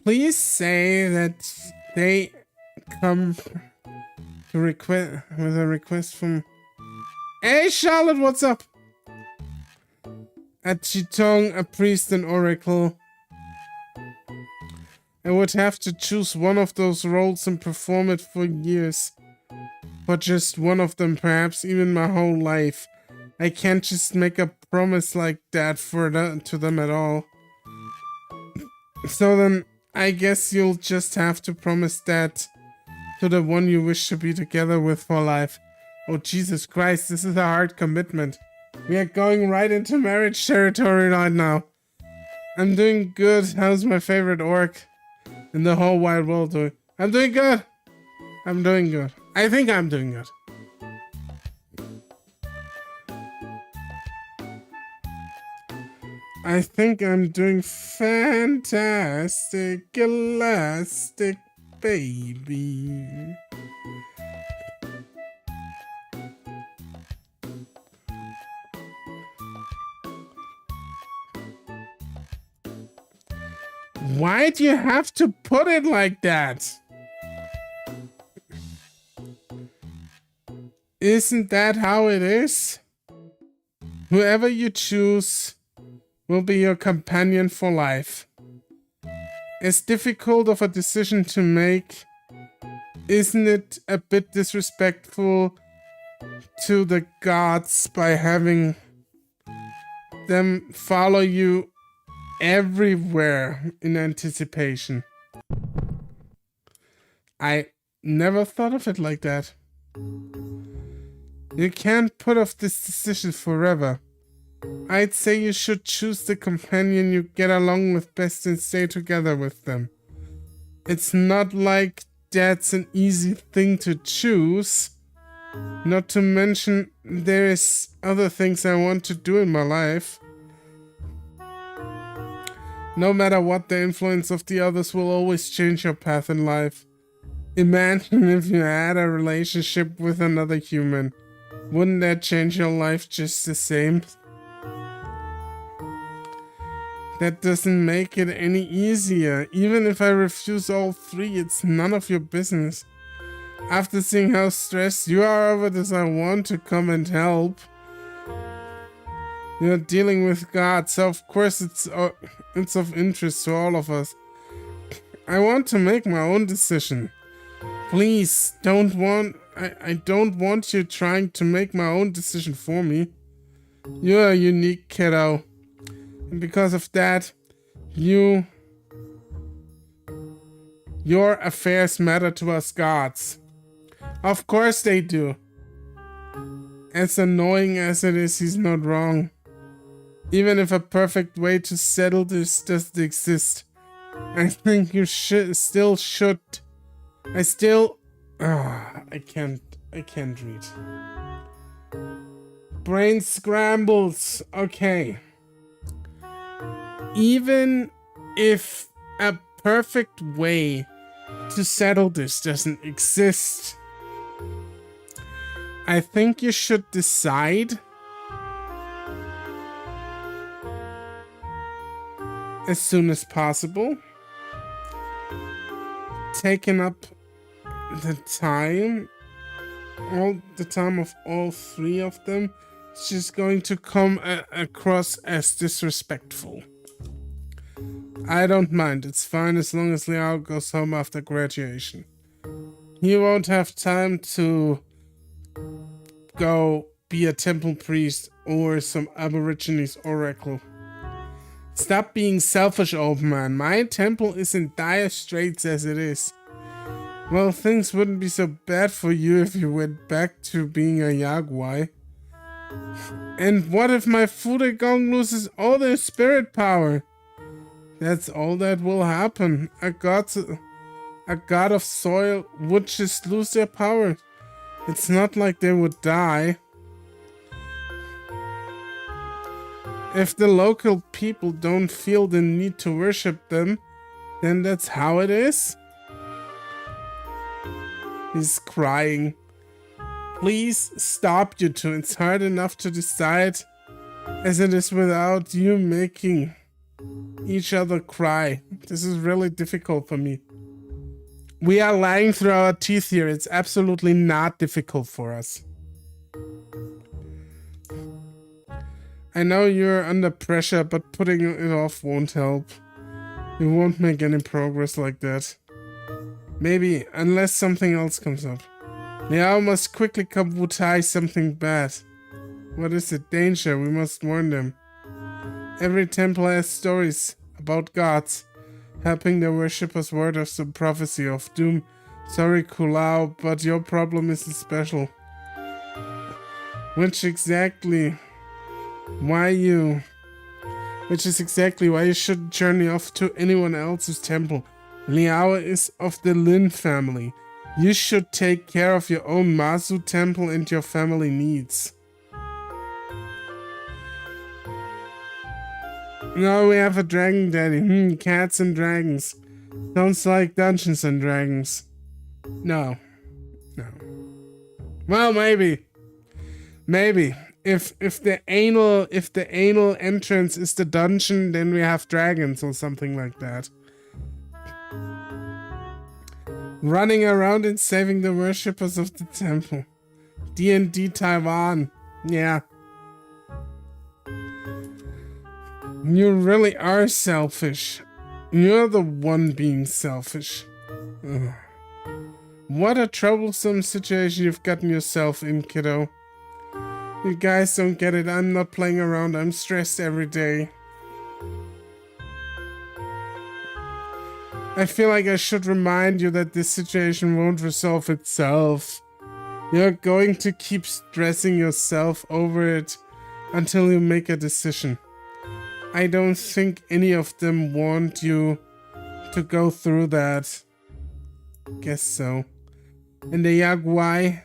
Please say that they come to with a request from... Hey Charlotte, what's up? A Chitong, a priest, and oracle. I would have to choose one of those roles and perform it for years. For just one of them, perhaps even my whole life. I can't just make a promise like that to them at all. So then, I guess you'll just have to promise that to the one you wish to be together with for life. Oh Jesus Christ, this is a hard commitment. We are going right into marriage territory right now. I'm doing good. How's my favorite orc in the whole wide world doing? I'm doing good. I'm doing good. I think I'm doing good. I think I'm doing fantastic, elastic baby. Why do you have to put it like that? Isn't that how it is? Whoever you choose will be your companion for life. As difficult of a decision to make, isn't it a bit disrespectful to the gods by having them follow you everywhere in anticipation? I never thought of it like that. You can't put off this decision forever. I'd say you should choose the companion you get along with best and stay together with them. It's not like that's an easy thing to choose. Not to mention, there's other things I want to do in my life. No matter what, the influence of the others will always change your path in life. Imagine if you had a relationship with another human. Wouldn't that change your life just the same? That doesn't make it any easier. Even if I refuse all three, it's none of your business. After seeing how stressed you are over this, I want to come and help. You're dealing with God, so of course it's of interest to all of us. I want to make my own decision. Please, I don't want you trying to make my own decision for me. You're a unique kiddo. And because of that, your affairs matter to us gods. Of course they do. As annoying as it is, he's not wrong. Even if a perfect way to settle this doesn't exist, I think you still should. I can't read. Brain scrambles. Okay. Even if a perfect way to settle this doesn't exist, I think you should decide as soon as possible. Taking up the time, all the time of all three of them, is just going to come across as disrespectful. I don't mind, it's fine as long as lmao goes home after graduation. He won't have time to go be a temple priest or some Aborigines oracle. Stop being selfish, old man. My temple is in dire straits as it is. Well, things wouldn't be so bad for you if you went back to being a Yaguai. And what if my Fudegong loses all their spirit power? That's all that will happen. A god of soil would just lose their power. It's not like they would die. If the local people don't feel the need to worship them, then that's how it is. He's crying. Please stop, you two. It's hard enough to decide as it is without you making each other cry. This is really difficult for me. We are lying through our teeth here. It's absolutely not difficult for us. I know you're under pressure, but putting it off won't help. You won't make any progress like that. Maybe, unless something else comes up. lmao must quickly kabutai something bad. What is it? Danger. We must warn them. Every temple has stories about gods, helping their worshippers ward off some prophecy of doom. Sorry, Kulao, but your problem isn't special. Which is exactly why you shouldn't journey off to anyone else's temple. lmao is of the Lin family. You should take care of your own Mazu temple and your family needs. Now we have a dragon daddy. Cats and dragons. Sounds like Dungeons and Dragons. No. Well, maybe. If the anal entrance is the dungeon, then we have dragons or something like that. Running around and saving the worshippers of the temple. D&D Taiwan. Yeah. You really are selfish. You're the one being selfish. Ugh. What a troublesome situation you've gotten yourself in, kiddo. You guys don't get it. I'm not playing around. I'm stressed every day. I feel like I should remind you that this situation won't resolve itself. You're going to keep stressing yourself over it until you make a decision. I don't think any of them want you to go through that. Guess so. And the Yaguai,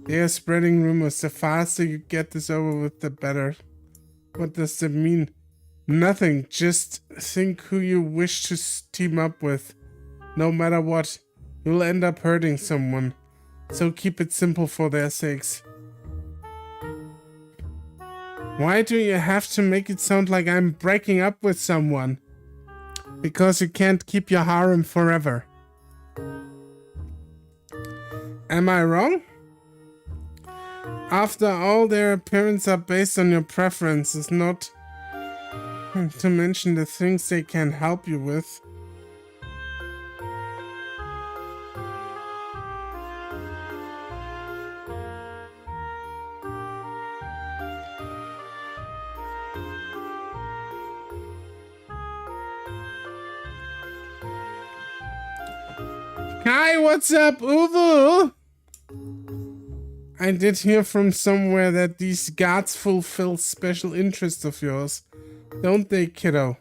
they are spreading rumors. The faster you get this over with, the better. What does that mean? Nothing. Just think who you wish to team up with. No matter what, you'll end up hurting someone. So keep it simple for their sakes. Why do you have to make it sound like I'm breaking up with someone? Because you can't keep your harem forever. Am I wrong? After all, their appearances are based on your preferences, not to mention the things they can help you with. Hi, what's up, Uvu? I did hear from somewhere that these gods fulfill special interests of yours. Don't they, kiddo?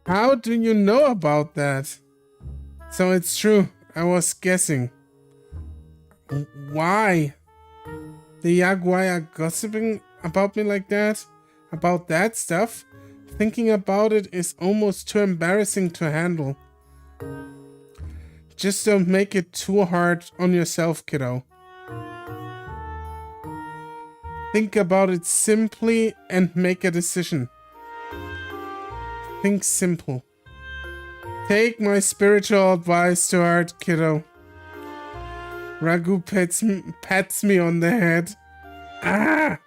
How do you know about that? So it's true. I was guessing. Why? The Yaguai are gossiping about me like that? About that stuff? Thinking about it is almost too embarrassing to handle. Just don't make it too hard on yourself, kiddo. Think about it simply and make a decision. Think simple. Take my spiritual advice to heart, kiddo. Ragu pats me on the head. Ah!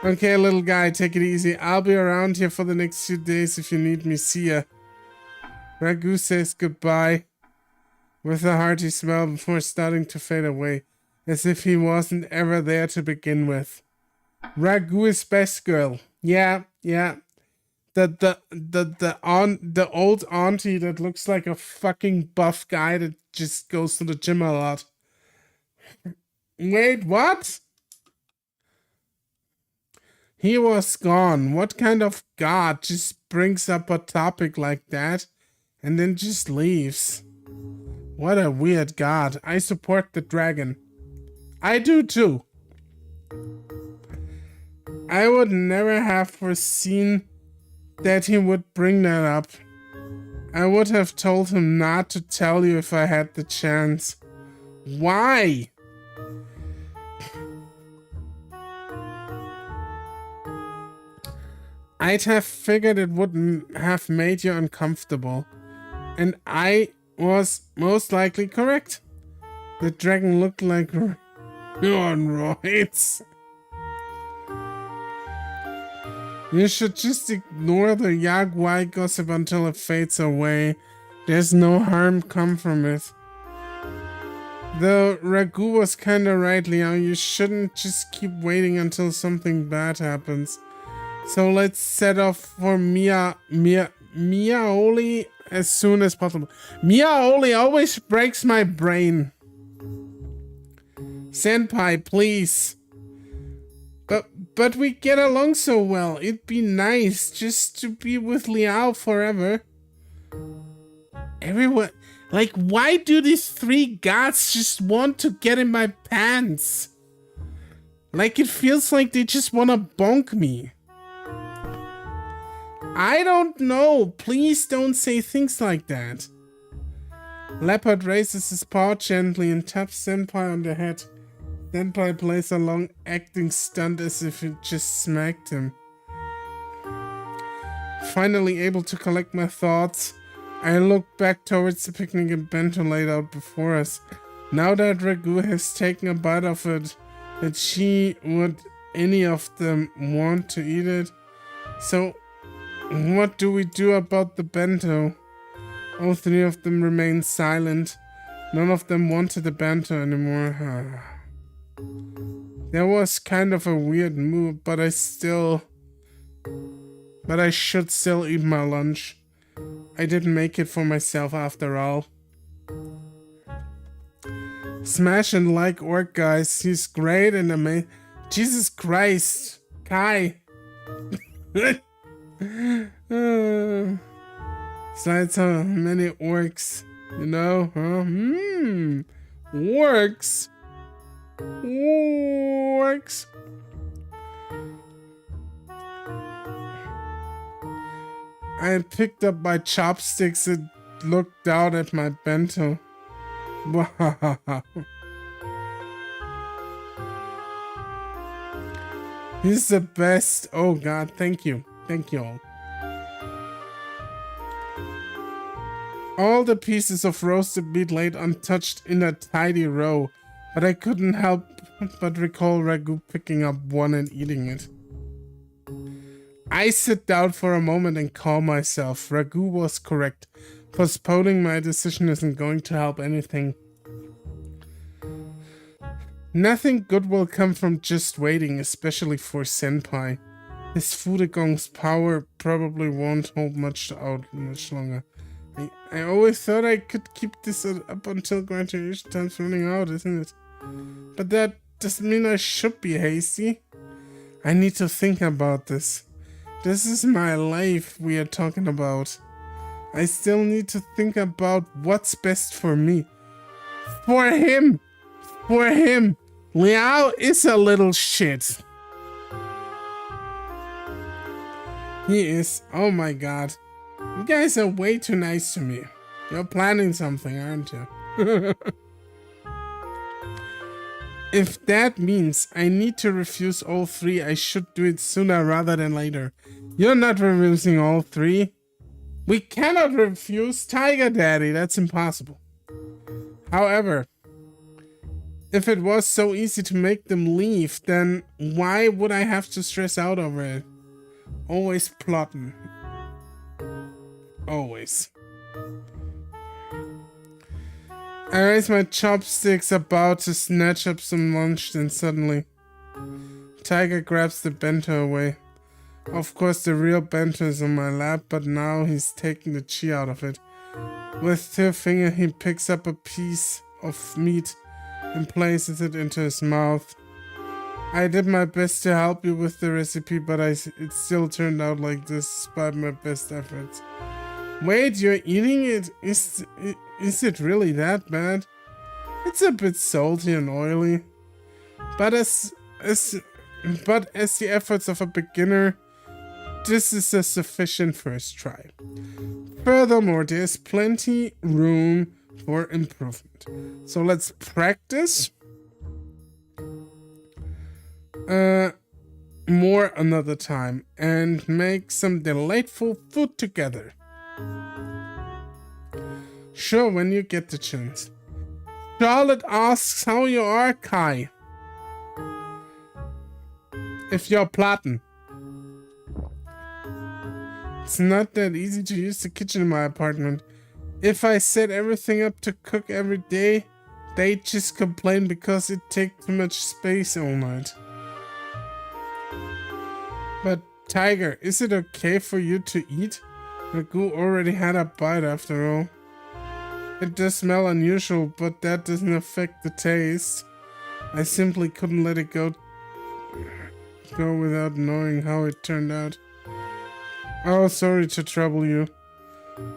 Okay, little guy, take it easy. I'll be around here for the next few days if you need me. See ya. Ragu says goodbye with a hearty smile before starting to fade away, as if he wasn't ever there to begin with. Ragu is best girl. Yeah. The old auntie that looks like a fucking buff guy that just goes to the gym a lot. Wait, what? He was gone. What kind of god just brings up a topic like that and then just leaves? What a weird god. I support the dragon. I do too. I would never have foreseen that he would bring that up. I would have told him not to tell you if I had the chance. Why? I'd have figured it wouldn't have made you uncomfortable. And I was most likely correct. The dragon looked like on roids. You should just ignore the Yagwai gossip until it fades away. There's no harm come from it. Though Ragu was kinda right, Liao, you shouldn't just keep waiting until something bad happens. So let's set off for Miaoli as soon as possible. Miaoli always breaks my brain. Senpai, please. But we get along so well. It'd be nice just to be with Liao forever. Everyone, like, why do these three gods just want to get in my pants? Like, it feels like they just want to bonk me. I don't know. Please don't say things like that. Leopard raises his paw gently and taps Senpai on the head. Senpai plays a long acting stunt as if it just smacked him. Finally able to collect my thoughts, I look back towards the picnic and bento laid out before us. Now that Ragu has taken a bite of it, that she would any of them want to eat it. So, what do we do about the bento? All three of them remain silent. None of them wanted the bento anymore. That was kind of a weird move, but I should still eat my lunch. I didn't make it for myself after all. Smash and like Orc, guys. He's great and amazing. Jesus Christ. Kai. Besides how many orcs, you know, huh? Orcs. Orcs. I picked up my chopsticks and looked down at my bento. He's the best. Oh God, thank you. Thank you all. All the pieces of roasted meat laid untouched in a tidy row, but I couldn't help but recall Ragu picking up one and eating it. I sit down for a moment and calm myself. Ragu was correct. Postponing my decision isn't going to help anything. Nothing good will come from just waiting, especially for Senpai. His Fudegong's power probably won't hold much longer. I always thought I could keep this up until graduation time's running out, isn't it? But that doesn't mean I should be hasty. I need to think about this. This is my life we are talking about. I still need to think about what's best for me. For him! For him! Liao is a little shit. He is. Oh my God. You guys are way too nice to me. You're planning something, aren't you? If that means I need to refuse all 3, I should do it sooner rather than later. You're not refusing all 3. We cannot refuse Tiger Daddy. That's impossible. However, if it was so easy to make them leave, then why would I have to stress out over it? Always plotting. Always. I raise my chopsticks about to snatch up some lunch, then suddenly Tiger grabs the bento away. Of course the real bento is on my lap, but now he's taking the chi out of it. With 2 fingers he picks up a piece of meat and places it into his mouth. I did my best to help you with the recipe, but it still turned out like this despite my best efforts. Wait, you're eating it? Is it really that bad? It's a bit salty and oily. But as the efforts of a beginner, this is a sufficient first try. Furthermore, there's plenty room for improvement. So let's practice more another time and make some delightful food together. Sure, when you get the chance. Charlotte asks how you are, Kai. If you're plotting. It's not that easy to use the kitchen in my apartment. If I set everything up to cook every day, they just complain because it takes too much space all night. But Tiger, is it okay for you to eat? Ragu already had a bite after all. It does smell unusual, but that doesn't affect the taste. I simply couldn't let it go without knowing how it turned out. Oh, sorry to trouble you.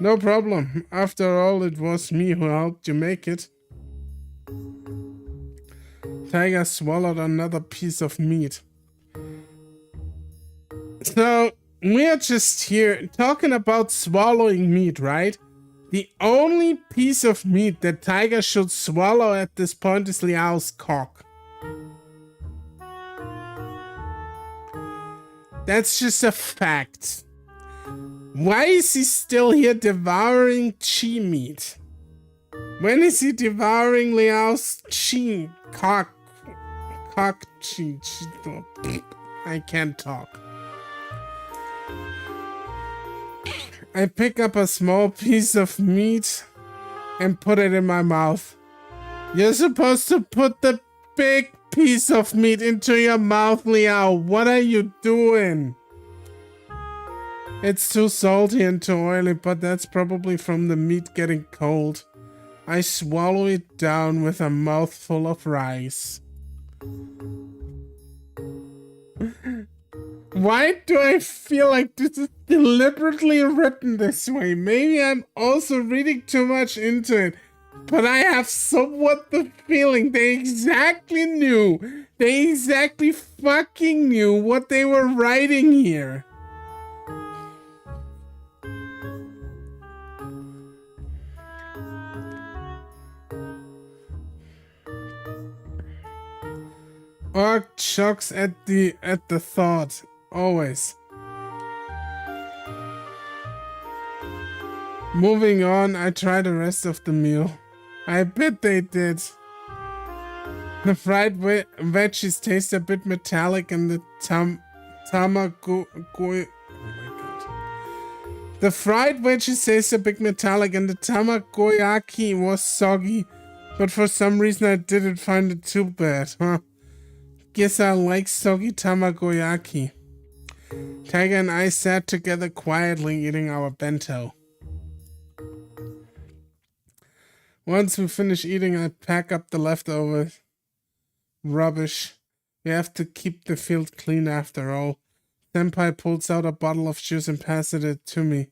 No problem. After all, it was me who helped you make it. Tiger swallowed another piece of meat. So, we're just here talking about swallowing meat, right? The only piece of meat that Tiger should swallow at this point is Liao's cock. That's just a fact. Why is he still here devouring chi meat? When is he devouring Liao's chi? Cock chi. I can't talk. I pick up a small piece of meat and put it in my mouth. You're supposed to put the big piece of meat into your mouth, Liao. What are you doing? It's too salty and too oily, but that's probably from the meat getting cold. I swallow it down with a mouthful of rice. Why do I feel like this is deliberately written this way? Maybe I'm also reading too much into it, but I have somewhat the feeling they exactly knew. They exactly fucking knew what they were writing here. Orc shocks at the thought. Always. Moving on, I try the rest of the meal. I bet they did. The fried veggies taste a bit metallic and the The fried veggies taste a bit metallic and the tamagoyaki was soggy, but for some reason I didn't find it too bad, huh? Guess I like soggy tamagoyaki. Tiger and I sat together quietly eating our bento. Once we finish eating, I pack up the leftover rubbish. We have to keep the field clean after all. Senpai pulls out a bottle of juice and passes it to me.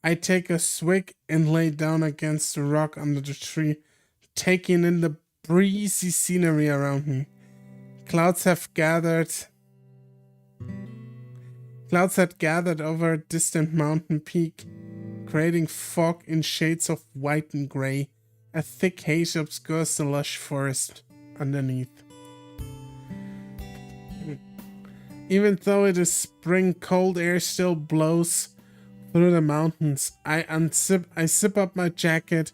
I take a swig and lay down against a rock under the tree, taking in the breezy scenery around me. Clouds had gathered over a distant mountain peak. creating fog in shades of white and gray. A thick haze obscures the lush forest underneath. Even though it is spring, cold air still blows through the mountains. I zip up my jacket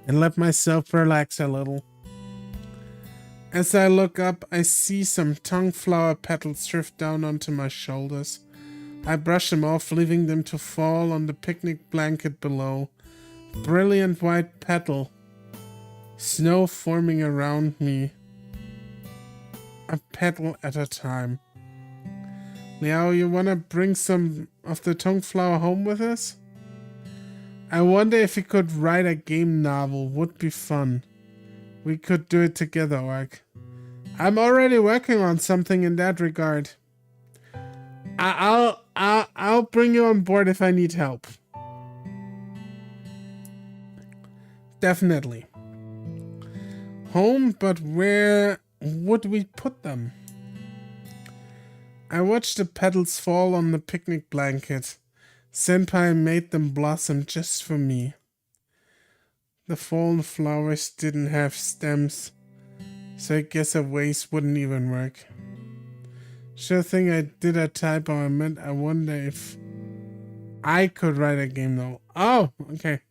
and let myself relax a little. As I look up, I see some tongue flower petals drift down onto my shoulders. I brush them off, leaving them to fall on the picnic blanket below. Brilliant white petal. Snow forming around me. A petal at a time. Liao, you wanna bring some of the tongue flower home with us? I wonder if we could write a game novel. Would be fun. We could do it together, Orc. I'm already working on something in that regard. I'll bring you on board if I need help. Definitely. Home, but where would we put them? I watched the petals fall on the picnic blanket. Senpai made them blossom just for me. The fallen flowers didn't have stems, so I guess a vase wouldn't even work. Sure thing I did a typo. I meant I wonder if I could write a game though. Oh, okay.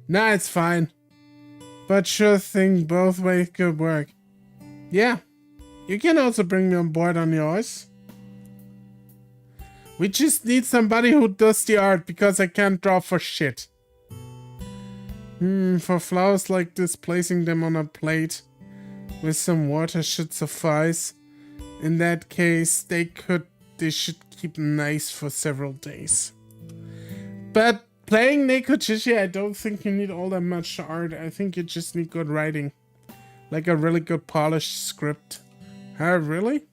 Nah, it's fine. But sure thing, both ways could work. Yeah, you can also bring me on board on yours. We just need somebody who does the art because I can't draw for shit. For flowers like this, placing them on a plate with some water should suffice. In that case, they should keep nice for several days. But playing Nekojishi, I don't think you need all that much art. I think you just need good writing. Like a really good polished script. Huh, really?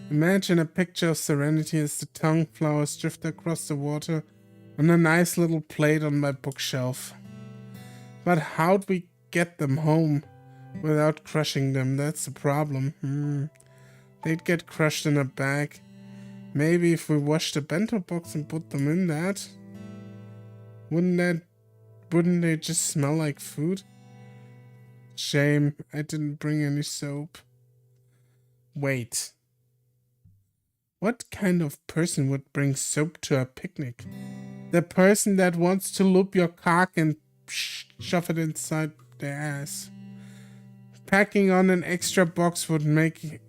Imagine a picture of serenity as the tongue flowers drift across the water on a nice little plate on my bookshelf. But how'd we get them home without crushing them? That's the problem. They'd get crushed in a bag. Maybe if we washed the bento box and put them in that. Wouldn't they just smell like food? Shame, I didn't bring any soap. Wait. What kind of person would bring soap to a picnic? The person that wants to loop your cock and shove it inside their ass. Packing on an extra box would make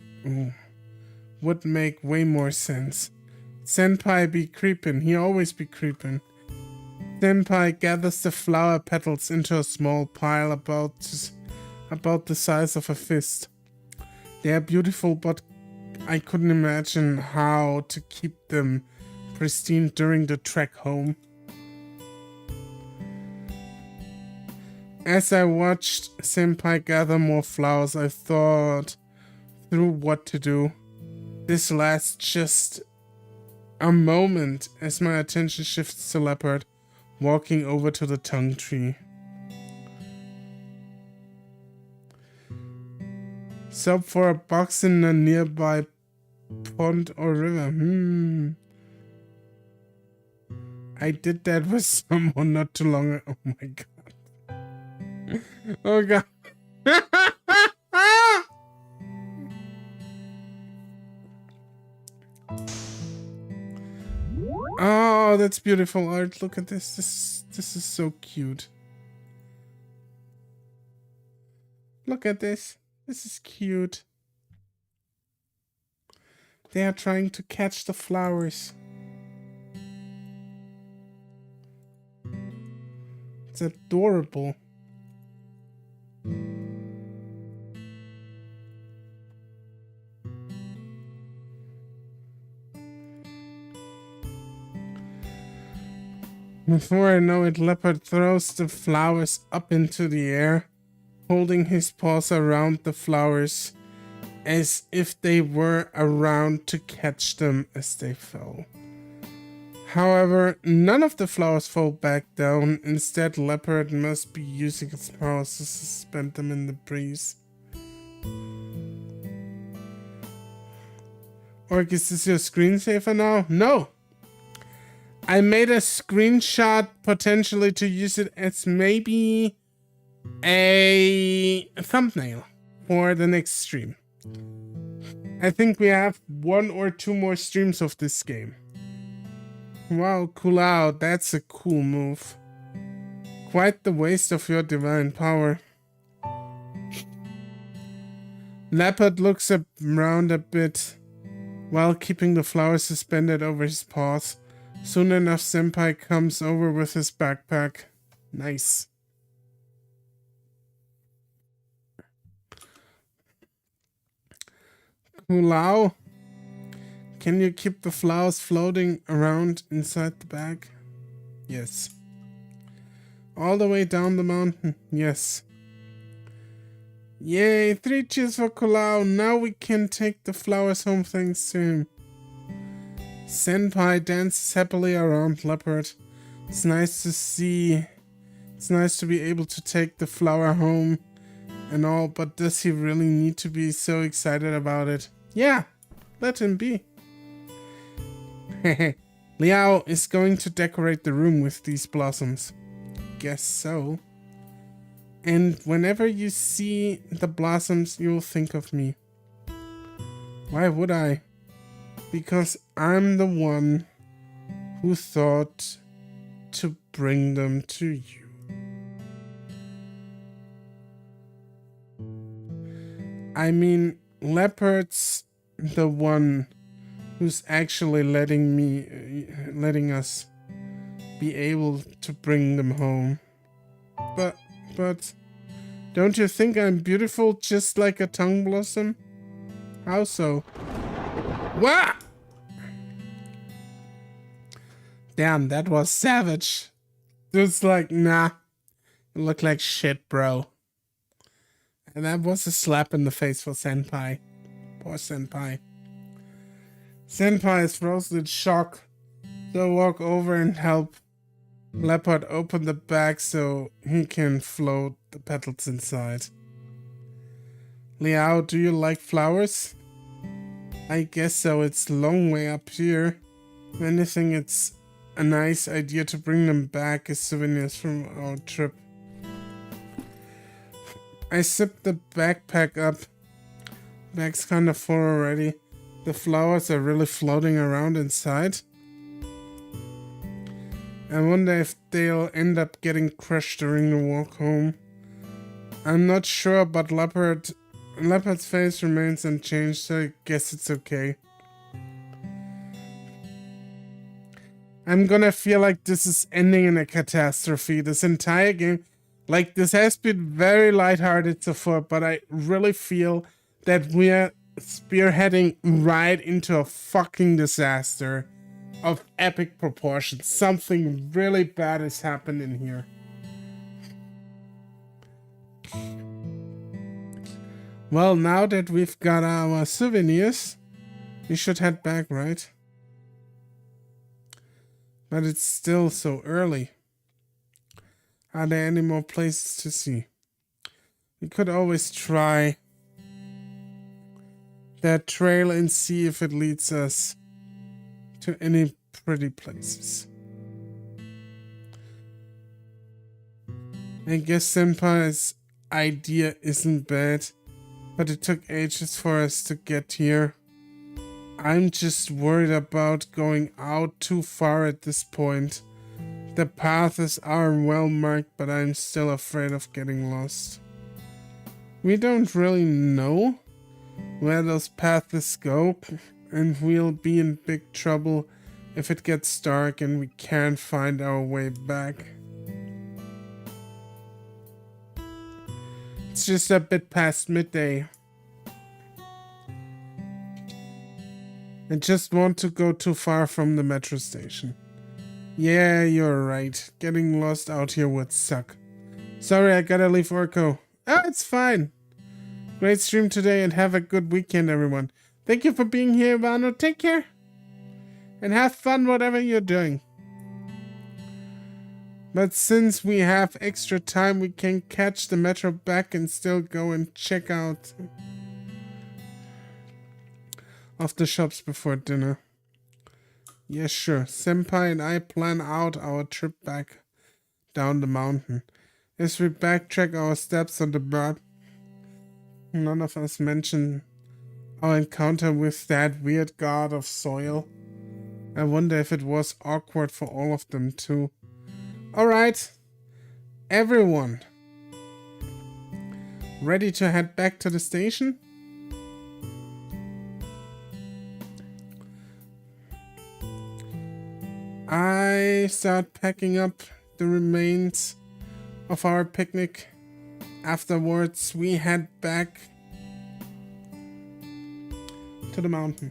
way more sense. Senpai be creepin', he always be creepin'. Senpai gathers the flower petals into a small pile about the size of a fist. They are beautiful, but I couldn't imagine how to keep them pristine during the trek home. As I watched Senpai gather more flowers, I thought through what to do. This lasts just a moment as my attention shifts to Leopard, walking over to the tongue tree. Soap for a box in a nearby pond or river. I did that with someone not too long ago. Oh my god. Oh god. Oh, that's beautiful art. Look at this. This is so cute. Look at this. This is cute. They are trying to catch the flowers. It's adorable. Before I know it, Leopard throws the flowers up into the air, holding his paws around the flowers as if they were around to catch them as they fell. However, none of the flowers fall back down. Instead, Leopard must be using its paws to suspend them in the breeze. Orc, is this your screensaver now? No! I made a screenshot potentially to use it as maybe a thumbnail for the next stream. I think we have 1 or 2 more streams of this game. Wow, cool out. That's a cool move. Quite the waste of your divine power. Leopard looks around a bit while keeping the flower suspended over his paws. Soon enough, Senpai comes over with his backpack. Nice. Kulao, can you keep the flowers floating around inside the bag? Yes. All the way down the mountain? Yes. Yay, 3 cheers for Kulao. Now we can take the flowers home thanks to him. Senpai dances happily around Leopard. It's nice to see. It's nice to be able to take the flower home and all, but does he really need to be so excited about it? Yeah, let him be. Liao is going to decorate the room with these blossoms. Guess so. And whenever you see the blossoms, you'll think of me. Why would I? Because I'm the one who thought to bring them to you. I mean, Leopard's the one who's actually letting us be able to bring them home. But don't you think I'm beautiful just like a tongue blossom? How so? What? Damn, that was savage. It's like, nah, you look like shit, bro. And that was a slap in the face for Senpai. Poor Senpai. Senpai is frozen in shock. So walk over and help Leopard open the bag so he can float the petals inside. Liao, do you like flowers? I guess so. It's a long way up here. If anything, it's a nice idea to bring them back as souvenirs from our trip. I zipped the backpack up. Bag's kinda full already. The flowers are really floating around inside. I wonder if they'll end up getting crushed during the walk home. I'm not sure, but Leopard's face remains unchanged, so I guess it's okay. I'm gonna feel like this is ending in a catastrophe. This entire game, like, this has been very lighthearted so far, but I really feel that we're spearheading right into a fucking disaster of epic proportions. Something really bad has happened in here. Well, now that we've got our souvenirs, we should head back, right? But it's still so early. Are there any more places to see? We could always try that trail and see if it leads us to any pretty places. I guess Senpai's idea isn't bad, but it took ages for us to get here. I'm just worried about going out too far at this point. The paths are well marked, but I'm still afraid of getting lost. We don't really know where those paths go, and we'll be in big trouble if it gets dark and we can't find our way back. It's just a bit past midday. I just want to go too far from the metro station. Yeah, you're right. Getting lost out here would suck. Sorry, I gotta leave Orko. Oh, it's fine. Great stream today and have a good weekend, everyone. Thank you for being here, Ivano. Take care. And have fun whatever you're doing. But since we have extra time, we can catch the metro back and still go and check out of the shops before dinner. Yeah, sure. Senpai and I plan out our trip back down the mountain. As we backtrack our steps on the map, none of us mention our encounter with that weird god of soil. I wonder if it was awkward for all of them too. Alright, everyone. Ready to head back to the station? I start packing up the remains of our picnic. Afterwards, we head back to the mountain.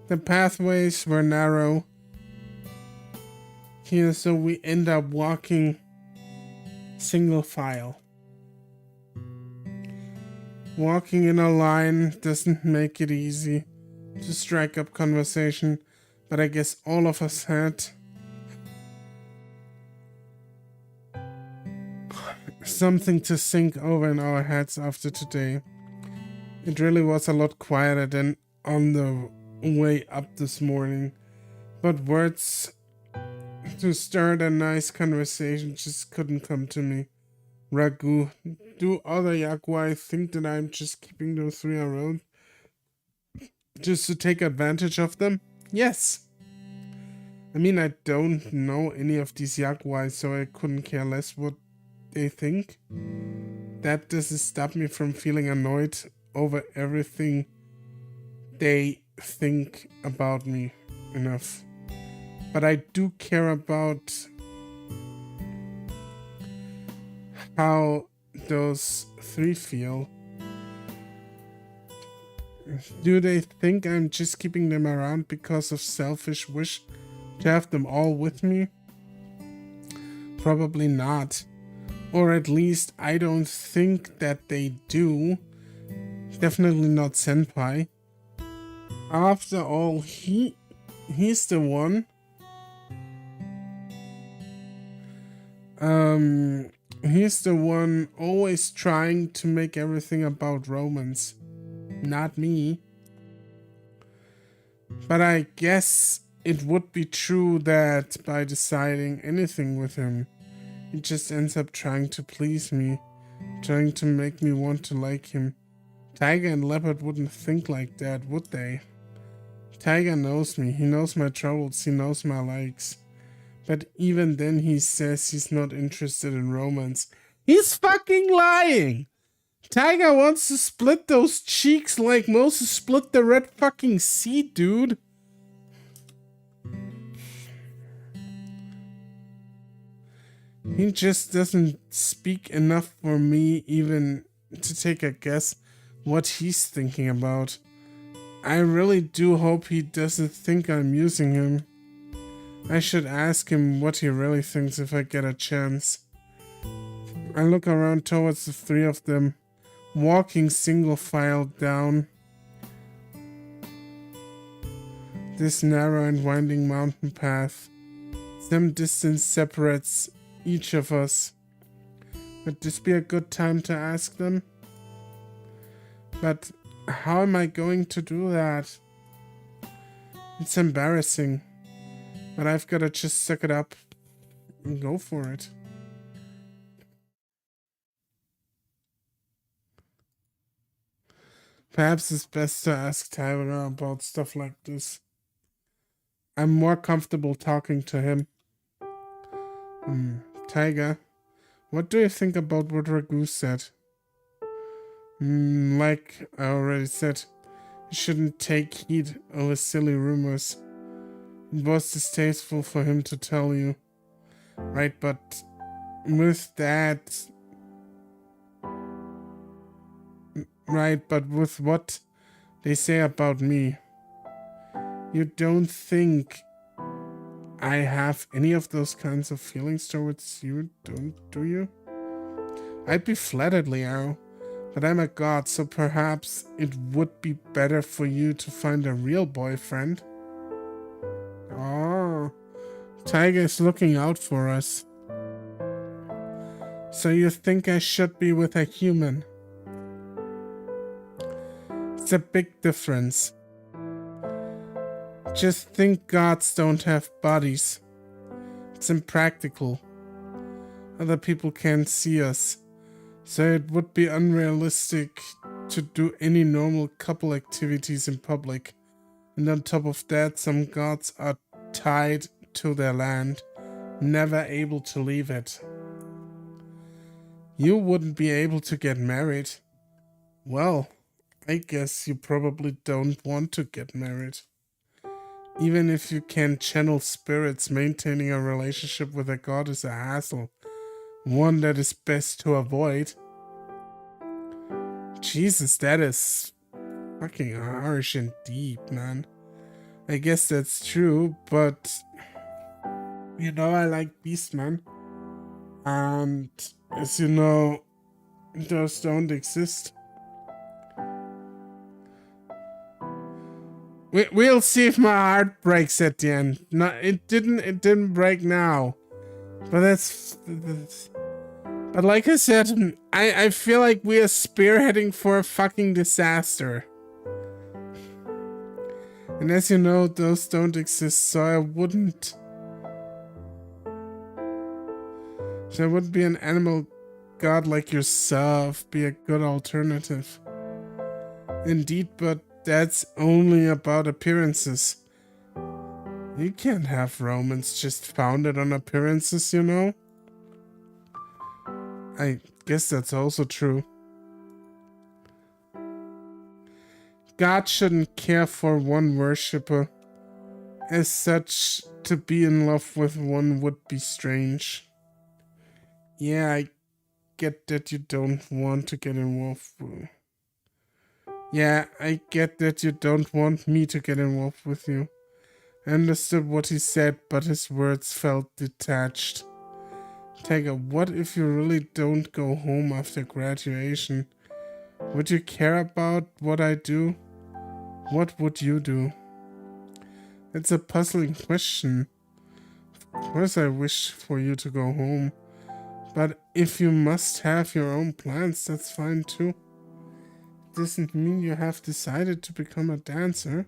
The pathways were narrow here, so we end up walking single file. Walking in a line doesn't make it easy to strike up conversation, but I guess all of us had something to think over in our heads after today. It really was a lot quieter than on the way up this morning, but words to start a nice conversation just couldn't come to me. Ragu, do other yakuai think that I'm just keeping those three around just to take advantage of them? Yes. I mean, I don't know any of these yakuai, so I couldn't care less what they think. That doesn't stop me from feeling annoyed over everything they think about me enough. But I do care about how those three feel. Do they think I'm just keeping them around because of selfish wish to have them all with me? Probably not. Or at least I don't think that they do. Definitely not Senpai. After all, he's the one. He's the one always trying to make everything about romance. Not me. But I guess it would be true that by deciding anything with him, he just ends up trying to please me, trying to make me want to like him. Tiger and Leopard wouldn't think like that, would they? Tiger knows me, he knows my troubles, he knows my likes. But even then he says he's not interested in romance. He's fucking lying! Tiger wants to split those cheeks like Moses split the Red fucking Sea, dude. He just doesn't speak enough for me even to take a guess what he's thinking about. I really do hope he doesn't think I'm using him. I should ask him what he really thinks if I get a chance. I look around towards the three of them, walking single file down this narrow and winding mountain path. Some distance separates each of us. Would this be a good time to ask them? But how am I going to do that? It's embarrassing. But I've got to just suck it up and go for it. Perhaps it's best to ask Tyler about stuff like this. I'm more comfortable talking to him. Tiger, what do you think about what Ragu said? Like I already said, you shouldn't take heed over silly rumors. It was distasteful for him to tell you. Right, but with that... Right, but with what they say about me, you don't think I have any of those kinds of feelings towards you, do you? I'd be flattered, Leo, but I'm a god, so perhaps it would be better for you to find a real boyfriend. Oh, Tiger is looking out for us. So you think I should be with a human? It's a big difference. Just think gods don't have bodies. It's impractical. Other people can't see us, so it would be unrealistic to do any normal couple activities in public. And on top of that, some gods are tied to their land, never able to leave it. You wouldn't be able to get married. Well, I guess you probably don't want to get married. Even if you can channel spirits, maintaining a relationship with a god is a hassle. One that is best to avoid. Jesus, that is fucking harsh and deep, man. I guess that's true, but you know I like Beastmen. And as you know, those don't exist. We'll see if my heart breaks at the end. No, it didn't break now. But that's but like I said, I feel like we are spearheading for a fucking disaster. And as you know, those don't exist, so I wouldn't be an animal god like yourself be a good alternative. Indeed, but that's only about appearances. You can't have romance just founded on appearances, you know? I guess that's also true. God shouldn't care for one worshipper. As such, to be in love with one would be strange. Yeah, I get that you don't want to get involved with... Yeah, I get that you don't want me to get involved with you. I understood what he said, but his words felt detached. Tiger, what if you really don't go home after graduation? Would you care about what I do? What would you do? It's a puzzling question. Of course I wish for you to go home. But if you must have your own plans, that's fine too. Doesn't mean you have decided to become a dancer.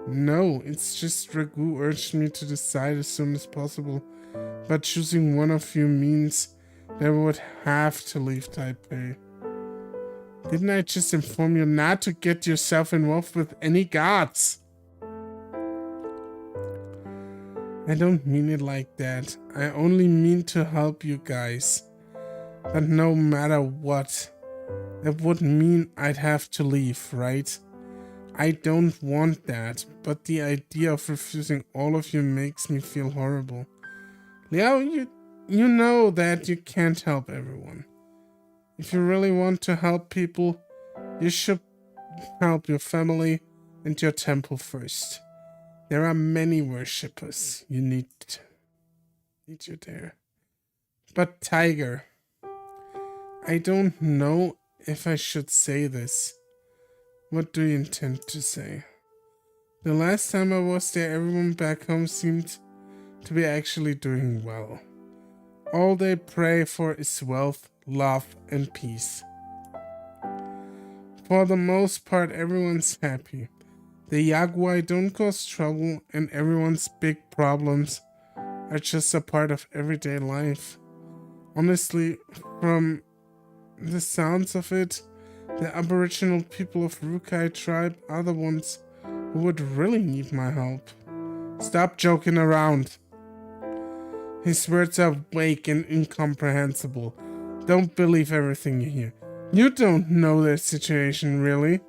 No, it's just Ragu urged me to decide as soon as possible. But choosing one of you means that I would have to leave Taipei. Didn't I just inform you not to get yourself involved with any gods? I don't mean it like that. I only mean to help you guys. But no matter what, that would mean I'd have to leave, right? I don't want that, but the idea of refusing all of you makes me feel horrible. Liao, you know that you can't help everyone. If you really want to help people, you should help your family and your temple first. There are many worshippers. You need you there. But Tiger, I don't know if I should say this. What do you intend to say? The last time I was there, everyone back home seemed to be actually doing well. All they pray for is wealth, love, and peace. For the most part, everyone's happy. The Yaguai don't cause trouble, and everyone's big problems are just a part of everyday life. Honestly, from the sounds of it, the Aboriginal people of Rukai tribe are the ones who would really need my help. Stop joking around. His words are vague and incomprehensible. Don't believe everything you hear. You don't know their situation, really.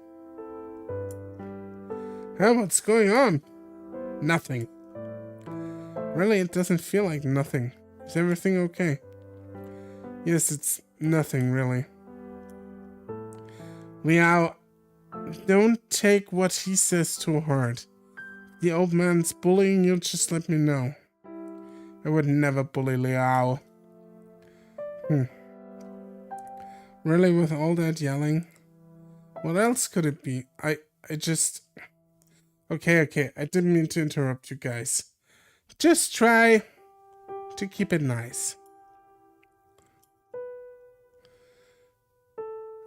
Hey, what's going on? Nothing. Really, it doesn't feel like nothing. Is everything okay? Yes, it's nothing, really. Liao, don't take what he says too hard. The old man's bullying you, just let me know. I would never bully Liao. Really, with all that yelling? What else could it be? I just... Okay, I didn't mean to interrupt you guys. Just try to keep it nice.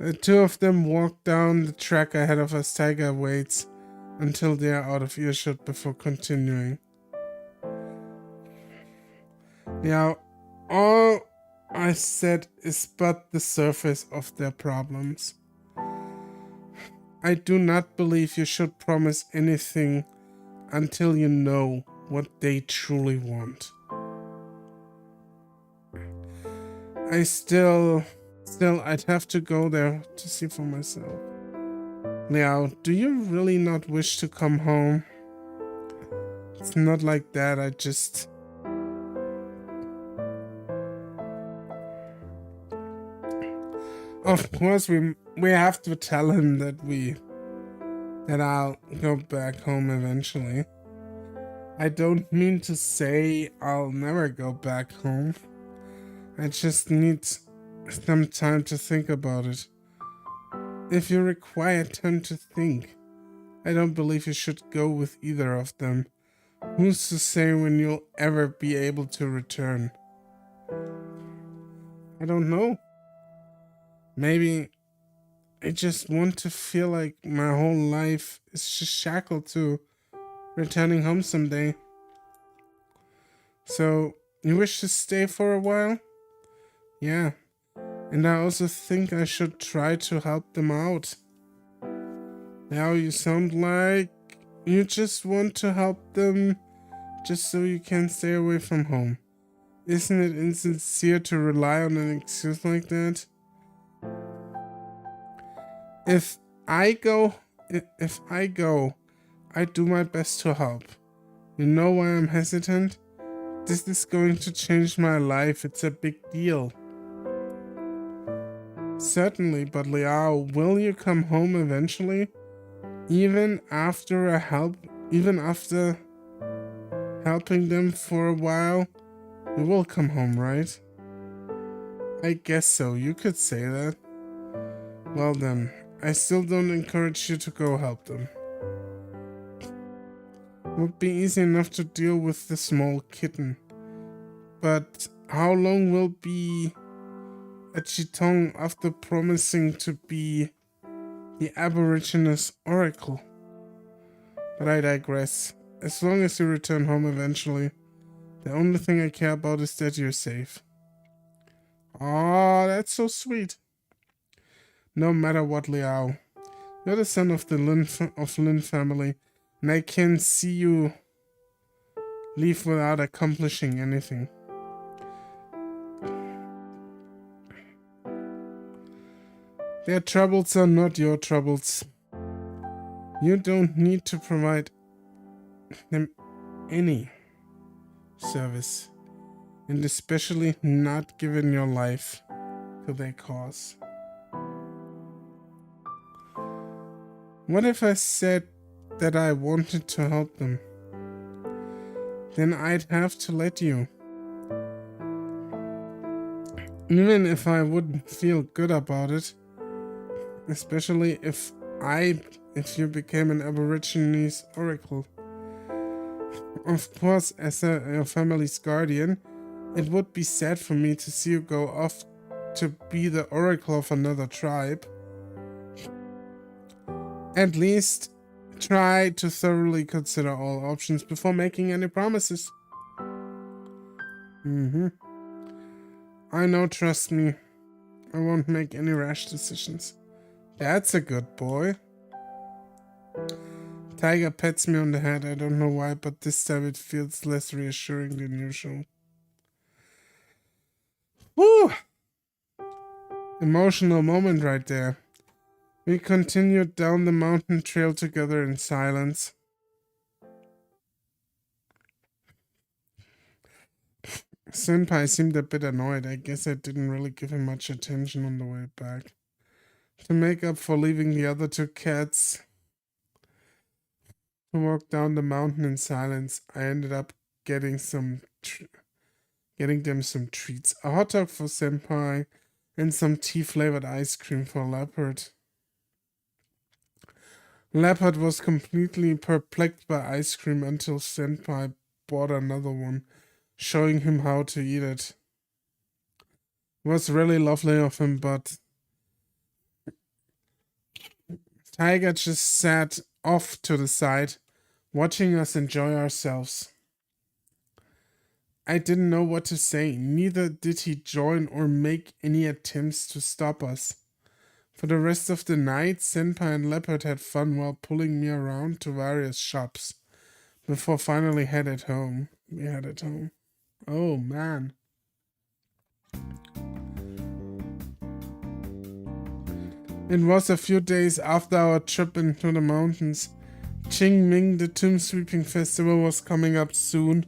The two of them walk down the track ahead of us. Tiger waits until they are out of earshot before continuing. Now, all I said is but the surface of their problems. I do not believe you should promise anything until you know what they truly want. I'd have to go there to see for myself. Liao, do you really not wish to come home? It's not like that, I just... Of course, we have to tell him that I'll go back home eventually. I don't mean to say I'll never go back home. I just need some time to think about it. If you require time to think, I don't believe you should go with either of them. Who's to say when you'll ever be able to return? I don't know. Maybe I just want to feel like my whole life is just shackled to returning home someday. So, you wish to stay for a while? Yeah. And I also think I should try to help them out. Now you sound like you just want to help them just so you can stay away from home. Isn't it insincere to rely on an excuse like that? If I go, I do my best to help. You know why I'm hesitant? This is going to change my life. It's a big deal. Certainly, but Liao, will you come home eventually? Even after helping them for a while, you will come home, right? I guess so. You could say that. Well then, I still don't encourage you to go help them. It would be easy enough to deal with the small kitten. But how long will be a Chitong after promising to be the Aborigines Oracle? But I digress. As long as you return home eventually, the only thing I care about is that you're safe. Aw, that's so sweet. No matter what, Liao, you're the son of the Lin family, and I can't see you leave without accomplishing anything. Their troubles are not your troubles. You don't need to provide them any service, and especially not giving your life to their cause. What if I said that I wanted to help them? Then I'd have to let you. Even if I wouldn't feel good about it. Especially if you became an Aborigines Oracle. Of course, as your family's guardian, it would be sad for me to see you go off to be the Oracle of another tribe. At least, try to thoroughly consider all options before making any promises. I know, trust me. I won't make any rash decisions. That's a good boy. Tiger pets me on the head. I don't know why, but this time it feels less reassuring than usual. Woo! Emotional moment right there. We continued down the mountain trail together in silence. Senpai seemed a bit annoyed. I guess I didn't really give him much attention on the way back. To make up for leaving the other two cats to walk down the mountain in silence, I ended up getting them some treats. A hot dog for Senpai and some tea-flavored ice cream for Leopard. Leopard was completely perplexed by ice cream until Senpai bought another one, showing him how to eat it. It was really lovely of him, but Tiger just sat off to the side, watching us enjoy ourselves. I didn't know what to say, neither did he join or make any attempts to stop us. For the rest of the night, Senpai and Leopard had fun while pulling me around to various shops, before finally headed home. We headed home. Oh man. It was a few days after our trip into the mountains. Qingming, the Tomb Sweeping Festival, was coming up soon.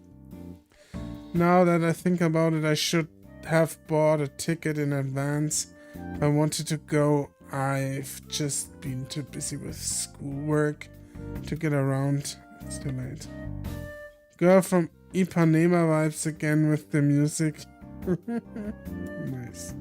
Now that I think about it, I should have bought a ticket in advance. If I wanted to go, I've just been too busy with schoolwork to get around. It's too late. Girl from Ipanema vibes again with the music. Nice.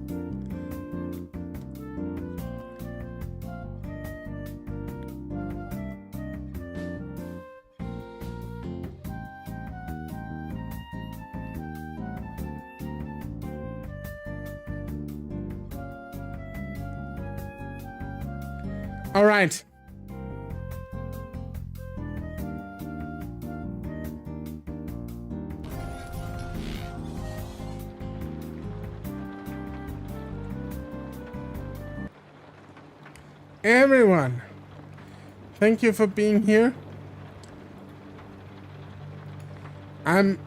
All right. Everyone, thank you for being here. I'm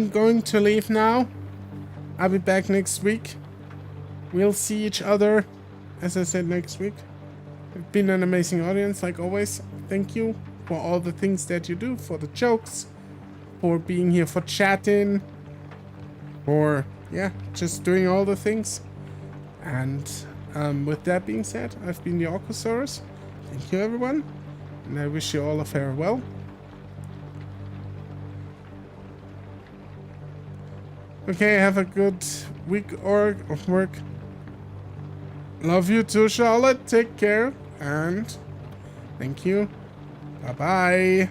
going to leave now. I'll be back next week. We'll see each other, as I said, next week. It's been an amazing audience, like always. Thank you for all the things that you do, for the jokes, for being here, for chatting, for, yeah, just doing all the things. And with that being said, I've been TheOrcosaurus. Thank you, everyone. And I wish you all a farewell. Okay, have a good week of work. Love you too, Charlotte. Take care. And thank you. Bye-bye.